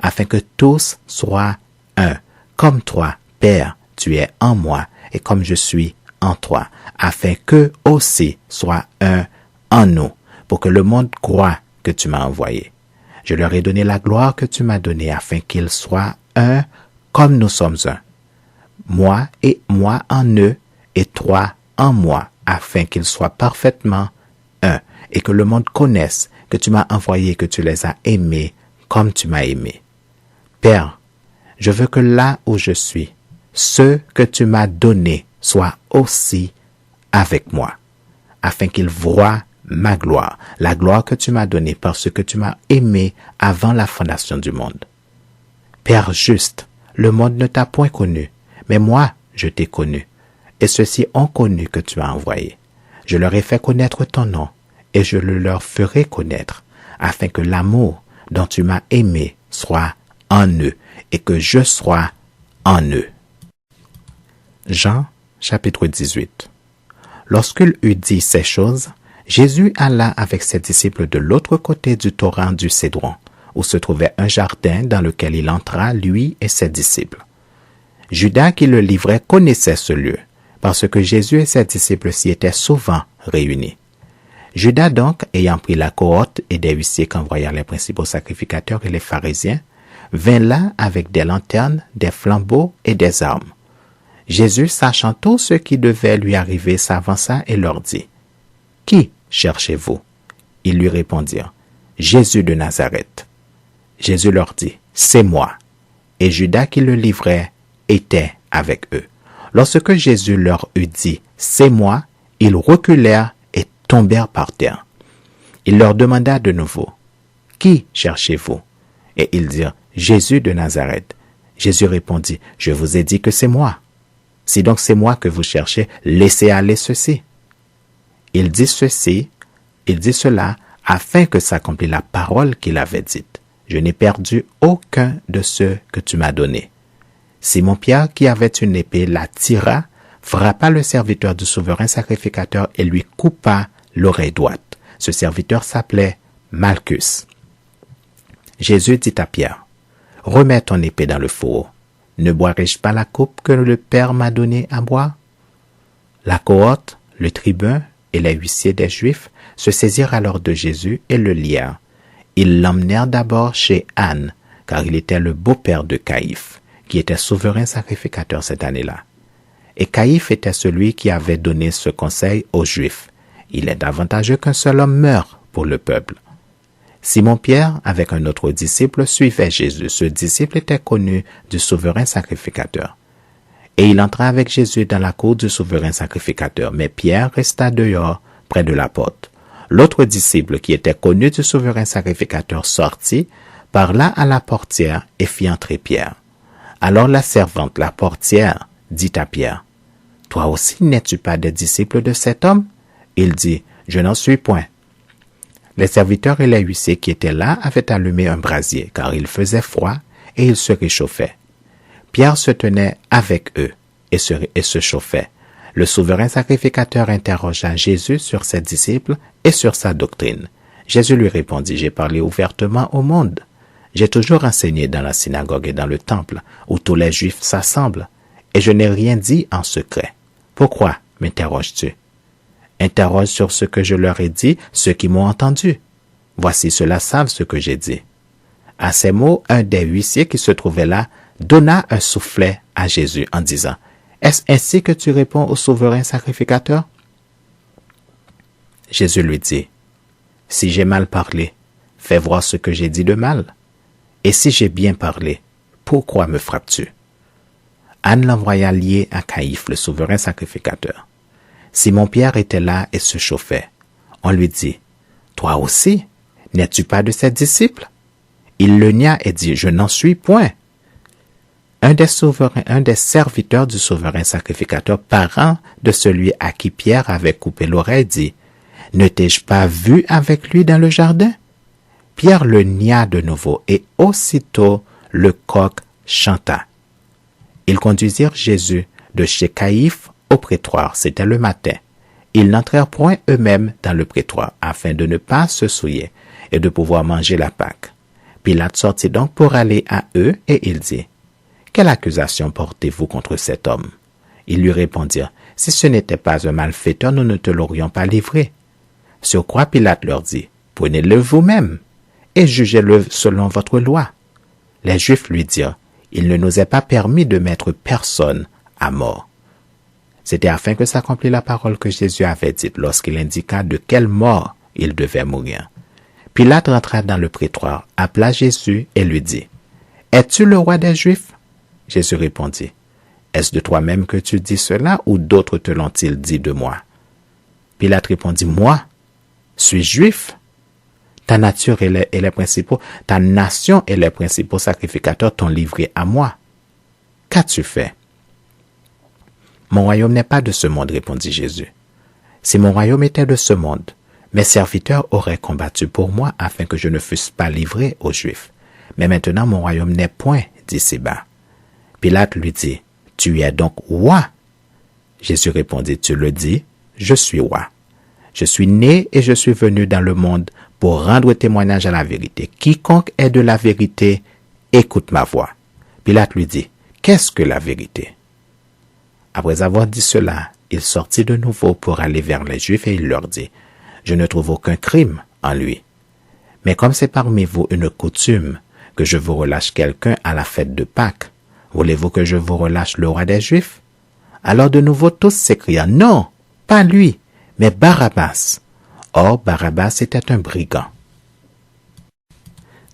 afin que tous soient un. Comme toi, Père, tu es en moi, et comme je suis en toi, afin qu'eux aussi soient un en nous, pour que le monde croie que tu m'as envoyé. Je leur ai donné la gloire que tu m'as donnée, afin qu'ils soient un comme nous sommes un. Moi en eux, et toi en moi, afin qu'ils soient parfaitement un, et que le monde connaisse que tu m'as envoyé, que tu les as aimés comme tu m'as aimé. Père, je veux que là où je suis, ceux que tu m'as donnés soient aussi avec moi, afin qu'ils voient ma gloire, la gloire que tu m'as donnée parce que tu m'as aimé avant la fondation du monde. Père juste, le monde ne t'a point connu, mais moi, je t'ai connu, et ceux-ci ont connu que tu as envoyé. Je leur ai fait connaître ton nom, et je le leur ferai connaître, afin que l'amour dont tu m'as aimé soit en eux, et que je sois en eux. Jean, chapitre 18. Lorsqu'il eut dit ces choses, Jésus alla avec ses disciples de l'autre côté du torrent du Cédron, où se trouvait un jardin dans lequel il entra, lui et ses disciples. Judas qui le livrait connaissait ce lieu, parce que Jésus et ses disciples s'y étaient souvent réunis. Judas donc, ayant pris la cohorte et des huissiers qu'envoyèrent les principaux sacrificateurs et les pharisiens, vint là avec des lanternes, des flambeaux et des armes. Jésus, sachant tout ce qui devait lui arriver, s'avança et leur dit, « Qui cherchez-vous » Ils lui répondirent, « Jésus de Nazareth. » Jésus leur dit, « C'est moi. » Et Judas qui le livrait était avec eux. Lorsque Jésus leur eut dit, « C'est moi », ils reculèrent et tombèrent par terre. Il leur demanda de nouveau, « Qui cherchez-vous » Et ils dirent, « Jésus de Nazareth. » Jésus répondit, « Je vous ai dit que c'est moi. Si donc c'est moi que vous cherchez, laissez aller ceci. » Il dit cela afin que s'accomplît la parole qu'il avait dite. « Je n'ai perdu aucun de ceux que tu m'as donnés. » Simon-Pierre, qui avait une épée, la tira, frappa le serviteur du souverain sacrificateur et lui coupa l'oreille droite. Ce serviteur s'appelait Malchus. Jésus dit à Pierre, « Remets ton épée dans le fourreau. Ne boirai-je pas la coupe que le Père m'a donnée à boire ?» La cohorte, le tribun et les huissiers des Juifs se saisirent alors de Jésus et le lièrent. Ils l'emmenèrent d'abord chez Anne, car il était le beau-père de Caïphe, qui était souverain sacrificateur cette année-là. Et Caïphe était celui qui avait donné ce conseil aux Juifs. Il est avantageux qu'un seul homme meure pour le peuple. Simon-Pierre, avec un autre disciple, suivait Jésus. Ce disciple était connu du souverain sacrificateur. Et il entra avec Jésus dans la cour du souverain sacrificateur. Mais Pierre resta dehors, près de la porte. L'autre disciple, qui était connu du souverain sacrificateur, sortit, parla à la portière et fit entrer Pierre. Alors la servante, la portière, dit à Pierre, « Toi aussi n'es-tu pas des disciples de cet homme ?» Il dit, « Je n'en suis point. » Les serviteurs et les huissiers qui étaient là avaient allumé un brasier, car il faisait froid et ils se réchauffaient. Pierre se tenait avec eux et se chauffait. Le souverain sacrificateur interrogea Jésus sur ses disciples et sur sa doctrine. Jésus lui répondit, « J'ai parlé ouvertement au monde. J'ai toujours enseigné dans la synagogue et dans le temple, où tous les Juifs s'assemblent, et je n'ai rien dit en secret. Pourquoi m'interroges-tu? Interroge sur ce que je leur ai dit, ceux qui m'ont entendu. Voici, ceux-là savent ce que j'ai dit. » À ces mots, un des huissiers qui se trouvait là donna un soufflet à Jésus en disant, « Est-ce ainsi que tu réponds au souverain sacrificateur? » Jésus lui dit, « Si j'ai mal parlé, fais voir ce que j'ai dit de mal. Et si j'ai bien parlé, pourquoi me frappes-tu? » Anne l'envoya lier à Caïphe, le souverain sacrificateur. Simon-Pierre était là et se chauffait. On lui dit, « Toi aussi, n'es-tu pas de ses disciples? » Il le nia et dit, « Je n'en suis point. » Un des serviteurs du souverain sacrificateur, parent de celui à qui Pierre avait coupé l'oreille, dit, « Ne t'ai-je pas vu avec lui dans le jardin? » Pierre le nia de nouveau, et aussitôt le coq chanta. Ils conduisirent Jésus de chez Caïphe au prétoire, c'était le matin. Ils n'entrèrent point eux-mêmes dans le prétoire, afin de ne pas se souiller et de pouvoir manger la Pâque. Pilate sortit donc pour aller à eux, et il dit, « Quelle accusation portez-vous contre cet homme? » Ils lui répondirent, « Si ce n'était pas un malfaiteur, nous ne te l'aurions pas livré. » Sur quoi Pilate leur dit, « Prenez-le vous-même, et jugez-le selon votre loi. » Les Juifs lui dirent, « Il ne nous est pas permis de mettre personne à mort. » C'était afin que s'accomplisse la parole que Jésus avait dite lorsqu'il indiqua de quelle mort il devait mourir. Pilate rentra dans le prétoire, appela Jésus et lui dit, « Es-tu le roi des Juifs? » Jésus répondit, « Est-ce de toi-même que tu dis cela, ou d'autres te l'ont-ils dit de moi? » Pilate répondit, « Moi, suis-je juif? Ta nation et les principaux sacrificateurs t'ont livré à moi. Qu'as-tu fait? » « Mon royaume n'est pas de ce monde, répondit Jésus. Si mon royaume était de ce monde, mes serviteurs auraient combattu pour moi afin que je ne fusse pas livré aux Juifs. Mais maintenant mon royaume n'est point d'ici bas. Pilate lui dit, « Tu es donc roi? » Jésus répondit, « Tu le dis, je suis roi. Je suis né et je suis venu dans le monde pour rendre témoignage à la vérité. Quiconque est de la vérité, écoute ma voix. » Pilate lui dit, « Qu'est-ce que la vérité? » Après avoir dit cela, il sortit de nouveau pour aller vers les Juifs et il leur dit, « Je ne trouve aucun crime en lui. Mais comme c'est parmi vous une coutume que je vous relâche quelqu'un à la fête de Pâques, voulez-vous que je vous relâche le roi des Juifs? » Alors de nouveau tous s'écrièrent, « Non, pas lui, mais Barabbas. » Or Barabbas était un brigand.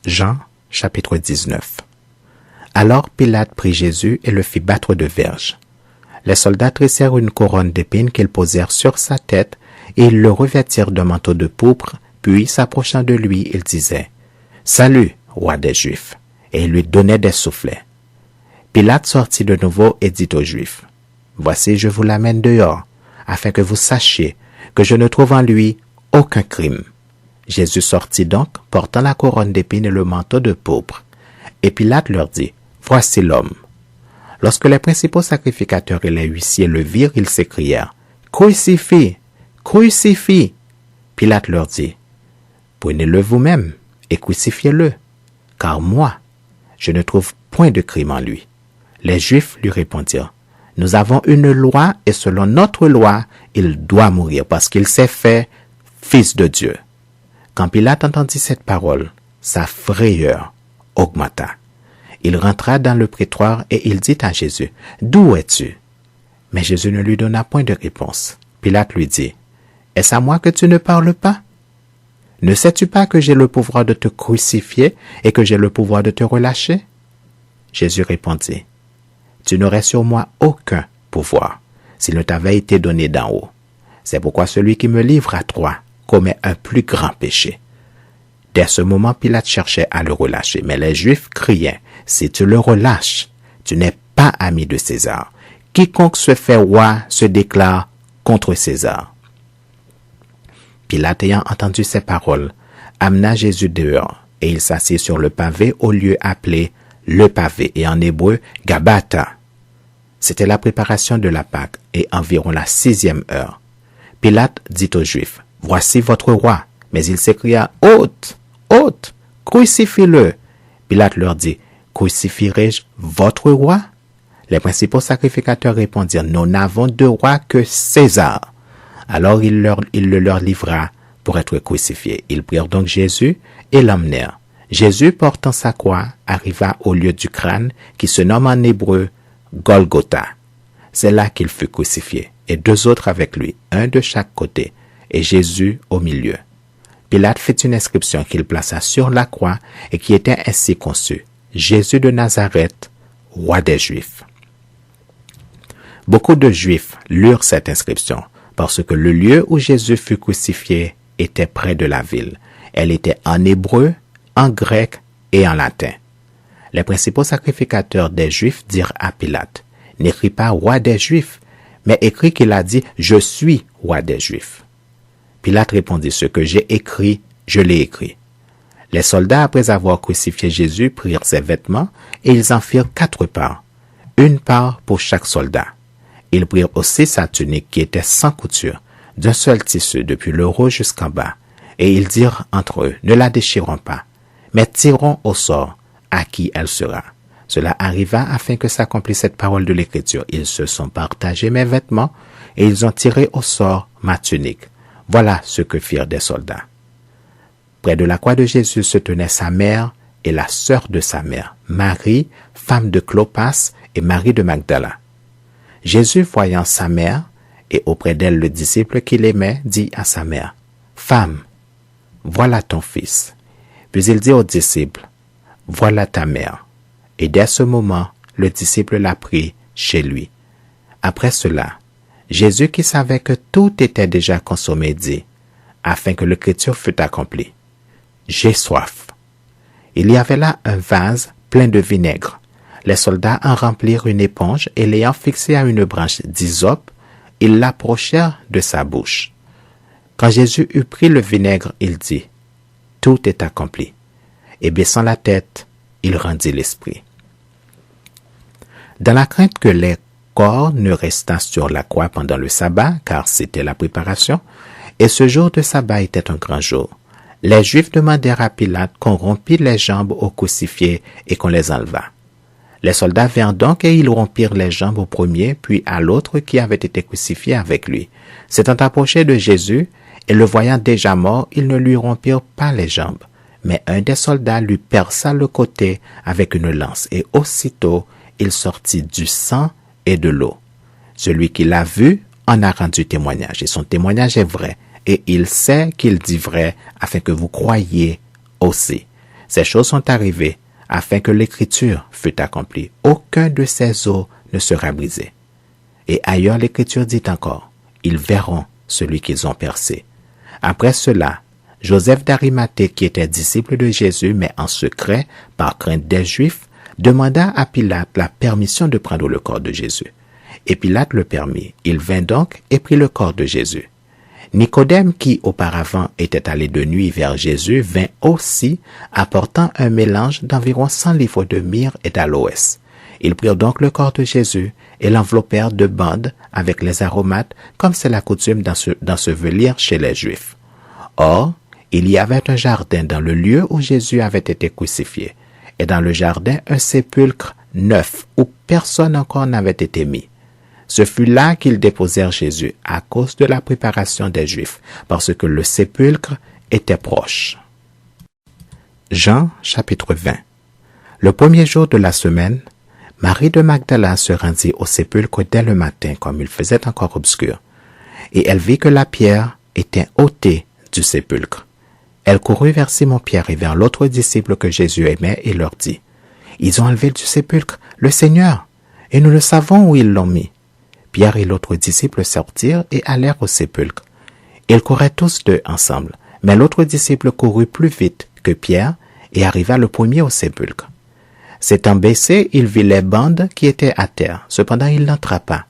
Jean, chapitre 19. Alors Pilate prit Jésus et le fit battre de verges. Les soldats tressèrent une couronne d'épines qu'ils posèrent sur sa tête, et ils le revêtirent d'un manteau de pourpre, puis, s'approchant de lui, ils disaient, « Salut, roi des Juifs !» et ils lui donnaient des soufflets. Pilate sortit de nouveau et dit aux Juifs, « Voici, je vous l'amène dehors, afin que vous sachiez que je ne trouve en lui aucun crime. » Jésus sortit donc, portant la couronne d'épines et le manteau de pourpre. Et Pilate leur dit, « Voici l'homme. » Lorsque les principaux sacrificateurs et les huissiers le virent, ils s'écrièrent, « Crucifie! Crucifie !» Pilate leur dit, « Prenez-le vous-même et crucifiez-le, car moi, je ne trouve point de crime en lui. » Les Juifs lui répondirent, « Nous avons une loi et selon notre loi, il doit mourir parce qu'il s'est fait fils de Dieu. » Quand Pilate entendit cette parole, sa frayeur augmenta. Il rentra dans le prétoire et il dit à Jésus, « D'où es-tu? » Mais Jésus ne lui donna point de réponse. Pilate lui dit, « Est-ce à moi que tu ne parles pas? Ne sais-tu pas que j'ai le pouvoir de te crucifier et que j'ai le pouvoir de te relâcher? » Jésus répondit, « Tu n'aurais sur moi aucun pouvoir s'il ne t'avait été donné d'en haut. C'est pourquoi celui qui me livre à toi commet un plus grand péché. » Dès ce moment, Pilate cherchait à le relâcher, mais les Juifs criaient, « Si tu le relâches, tu n'es pas ami de César. Quiconque se fait roi se déclare contre César. » Pilate, ayant entendu ces paroles, amena Jésus dehors, et il s'assit sur le pavé au lieu appelé le pavé, et en hébreu, Gabata. C'était la préparation de la Pâque et environ la 6e heure. Pilate dit aux Juifs, « Voici votre roi. » Mais il s'écria, « Ôte, ôte, crucifie-le. » Pilate leur dit, « Crucifierai-je votre roi ?» Les principaux sacrificateurs répondirent, « Nous n'avons de roi que César. » Alors il le leur livra pour être crucifié. Ils prirent donc Jésus et l'emmenèrent. Jésus, portant sa croix, arriva au lieu du crâne qui se nomme en hébreu Golgotha. C'est là qu'il fut crucifié, et 2 autres avec lui, un de chaque côté, et Jésus au milieu. Pilate fit une inscription qu'il plaça sur la croix et qui était ainsi conçue, Jésus de Nazareth, roi des Juifs. Beaucoup de Juifs lurent cette inscription, parce que le lieu où Jésus fut crucifié était près de la ville. Elle était en hébreu, en grec et en latin. Les principaux sacrificateurs des Juifs dirent à Pilate, « N'écris pas roi des Juifs, mais écris qu'il a dit, je suis roi des Juifs. » Pilate répondit, « Ce que j'ai écrit, je l'ai écrit. » Les soldats, après avoir crucifié Jésus, prirent ses vêtements et ils en firent 4 parts, une part pour chaque soldat. Ils prirent aussi sa tunique qui était sans couture, d'un seul tissu depuis le haut jusqu'en bas, et ils dirent entre eux, « Ne la déchirons pas, mais tirons au sort à qui elle sera. » Cela arriva afin que s'accomplisse cette parole de l'Écriture. Ils se sont partagés mes vêtements et ils ont tiré au sort ma tunique. Voilà ce que firent des soldats. Près de la croix de Jésus se tenaient sa mère et la sœur de sa mère, Marie, femme de Clopas, et Marie de Magdala. Jésus, voyant sa mère et auprès d'elle le disciple qu'il aimait, dit à sa mère, « Femme, voilà ton fils. » Puis il dit au disciple, « Voilà ta mère. » Et dès ce moment, le disciple l'a pris chez lui. Après cela, Jésus, qui savait que tout était déjà consommé, dit, afin que l'écriture fût accomplie, « J'ai soif. » Il y avait là un vase plein de vinaigre. Les soldats en remplirent une éponge et l'ayant fixée à une branche d'hysope, ils l'approchèrent de sa bouche. Quand Jésus eut pris le vinaigre, il dit, « Tout est accompli. » Et baissant la tête, il rendit l'esprit. Dans la crainte que les corps ne restassent sur la croix pendant le sabbat, car c'était la préparation, et ce jour de sabbat était un grand jour, les Juifs demandèrent à Pilate qu'on rompît les jambes aux crucifiés et qu'on les enlevât. Les soldats vinrent donc et ils rompirent les jambes au premier, puis à l'autre qui avait été crucifié avec lui. S'étant approchés de Jésus, et le voyant déjà mort, ils ne lui rompirent pas les jambes. Mais un des soldats lui perça le côté avec une lance, et aussitôt il sortit du sang et de l'eau. Celui qui l'a vu en a rendu témoignage, et son témoignage est vrai, et il sait qu'il dit vrai, afin que vous croyiez aussi. Ces choses sont arrivées, afin que l'écriture fût accomplie. Aucun de ces os ne sera brisé. Et ailleurs l'écriture dit encore, ils verront celui qu'ils ont percé. Après cela, Joseph d'Arimathée, qui était disciple de Jésus, mais en secret, par crainte des Juifs, demanda à Pilate la permission de prendre le corps de Jésus. Et Pilate le permit. Il vint donc et prit le corps de Jésus. Nicodème, qui auparavant était allé de nuit vers Jésus, vint aussi, apportant un mélange d'environ 100 livres de myrrhe et d'aloès. Ils prirent donc le corps de Jésus et l'enveloppèrent de bandes avec les aromates, comme c'est la coutume d'ensevelir chez les Juifs. Or, il y avait un jardin dans le lieu où Jésus avait été crucifié, et dans le jardin un sépulcre neuf où personne encore n'avait été mis. Ce fut là qu'ils déposèrent Jésus à cause de la préparation des Juifs, parce que le sépulcre était proche. Jean chapitre 20. Le premier jour de la semaine, Marie de Magdala se rendit au sépulcre dès le matin, comme il faisait encore obscur, et elle vit que la pierre était ôtée du sépulcre. Elle courut vers Simon-Pierre et vers l'autre disciple que Jésus aimait et leur dit, « Ils ont enlevé du sépulcre le Seigneur, et nous le savons où ils l'ont mis. » Pierre et l'autre disciple sortirent et allèrent au sépulcre. Ils couraient tous deux ensemble, mais l'autre disciple courut plus vite que Pierre et arriva le premier au sépulcre. S'étant baissé, il vit les bandes qui étaient à terre. Cependant, il n'entra pas.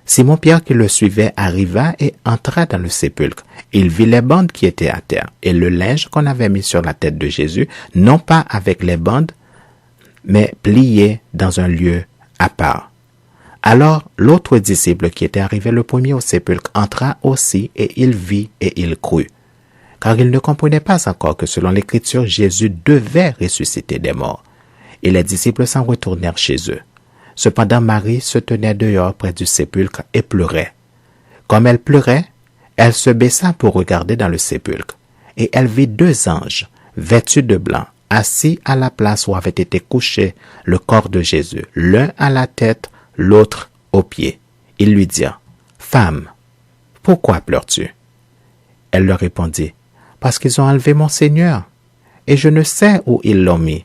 Simon-Pierre qui le suivait arriva et entra dans le sépulcre. Il vit les bandes qui étaient à terre et le linge qu'on avait mis sur la tête de Jésus, non pas avec les bandes, mais plié dans un lieu à part. Alors l'autre disciple qui était arrivé le premier au sépulcre entra aussi et il vit et il crut. Car il ne comprenait pas encore que selon l'Écriture, Jésus devait ressusciter des morts. Et les disciples s'en retournèrent chez eux. Cependant Marie se tenait dehors près du sépulcre et pleurait. Comme elle pleurait, elle se baissa pour regarder dans le sépulcre. Et elle vit 2 anges, vêtus de blanc, assis à la place où avait été couché le corps de Jésus, l'un à la tête, l'autre aux pieds. Ils lui dirent, « Femme, pourquoi pleures-tu » Elle leur répondit, « Parce qu'ils ont enlevé mon Seigneur, et je ne sais où ils l'ont mis. »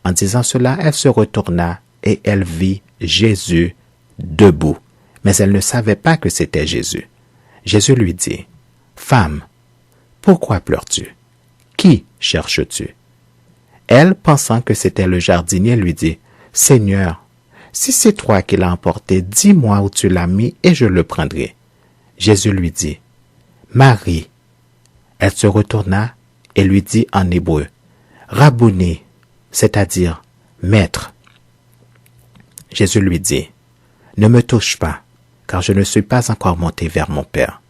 En disant cela, elle se retourna et elle vit Jésus debout, mais elle ne savait pas que c'était Jésus. Jésus lui dit, « Femme, pourquoi pleures-tu? Qui cherches-tu? » Elle, pensant que c'était le jardinier, lui dit, « Seigneur, si c'est toi qui l'as emporté, dis-moi où tu l'as mis et je le prendrai. » Jésus lui dit, « Marie. » Elle se retourna et lui dit en hébreu, « Rabouni, c'est-à-dire Maître. » Jésus lui dit, « Ne me touche pas, car je ne suis pas encore monté vers mon Père.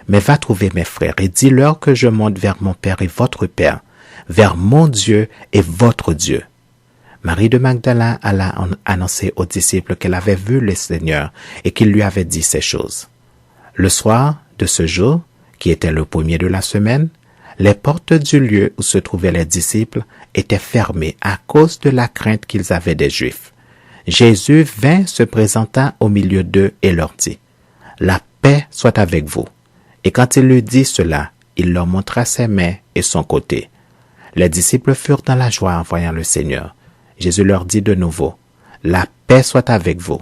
Mais va trouver mes frères et dis-leur que je monte vers mon Père et votre Père, vers mon Dieu et votre Dieu. » Marie de Magdala alla annoncer aux disciples qu'elle avait vu le Seigneur et qu'il lui avait dit ces choses. Le soir de ce jour, qui était le premier de la semaine, les portes du lieu où se trouvaient les disciples étaient fermées à cause de la crainte qu'ils avaient des Juifs. Jésus vint, se présenta au milieu d'eux et leur dit, « La paix soit avec vous. » Et quand il lui dit cela, il leur montra ses mains et son côté. Les disciples furent dans la joie en voyant le Seigneur. Jésus leur dit de nouveau, « La paix soit avec vous.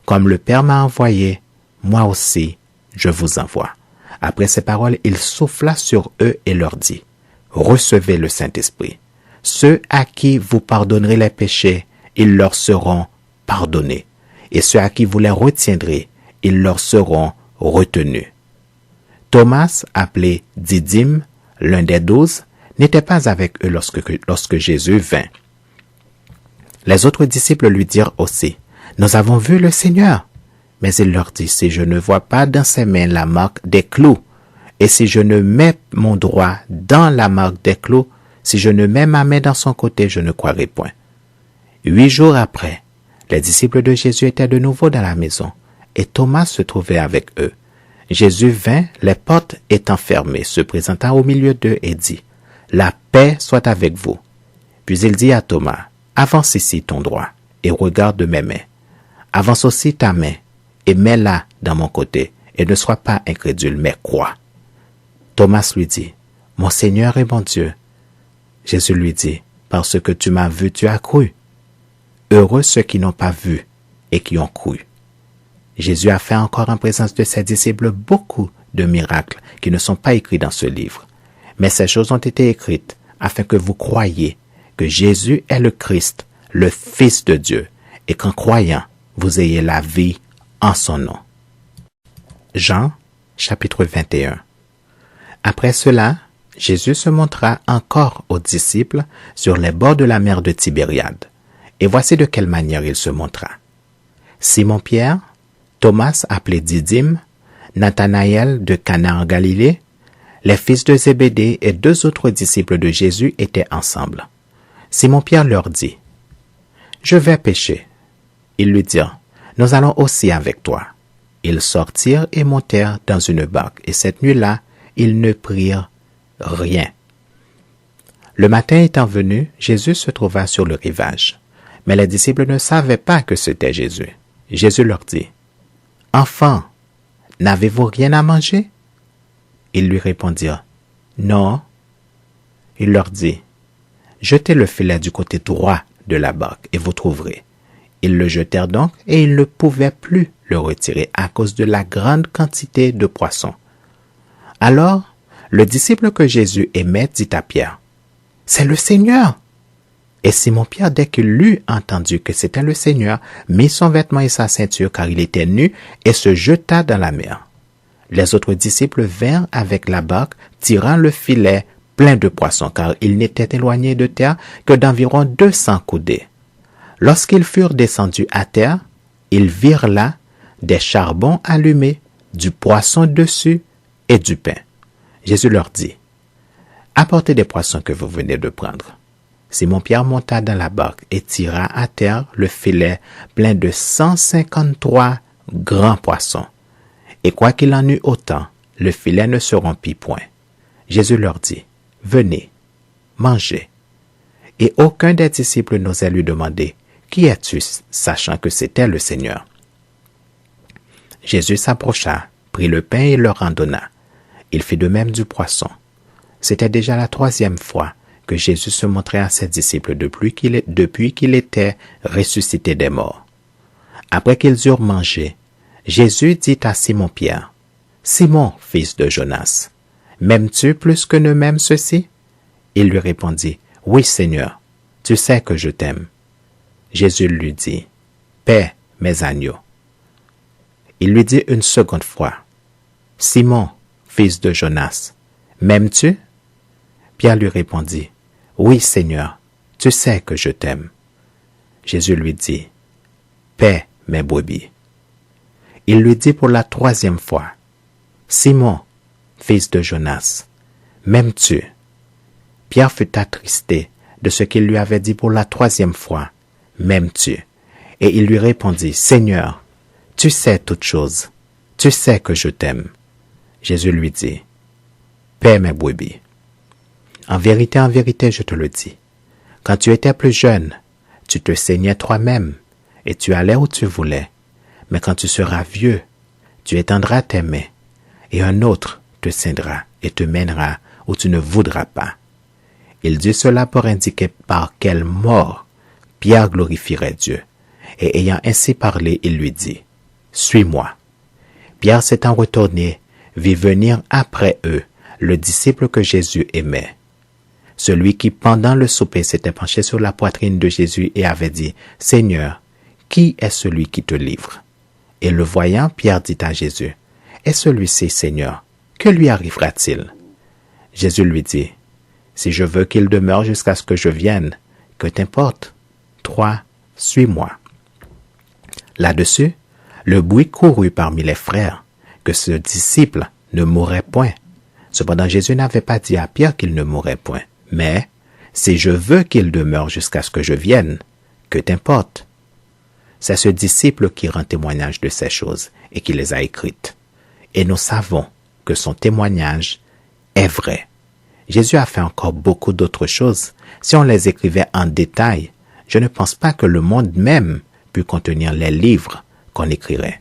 Comme le Père m'a envoyé, moi aussi je vous envoie. » Après ces paroles, il souffla sur eux et leur dit, « Recevez le Saint-Esprit. Ceux à qui vous pardonnerez les péchés, ils leur seront pardonnés. Et ceux à qui vous les retiendrez, ils leur seront retenus. » Thomas, appelé Didyme, l'un des 12, n'était pas avec eux lorsque Jésus vint. Les autres disciples lui dirent aussi, « Nous avons vu le Seigneur. » Mais il leur dit, « Si je ne vois pas dans ses mains la marque des clous, et si je ne mets mon doigt dans la marque des clous, si je ne mets ma main dans son côté, je ne croirai point. » 8 jours après, les disciples de Jésus étaient de nouveau dans la maison, et Thomas se trouvait avec eux. Jésus vint, les portes étant fermées, se présenta au milieu d'eux et dit, « La paix soit avec vous. » Puis il dit à Thomas, « Avance ici ton doigt, et regarde mes mains. Avance aussi ta main, et mets-la dans mon côté, et ne sois pas incrédule, mais crois. » Thomas lui dit, « Mon Seigneur et mon Dieu. » Jésus lui dit, « Parce que tu m'as vu, tu as cru. Heureux ceux qui n'ont pas vu et qui ont cru. » Jésus a fait encore en présence de ses disciples beaucoup de miracles qui ne sont pas écrits dans ce livre. Mais ces choses ont été écrites afin que vous croyiez que Jésus est le Christ, le Fils de Dieu, et qu'en croyant, vous ayez la vie en son nom. Jean, chapitre 21. Après cela, Jésus se montra encore aux disciples sur les bords de la mer de Tibériade. Et voici de quelle manière il se montra. Simon-Pierre, Thomas appelé Didyme, Nathanaël de Cana en Galilée, les fils de Zébédée et 2 autres disciples de Jésus étaient ensemble. Simon-Pierre leur dit, « Je vais pêcher. » Ils lui dirent, « Nous allons aussi avec toi. » Ils sortirent et montèrent dans une barque, et cette nuit-là, ils ne prirent rien. Le matin étant venu, Jésus se trouva sur le rivage. Mais les disciples ne savaient pas que c'était Jésus. Jésus leur dit, « Enfants, n'avez-vous rien à manger? » Ils lui répondirent, « Non. » Il leur dit, « Jetez le filet du côté droit de la barque et vous trouverez. » Ils le jetèrent donc et ils ne pouvaient plus le retirer à cause de la grande quantité de poissons. Alors, le disciple que Jésus aimait dit à Pierre, « C'est le Seigneur !» Et Simon-Pierre, dès qu'il eut entendu que c'était le Seigneur, mit son vêtement et sa ceinture car il était nu et se jeta dans la mer. Les autres disciples vinrent avec la barque, tirant le filet plein de poissons car ils n'étaient éloignés de terre que d'environ 200 coudées. Lorsqu'ils furent descendus à terre, ils virent là des charbons allumés, du poisson dessus et du pain. Jésus leur dit, « Apportez des poissons que vous venez de prendre. » Simon-Pierre monta dans la barque et tira à terre le filet plein de 153 grands poissons. Et quoi qu'il en eût autant, le filet ne se rompit point. Jésus leur dit, « Venez, mangez. » Et aucun des disciples n'osait lui demander, « Qui es-tu ?» sachant que c'était le Seigneur. Jésus s'approcha, prit le pain et leur en donna. Il fit de même du poisson. C'était déjà la 3e fois que Jésus se montrait à ses disciples depuis qu'il était ressuscité des morts. Après qu'ils eurent mangé, Jésus dit à Simon-Pierre, « Simon, fils de Jonas, m'aimes-tu plus que ne m'aime ceux-ci » Il lui répondit, « Oui, Seigneur, tu sais que je t'aime. » Jésus lui dit, « Paix mes agneaux. » Il lui dit une seconde fois, « Simon, fils de Jonas, m'aimes-tu » Pierre lui répondit, « Oui, Seigneur, tu sais que je t'aime. » Jésus lui dit, « Paix mes brebis. » Il lui dit pour la 3e fois, « Simon, fils de Jonas, m'aimes-tu » Pierre fut attristé de ce qu'il lui avait dit pour la 3e fois, « M'aimes-tu » Et il lui répondit, « Seigneur, tu sais toutes choses, tu sais que je t'aime. » Jésus lui dit, « Paix mes brebis. En vérité, je te le dis, quand tu étais plus jeune, tu te saignais toi-même et tu allais où tu voulais. Mais quand tu seras vieux, tu étendras tes mains et un autre te ceindra et te mènera où tu ne voudras pas. » Il dit cela pour indiquer par quelle mort Pierre glorifierait Dieu. Et ayant ainsi parlé, il lui dit, « Suis-moi. » Pierre s'étant retourné, vit venir après eux le disciple que Jésus aimait. Celui qui, pendant le souper, s'était penché sur la poitrine de Jésus et avait dit, « Seigneur, qui est celui qui te livre ?» Et le voyant, Pierre dit à Jésus, « Et celui-ci, Seigneur, que lui arrivera-t-il » Jésus lui dit, « Si je veux qu'il demeure jusqu'à ce que je vienne, que t'importe? Toi, suis-moi. » Là-dessus, le bruit courut parmi les frères que ce disciple ne mourrait point. Cependant, Jésus n'avait pas dit à Pierre qu'il ne mourrait point. Mais, si je veux qu'il demeure jusqu'à ce que je vienne, que t'importe? C'est ce disciple qui rend témoignage de ces choses et qui les a écrites. Et nous savons que son témoignage est vrai. Jésus a fait encore beaucoup d'autres choses. Si on les écrivait en détail, je ne pense pas que le monde même pût contenir les livres qu'on écrirait.